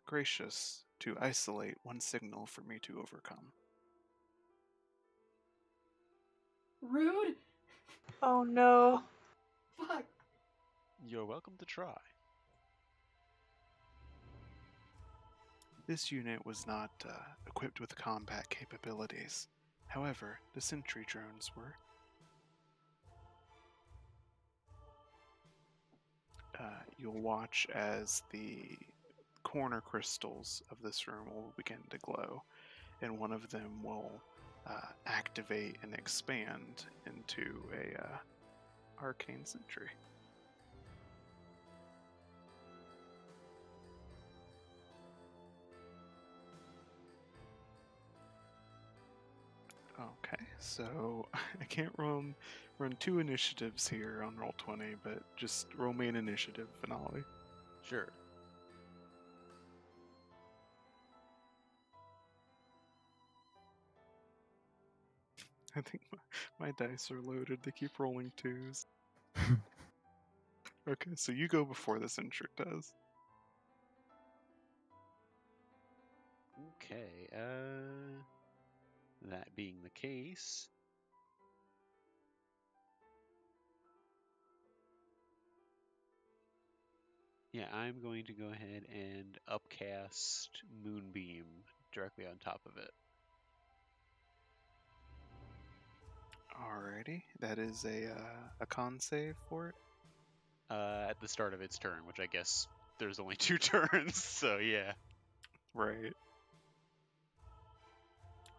gracious to isolate one signal for me to overcome." Rude. Oh no. Fuck. You're welcome to try. This unit was not equipped with combat capabilities. However, the sentry drones were. You'll watch as the corner crystals of this room will begin to glow, and one of them will activate and expand into a arcane sentry. Okay, so I can't run 2 initiatives here on Roll20, but just roll me an initiative, finale. Sure. I think my dice are loaded. They keep rolling 2s. Okay, so you go before this sentry does. Okay, that being the case, yeah, I'm going to go ahead and upcast Moonbeam directly on top of it. Alrighty, that is a con save for it. At the start of its turn, which I guess there's only 2 turns, so yeah. Right.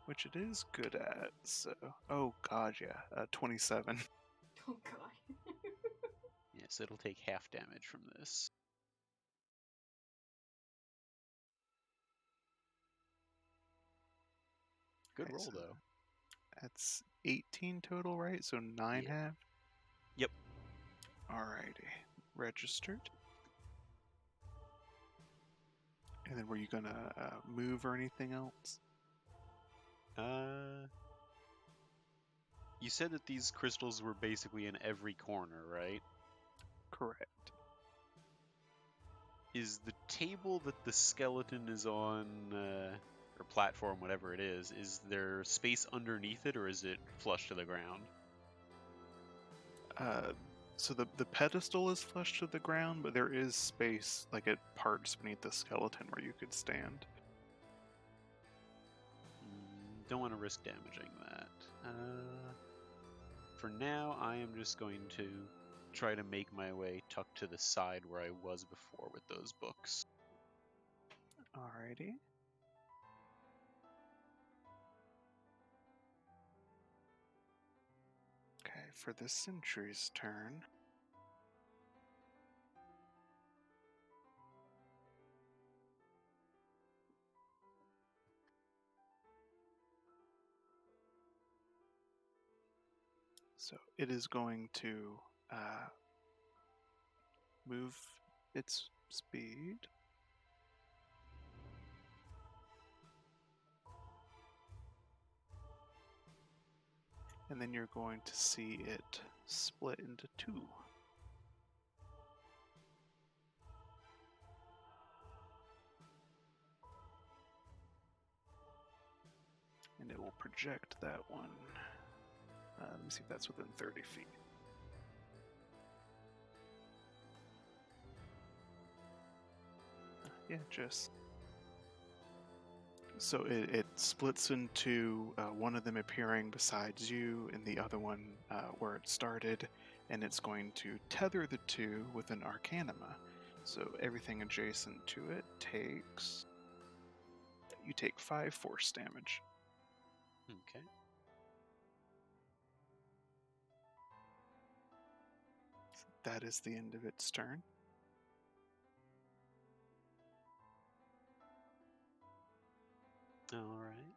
Which it is good at, so... Oh god, yeah. 27. Oh god. Yes, it'll take half damage from this. Good Okay, roll, so though. That's 18 total, right? So 9 Yeah. half? Yep. Alrighty. Registered. And then were you gonna move or anything else? You said that these crystals were basically in every corner, right? Correct. Is the table that the skeleton is on, or platform, whatever it is there space underneath it, or is it flush to the ground? So the pedestal is flush to the ground, but there is space, like at parts beneath the skeleton where you could stand. Don't want to risk damaging that. For now, I am just going to try to make my way tucked to the side where I was before with those books. Alrighty. Okay, for the sentry's turn. So it is going to move its speed. And then you're going to see it split into 2. And it will project that one. Let me see if that's within 30 feet. Yeah, just. So it splits into one of them appearing besides you and the other one where it started, and it's going to tether the two with an Arcanima. So everything adjacent to it takes. You take 5 force damage. Okay. That is the end of its turn. All right.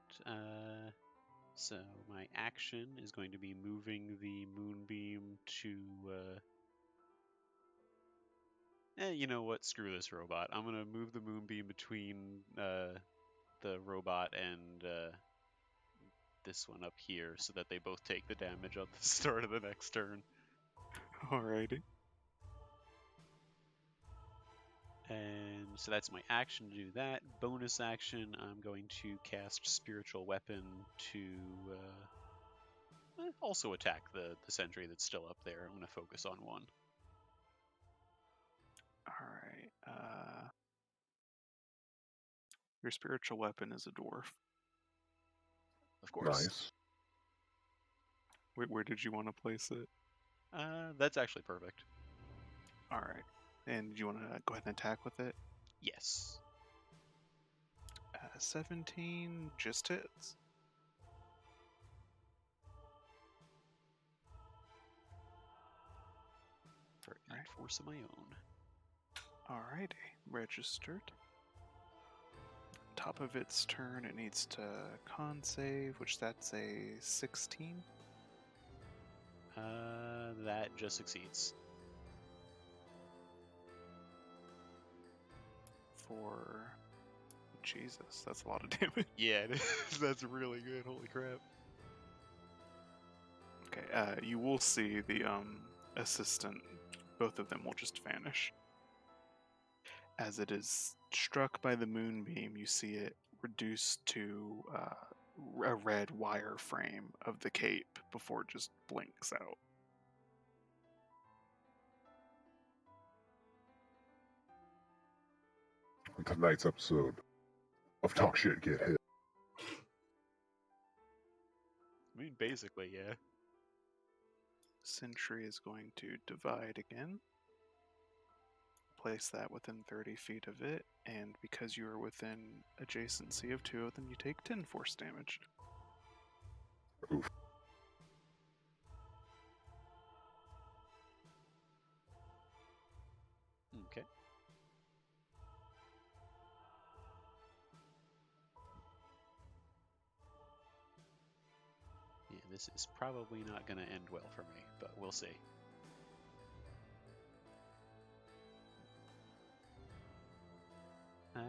So my action is going to be moving the moonbeam to. You know what? Screw this robot. I'm gonna move the moonbeam between the robot and this one up here, so that they both take the damage at the start of the next turn. Alrighty. And so that's my action to do that. Bonus action, I'm going to cast Spiritual Weapon to also attack the sentry that's still up there. I'm going to focus on one. Alright. Your spiritual weapon is a dwarf. Of course. Nice. Where did you want to place it? That's actually perfect. Alright. And do you want to go ahead and attack with it? Yes. 17 just hits. For 8 Right. force of my own. Alrighty. Registered. Top of its turn, it needs to con save, which that's a 16. That just succeeds. For. Jesus, that's a lot of damage. Yeah, it is. That's really good. Holy crap. Okay, you will see the assistant, both of them will just vanish. As it is struck by the moonbeam, you see it reduced to a red wire frame of the cape before it just blinks out. Tonight's episode of Talk Shit Get Hit. I mean, basically, yeah. Sentry is going to divide again. Place that within 30 feet of it, and because you are within adjacency of 2 of them, you take 10 force damage. Oof. Okay. Yeah, this is probably not going to end well for me, but we'll see. I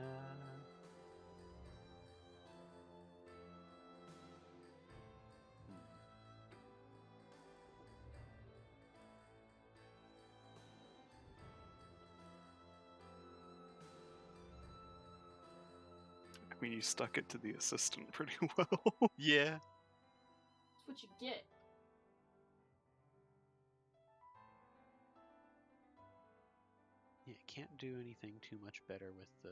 mean, you stuck it to the assistant pretty well. Yeah. That's what you get. Yeah, can't do anything too much better with the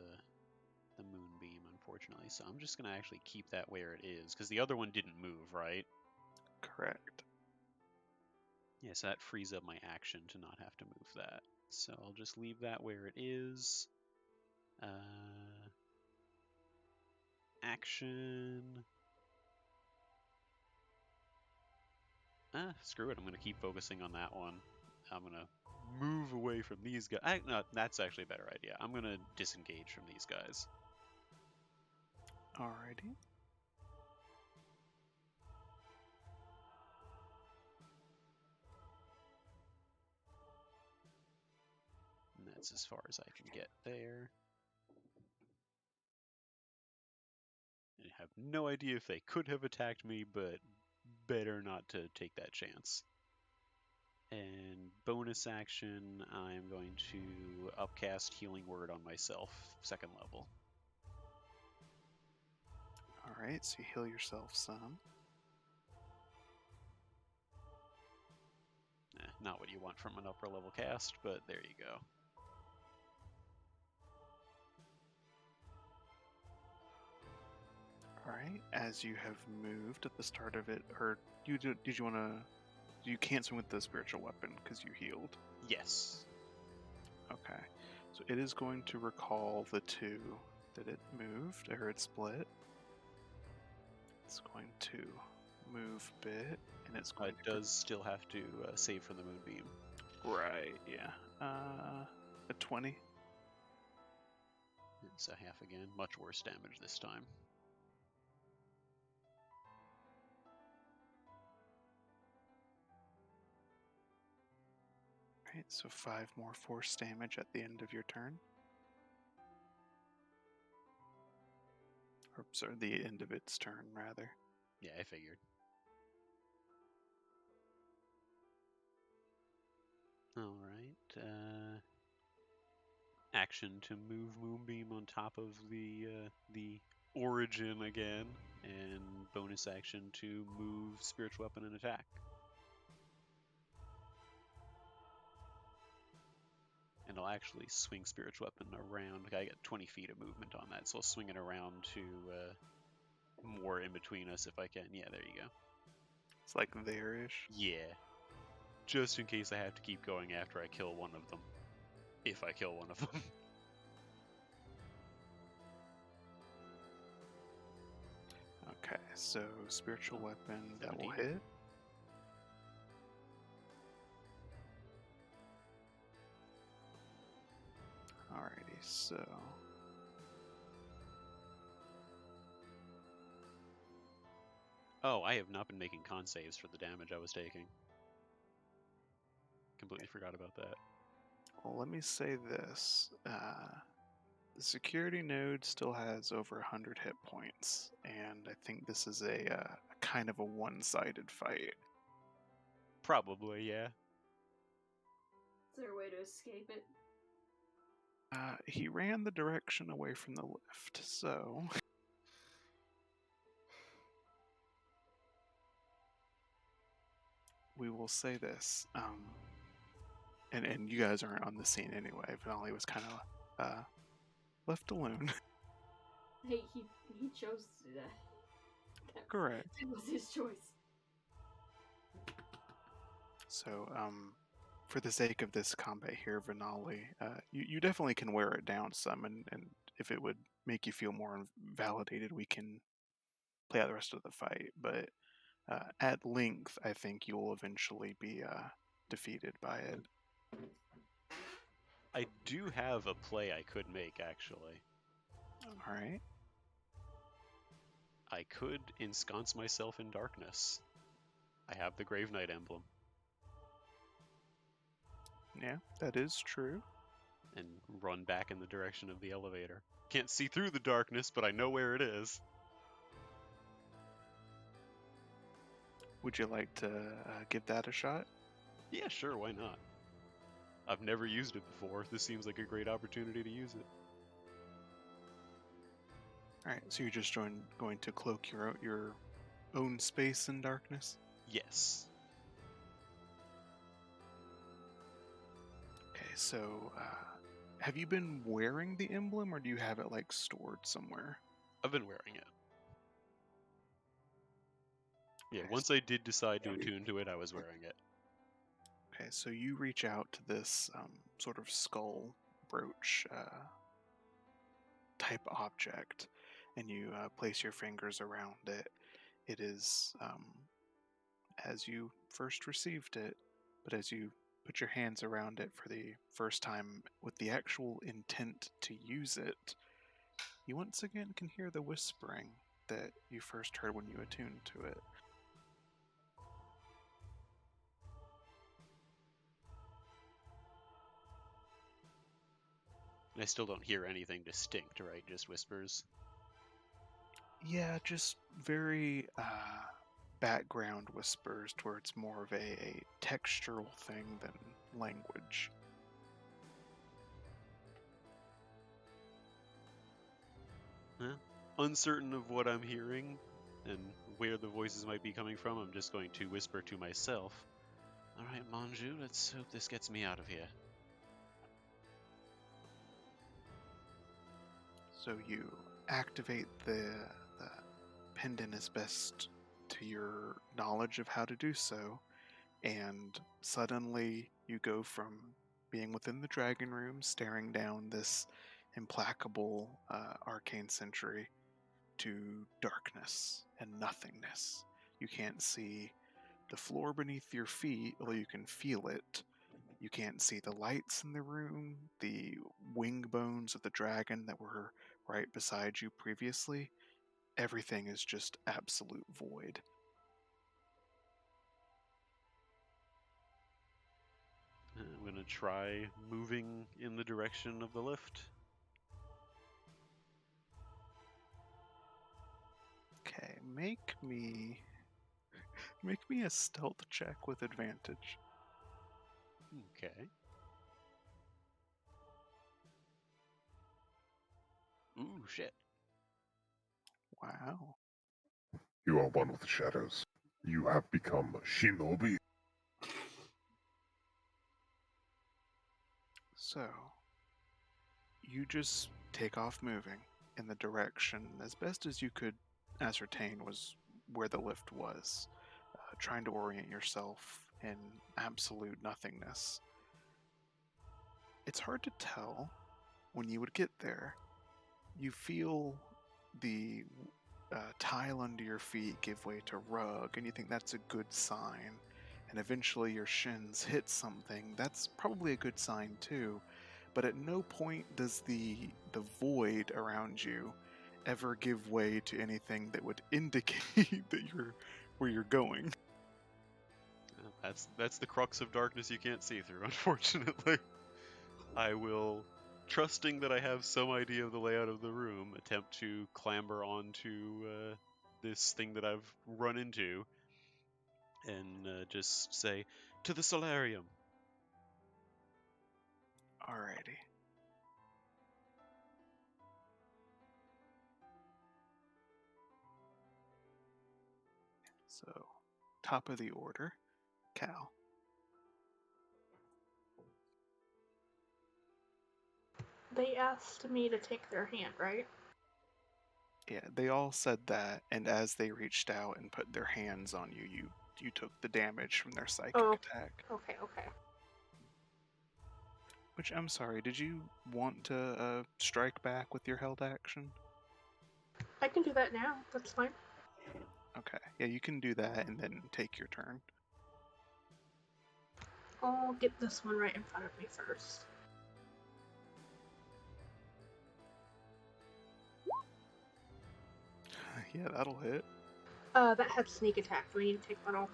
moonbeam, unfortunately. So I'm just gonna actually keep that where it is, because the other one didn't move, right? Correct. Yeah, so that frees up my action to not have to move that. So I'll just leave that where it is. Action. Screw it. I'm gonna keep focusing on that one. I'm gonna move away from these guys. No, that's actually a better idea. I'm gonna disengage from these guys. Alrighty. And that's as far as I can get there. I have no idea if they could have attacked me, but better not to take that chance. And bonus action, I'm going to upcast Healing Word on myself, 2nd level. Alright, so you heal yourself some. Not what you want from an upper level cast, but there you go. All right. As you have moved at the start of it, or did you want to? You can't swing with the spiritual weapon because you healed. Yes. Okay. So it is going to recall the two that it moved, or it split. It's going to move bit, and it's going It does still have to save from the moonbeam. Right, yeah. A 20. It's a half again. Much worse damage this time. Right, so 5 more force damage at the end of your turn. Or, sorry, the end of its turn, rather. Yeah, I figured. Alright, action to move Moonbeam on top of the origin again, and bonus action to move Spiritual Weapon and attack. And I'll actually swing Spiritual Weapon around. I get 20 feet of movement on that, so I'll swing it around to more in between us if I can. Yeah, there you go. It's like there-ish. Yeah. Just in case I have to keep going after I kill one of them. If I kill one of them. Okay, so spiritual weapon, that will 17. hit. Alrighty, so... Oh, I have not been making con saves for the damage I was taking. Completely forgot about that. Well, let me say this. The security node still has over 100 hit points, and I think this is a kind of a one-sided fight. Probably, yeah. Is there a way to escape it? He ran the direction away from the lift, so... we will say this. And you guys aren't on the scene anyway. Vanali was kind of left alone. Hey, he chose to do that. Correct. It was his choice. So, for the sake of this combat here, Vanali, you definitely can wear it down some, and if it would make you feel more validated, we can play out the rest of the fight. But at length, I think you will eventually be defeated by it. I do have a play I could make, actually. All right. I could ensconce myself in darkness. I have the Grave Knight emblem. Yeah, that is true. And run back in the direction of the elevator. Can't see through the darkness, but I know where it is. Would you like to give that a shot? Yeah, sure, why not? I've never used it before. This seems like a great opportunity to use it. Alright, so you're just going to cloak your own space in darkness? Yes. Okay, so have you been wearing the emblem, or do you have it like stored somewhere? I've been wearing it. Yeah, Okay, once I did decide to attune to it, I was wearing it. Okay, so you reach out to this sort of skull brooch type object, and you place your fingers around it. It is as you first received it, but as you put your hands around it for the first time with the actual intent to use it, you once again can hear the whispering that you first heard when you attuned to it. And I still don't hear anything distinct, right? Just whispers. Yeah, just very background whispers towards more of a textural thing than language. Uncertain of what I'm hearing and where the voices might be coming from, I'm just going to whisper to myself. Alright, Manju, let's hope this gets me out of here. So you activate the pendant as best to your knowledge of how to do so, and suddenly you go from being within the dragon room, staring down this implacable arcane sentry, to darkness and nothingness. You can't see the floor beneath your feet, although you can feel it. You can't see the lights in the room, the wing bones of the dragon that were right beside you previously. Everything is just absolute void. I'm gonna try moving in the direction of the lift. Okay, make me a stealth check with advantage. Okay. Ooh, shit. Wow. You are one with the shadows. You have become a shinobi. So, you just take off moving in the direction as best as you could ascertain was where the lift was, trying to orient yourself in absolute nothingness. It's hard to tell when you would get there. You feel the tile under your feet give way to rug, and you think that's a good sign. And eventually your shins hit something. That's probably a good sign too. But at no point does the void around you ever give way to anything that would indicate that you're where you're going. That's the crux of darkness you can't see through, unfortunately. I will, trusting that I have some idea of the layout of the room, attempt to clamber onto this thing that I've run into and just say, "To the solarium." Alrighty. So, top of the order, Cal. They asked me to take their hand, right? Yeah, they all said that, and as they reached out and put their hands on you, you took the damage from their psychic Oh. attack. Okay, okay. Which, I'm sorry, did you want to strike back with your held action? I can do that now. That's fine. Okay, yeah, you can do that and then take your turn. I'll get this one right in front of me first. Yeah, that'll hit. That had sneak attack. Do I need to take that off?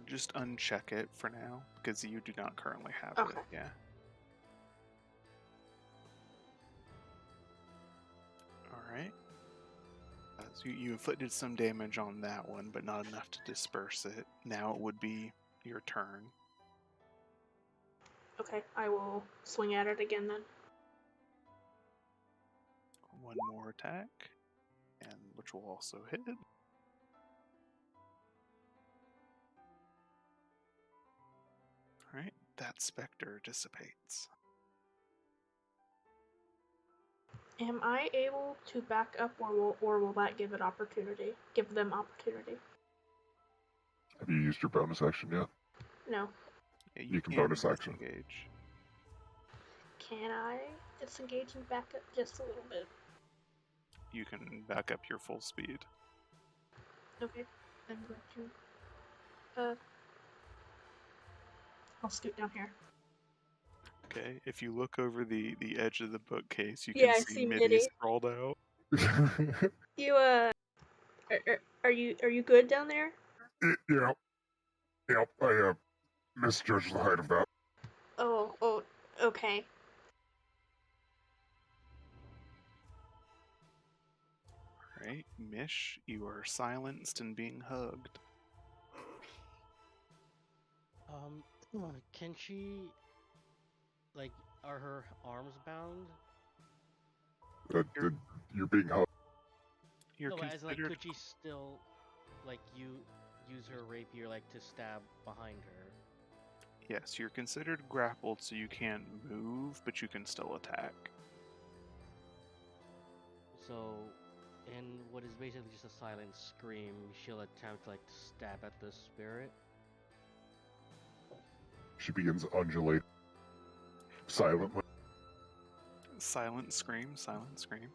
Just uncheck it for now, because you do not currently have Okay. it. Yeah. Alright. So you inflicted some damage on that one, but not enough to disperse it. Now it would be your turn. Okay, I will swing at it again then. One more attack, and which will also hit. Alright, that specter dissipates. Am I able to back up, or will that give it opportunity? Give them opportunity? Have you used your bonus action yet? No. Yeah, You can bonus action. disengage. Can I disengage and back up just a little bit? You can back up your full speed. Okay. I'm going to. I'll scoot down here. Okay, if you look over the edge of the bookcase, you Yeah, can I see see Mitty Mitty. sprawled out. You are you good down there? Yep, I misjudged the height of that. Oh, okay. Right, Mish, you are silenced and being hugged. Can she, like, are her arms bound? You're being hugged. You're No, but as like, considered. could she still, like, use her rapier, like, to stab behind her? Yes, you're considered grappled, so you can't move, but you can still attack. So, in what is basically just a silent scream, she'll attempt like to stab at the spirit. She begins undulating silently. Silent scream, silent scream.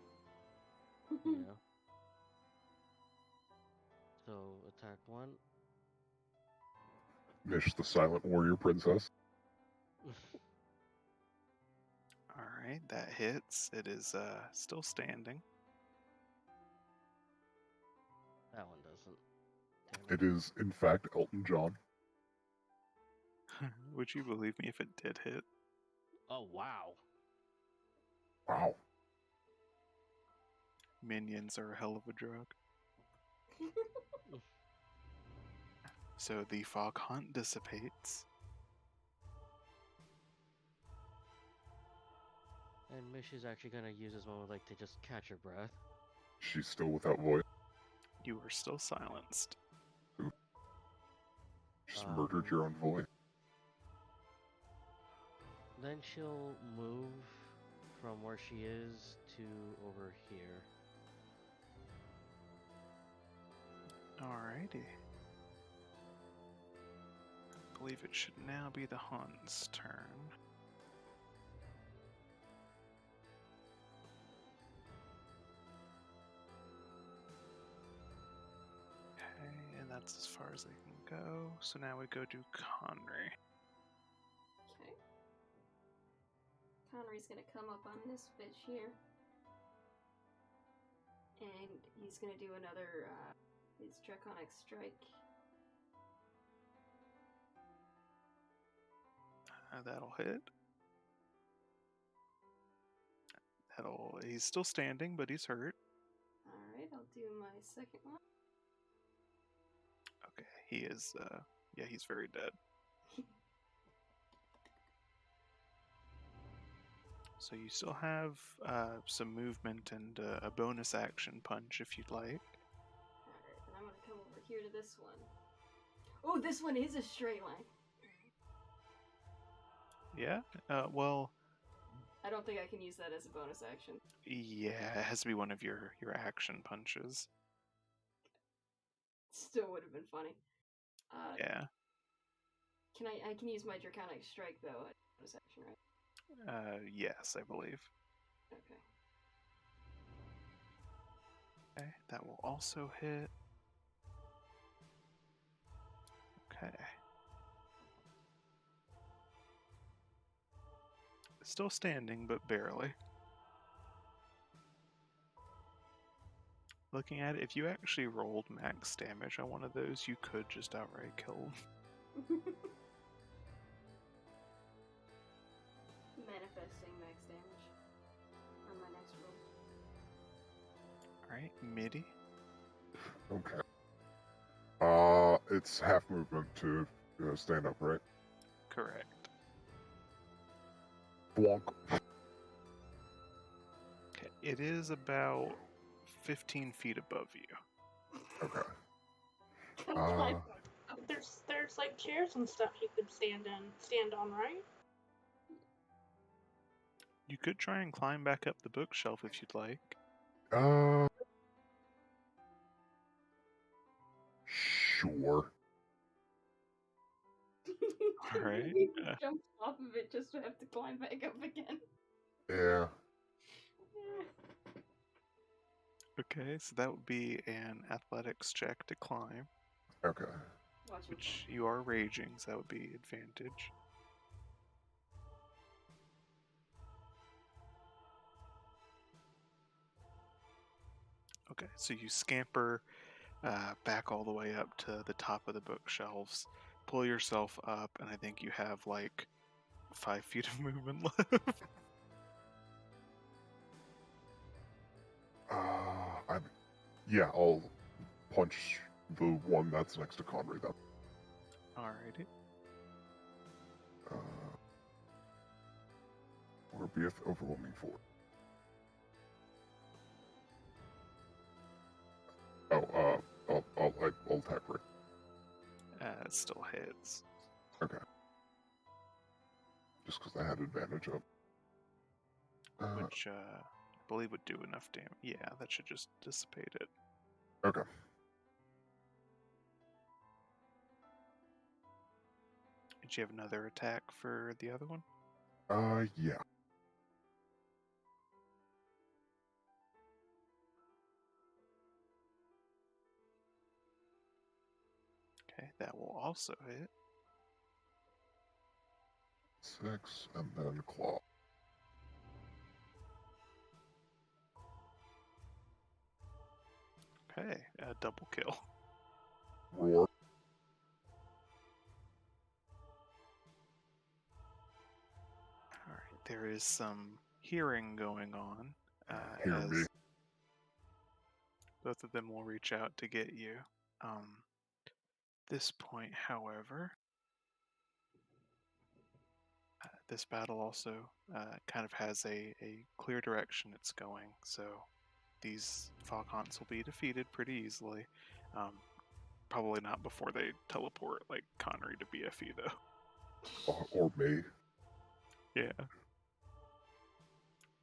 Yeah. So attack 1. Mish, the silent warrior princess. Alright, that hits. It is still standing. That one doesn't. Damn It is, in fact, Elton John. Would you believe me if it did hit? Oh wow. Wow. Minions are a hell of a drug. So the fog hunt dissipates. And Mish is actually gonna use this moment like to just catch her breath. She's still without voice. You are still silenced. Just murdered your own voice. Then she'll move from where she is to over here. Alrighty. I believe it should now be the Hun's turn. Okay, and that's as far as they can go. So now we go to Conry. Okay. Conry's gonna come up on this bitch here. And he's gonna do another, his Draconic Strike. That'll hit. He's still standing, but he's hurt. Alright, I'll do my second one. Okay, he is, yeah, he's very dead. So you still have some movement and a bonus action punch if you'd like. Alright, then I'm gonna come over here to this one. Oh, this one is a straight line. Yeah? Well, I don't think I can use that as a bonus action. yeah, it has to be one of your action punches. Still would have been funny. Yeah. Can I can use my Draconic Strike though as bonus action, right? Yes, I believe. Okay. Okay, that will also hit. Okay. Still standing, but barely. Looking at it, if you actually rolled max damage on one of those, you could just outright kill him. Manifesting max damage on my next roll. Alright, Midi. Okay. It's half movement to stand up, right? Correct. Blonk. Okay, it is about 15 feet above you. Okay. There's like chairs and stuff you could stand on, right? You could try and climb back up the bookshelf if you'd like. Sure. Alright. He jumps off of it just to have to climb back up again. Yeah. Okay, so that would be an athletics check to climb, Okay. Watch him which you are raging, so that would be advantage. Okay, so you scamper back all the way up to the top of the bookshelves, pull yourself up, and I think you have like 5 feet of movement left. I'll punch the one that's next to Conry then. Alrighty. Or be overwhelming force. I'll attack right. It still hits. Okay. Just because I had advantage up. Which believe would do enough damage. Yeah, that should just dissipate it. Okay. Did you have another attack for the other one? Yeah. Okay, that will also hit. 6, and then claw. Okay, a double kill. Roar. Alright, there is some hearing going on. Hear as me. both of them will reach out to get you. This point, however, this battle also kind of has a clear direction it's going, so these Falcons will be defeated pretty easily. Probably not before they teleport like Connery to BFE, though. Or me. Yeah.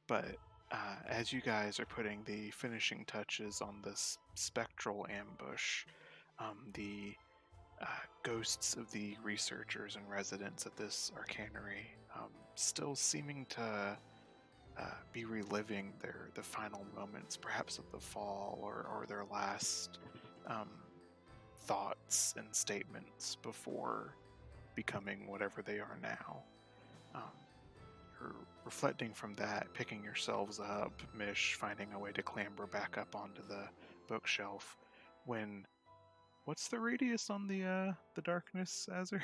But as you guys are putting the finishing touches on this spectral ambush, the ghosts of the researchers and residents at this arcanery still seeming to be reliving the final moments, perhaps of the fall, or their last thoughts and statements before becoming whatever they are now. You're reflecting from that, picking yourselves up, Mish finding a way to clamber back up onto the bookshelf. When, what's the radius on the darkness, Azur?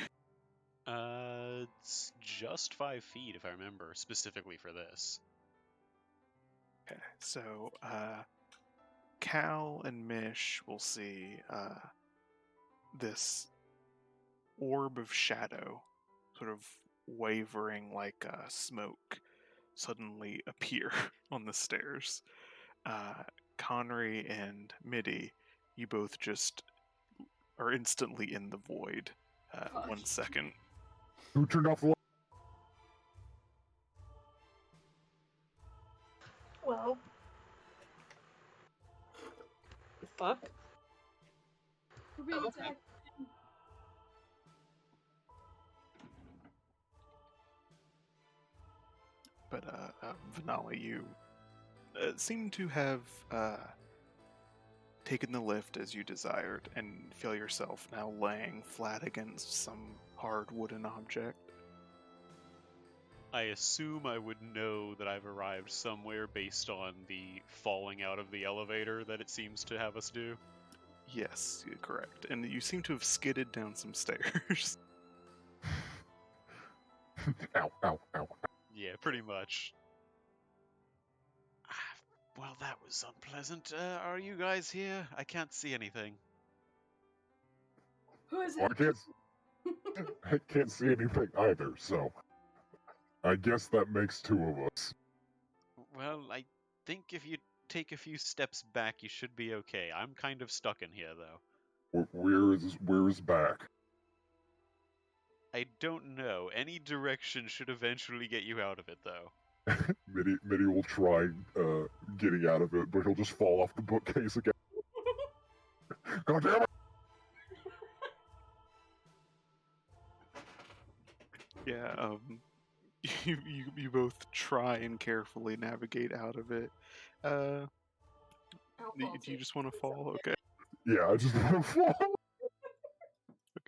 It's just 5 feet, if I remember, specifically for this. Okay, so Cal and Mish will see this orb of shadow, sort of wavering like smoke, suddenly appear on the stairs. Connery and Midi, you both just are instantly in the void. 1 second. Who turned off the light? Well. Fuck. We're being Okay. attacked. But Vanali, you seem to have taken the lift as you desired and feel yourself now laying flat against some hard wooden object. I assume I would know that I've arrived somewhere based on the falling out of the elevator that it seems to have us do. Yes, you're correct. And you seem to have skidded down some stairs. Ow, ow, ow. Yeah, pretty much. Well, that was unpleasant. Are you guys here? I can't see anything. Who is Well, it? I can't see anything either, so I guess that makes 2 of us. Well, I think if you take a few steps back, you should be okay. I'm kind of stuck in here, though. Where is back? I don't know. Any direction should eventually get you out of it, though. Midi will try getting out of it, but he'll just fall off the bookcase again. God damn it! Yeah, you both try and carefully navigate out of it. I'll fall Do you too. just want to fall? Okay. Yeah, I just want to fall.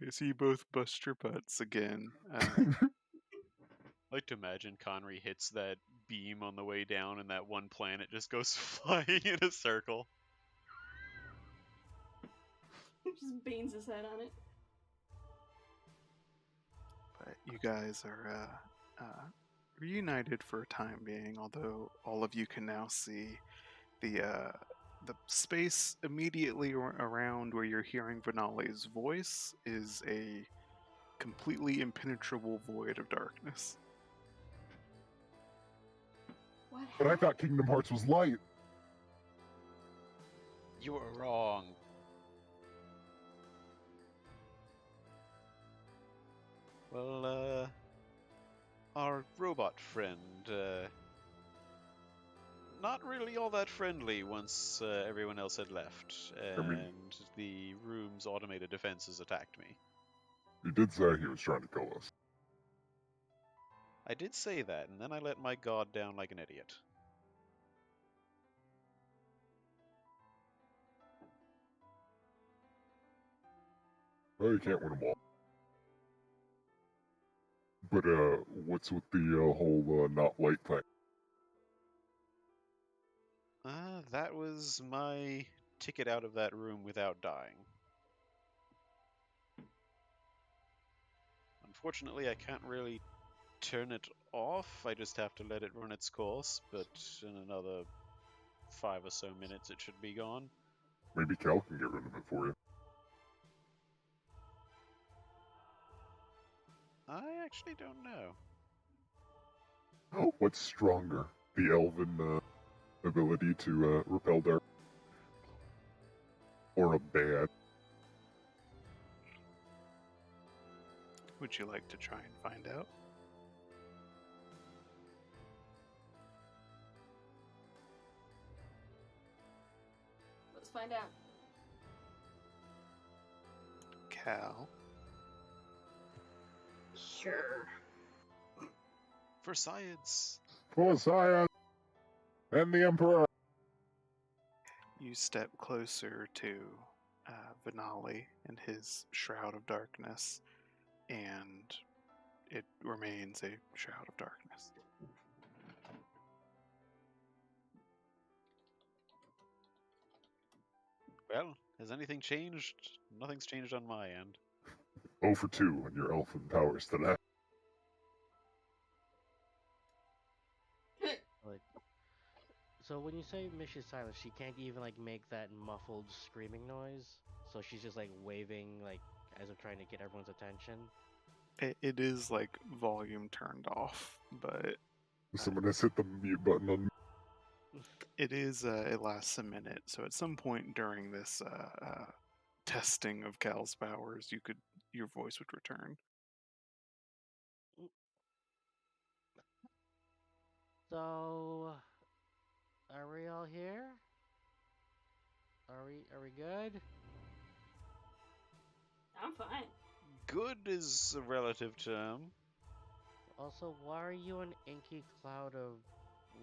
Okay, so you both bust your butts again. I like to imagine Connery hits that beam on the way down and that one planet just goes flying in a circle. Just beans his head on it. But you guys are reunited for a time being, although all of you can now see the space immediately around where you're hearing Vanali's voice is a completely impenetrable void of darkness. What But I happened? thought Kingdom Hearts was light. You were wrong. Well, our robot friend, not really all that friendly once everyone else had left, I mean- and the room's automated defenses attacked me. He did say he was trying to kill us. I did say that, and then I let my guard down like an idiot. Well, you can't win them all. But what's with the whole not light thing? That was my ticket out of that room without dying. Unfortunately, I can't really turn it off. I just have to let it run its course, but in another 5 or so minutes it should be gone. Maybe Cal can get rid of it for you. I actually don't know. What's stronger, the elven ability to repel dark, or a bad? Would you like to try and find out? Let's find out. Cal. Sure. For science! For science and the Emperor. You step closer to Vinali and his Shroud of Darkness, and it remains a Shroud of Darkness. Well, has anything changed? Nothing's changed on my end. 0 for 2 on your elfin powers today. Like, so when you say Mish is silent, she can't even like make that muffled screaming noise. So she's just like waving, like as if trying to get everyone's attention. It is like volume turned off, but Someone has hit the mute button on me. it is it lasts a minute. So at some point during this testing of Cal's powers, your voice would return. So, are we all here? Are we good? I'm fine. Good is a relative term. Also, why are you an inky cloud of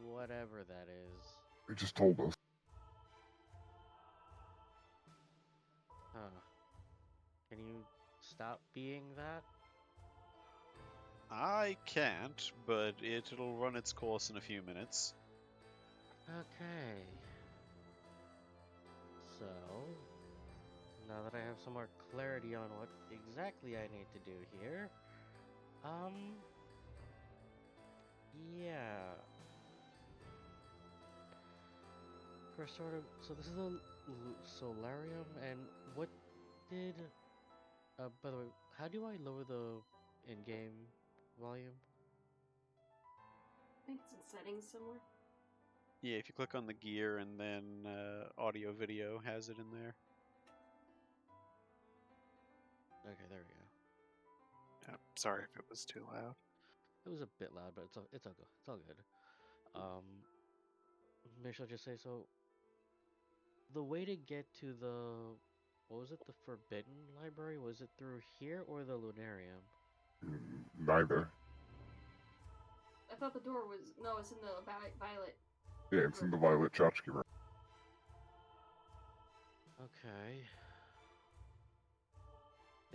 whatever that is? They just told us. Huh. Can you stop being that? I can't, but it'll run its course in a few minutes. Okay. So, now that I have some more clarity on what exactly I need to do here, yeah. For sort of, so this is the solarium, and what did, by the way, how do I lower the in-game volume? I think it's in settings somewhere. Yeah, if you click on the gear and then audio video has it in there. Okay, there we go. Sorry if it was too loud. It was a bit loud, but it's all good. It's all good. Maybe I'll just say so. The way to get to the, what was it, the Forbidden Library? Was it through here or the Lunarium? Neither. I thought the door was no, it's in the violet. Yeah, it's in the Violet Chachki room. Okay.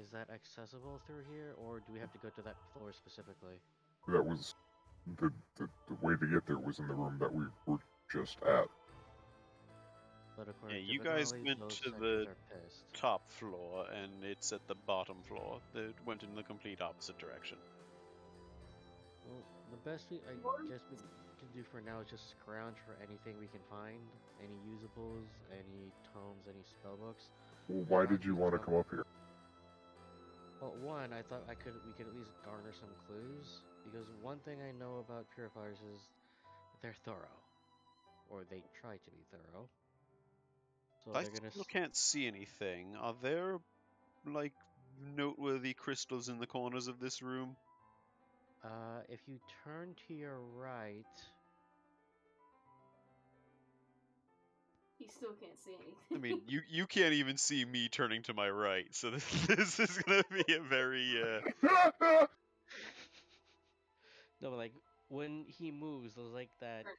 Is that accessible through here, or do we have to go to that floor specifically? That was the way to get there was in the room that we were just at. But according Yeah, to you guys Vinali, went those to sections the are pissed. top floor, and it's at the bottom floor. It went in the complete opposite direction. Well, the best I guess we can do for now is just scrounge for anything we can find. Any usables, any tomes, any spellbooks. Well, why did you want to come up here? Well, one, I thought we could at least garner some clues, because one thing I know about purifiers is they're thorough, or they try to be thorough. So I they're gonna. still can't see anything. Are there, like, noteworthy crystals in the corners of this room? If you turn to your right, He still can't see anything. I mean, you can't even see me turning to my right, so this is gonna be a very No, but like when he moves, does like that? Right.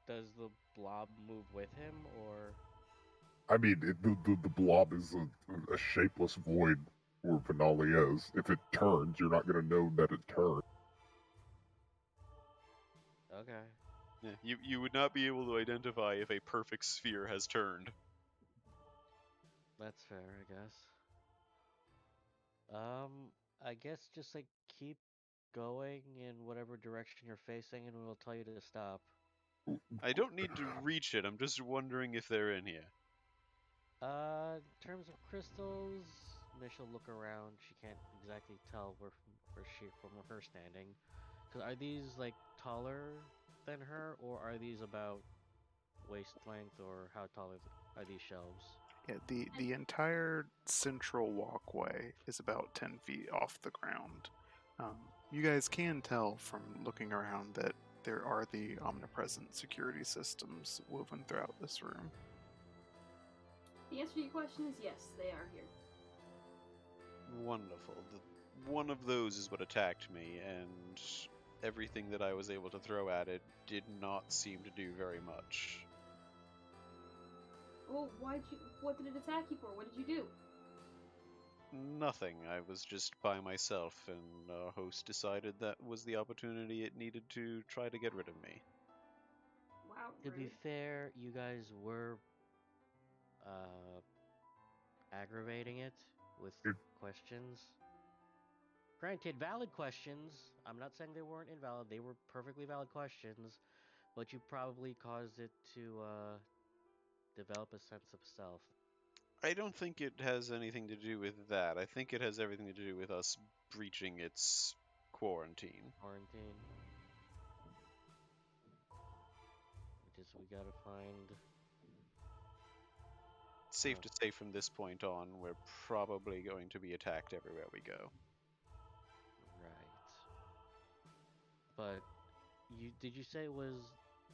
Does the blob move with him, or I mean, the blob is a shapeless void, or Finale is. If it turns, you're not going to know that it turned. okay? yeah, you would not be able to identify if a perfect sphere has turned. That's fair, I guess. I guess just like keep going in whatever direction you're facing, and we'll tell you to stop. I don't need to reach it. I'm just wondering if they're in here. In terms of crystals, Mish will look around. She can't exactly tell where she from her standing. Cause are these like taller than her, or are these about waist length, or how tall are these shelves? Yeah, the entire central walkway is about 10 feet off the ground. You guys can tell from looking around that there are the omnipresent security systems woven throughout this room. The answer to your question is yes, they are here. Wonderful. One of those is what attacked me, and everything that I was able to throw at it did not seem to do very much. Well, what did it attack you for? What did you do? Nothing. I was just by myself, and our host decided that was the opportunity it needed to try to get rid of me. Wow, To be rude. fair, you guys were aggravating it with It- questions. Granted, valid questions. I'm not saying they weren't invalid. They were perfectly valid questions, but you probably caused it to develop a sense of self. I don't think it has anything to do with that. I think it has everything to do with us breaching its quarantine. Quarantine. Which is we gotta find. It's safe Oh. to say from this point on, we're probably going to be attacked everywhere we go. Right. But did you say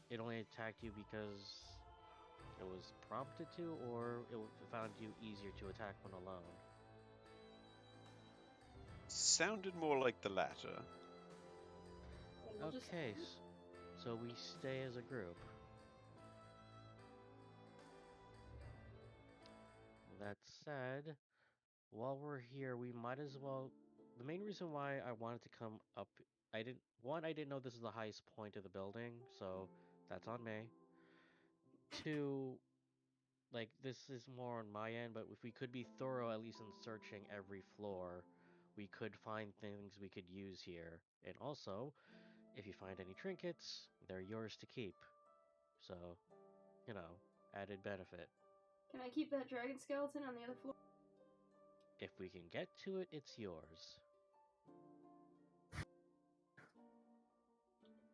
it only attacked you because it was prompted to, or it found you easier to attack when alone? Sounded more like the latter. Well, we'll just- Okay, so we stay as a group. That said, while we're here, we might as well. The main reason why I wanted to come up, I didn't know this is the highest point of the building, so that's on me. Two, like this is more on my end, but if we could be thorough, at least in searching every floor, we could find things we could use here. And also, if you find any trinkets, they're yours to keep. So, added benefit. Can I keep that dragon skeleton on the other floor? If we can get to it, it's yours.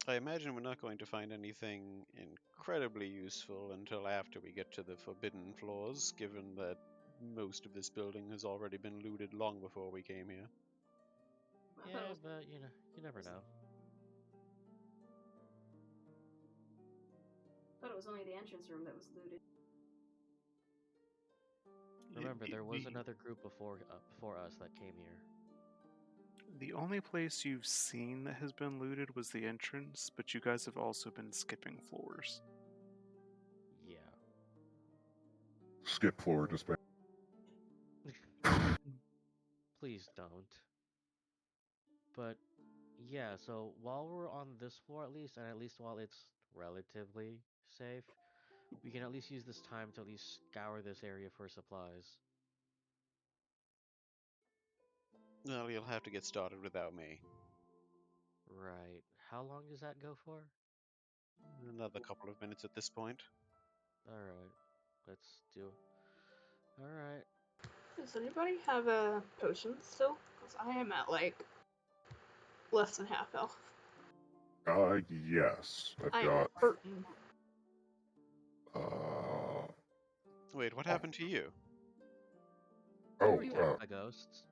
I imagine we're not going to find anything incredibly useful until after we get to the forbidden floors, given that most of this building has already been looted long before we came here. I thought it Yeah, was- but you never know. thought it was only the entrance room that was looted. Remember, there was The- another group before us that came here. The only place you've seen that has been looted was the entrance, but you guys have also been skipping floors. Yeah. Skip floor, just Please don't. But yeah, so while we're on this floor at least, and at least while it's relatively safe, we can at least use this time to at least scour this area for supplies. Well, you'll have to get started without me. Right. How long does that go for? Another couple of minutes at this point. Alright. Let's do. Alright. Does anybody have a potion still? Because I am at like less than half health. Yes. I've I am got, hurting. Wait, what happened to you? oh, We Attacked by ghosts.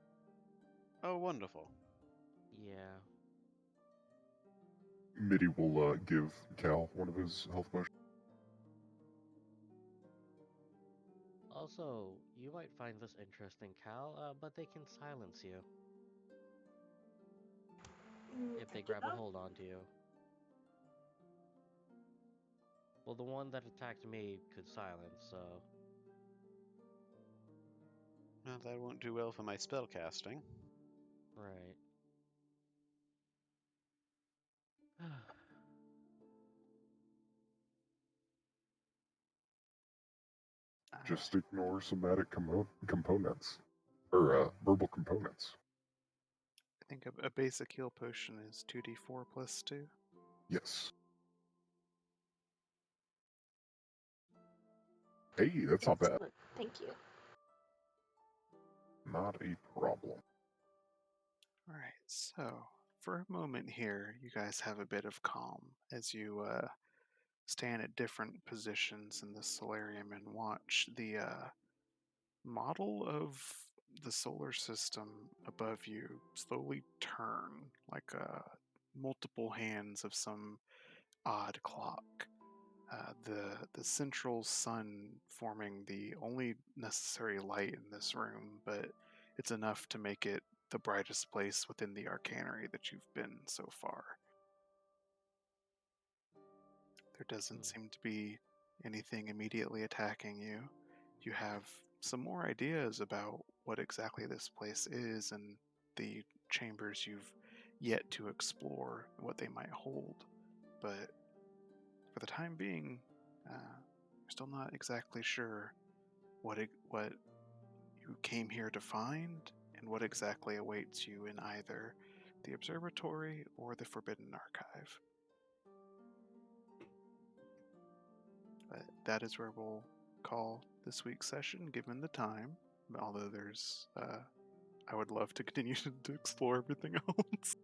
Oh, wonderful. Yeah. Mitty will give Cal one of his health potions. Also, you might find this interesting, Cal, but they can silence you if they grab a hold onto you. Well, the one that attacked me could silence, so... Well, that won't do well for my spell casting. Right. Just ignore somatic components. Or verbal components. I think a basic heal potion is 2d4 plus 2. Yes. Hey, that's not bad. Excellent. Thank you. Not a problem. Alright, so for a moment here, you guys have a bit of calm as you stand at different positions in the solarium and watch the model of the solar system above you slowly turn like multiple hands of some odd clock. The central sun forming the only necessary light in this room, but it's enough to make it the brightest place within the arcanery that you've been so far. There doesn't seem to be anything immediately attacking you. You have some more ideas about what exactly this place is and the chambers you've yet to explore, what they might hold. But for the time being, you're still not exactly sure what you came here to find and what exactly awaits you in either the observatory or the Forbidden Archive. But that is where we'll call this week's session, given the time. Although there's, I would love to continue to explore everything else.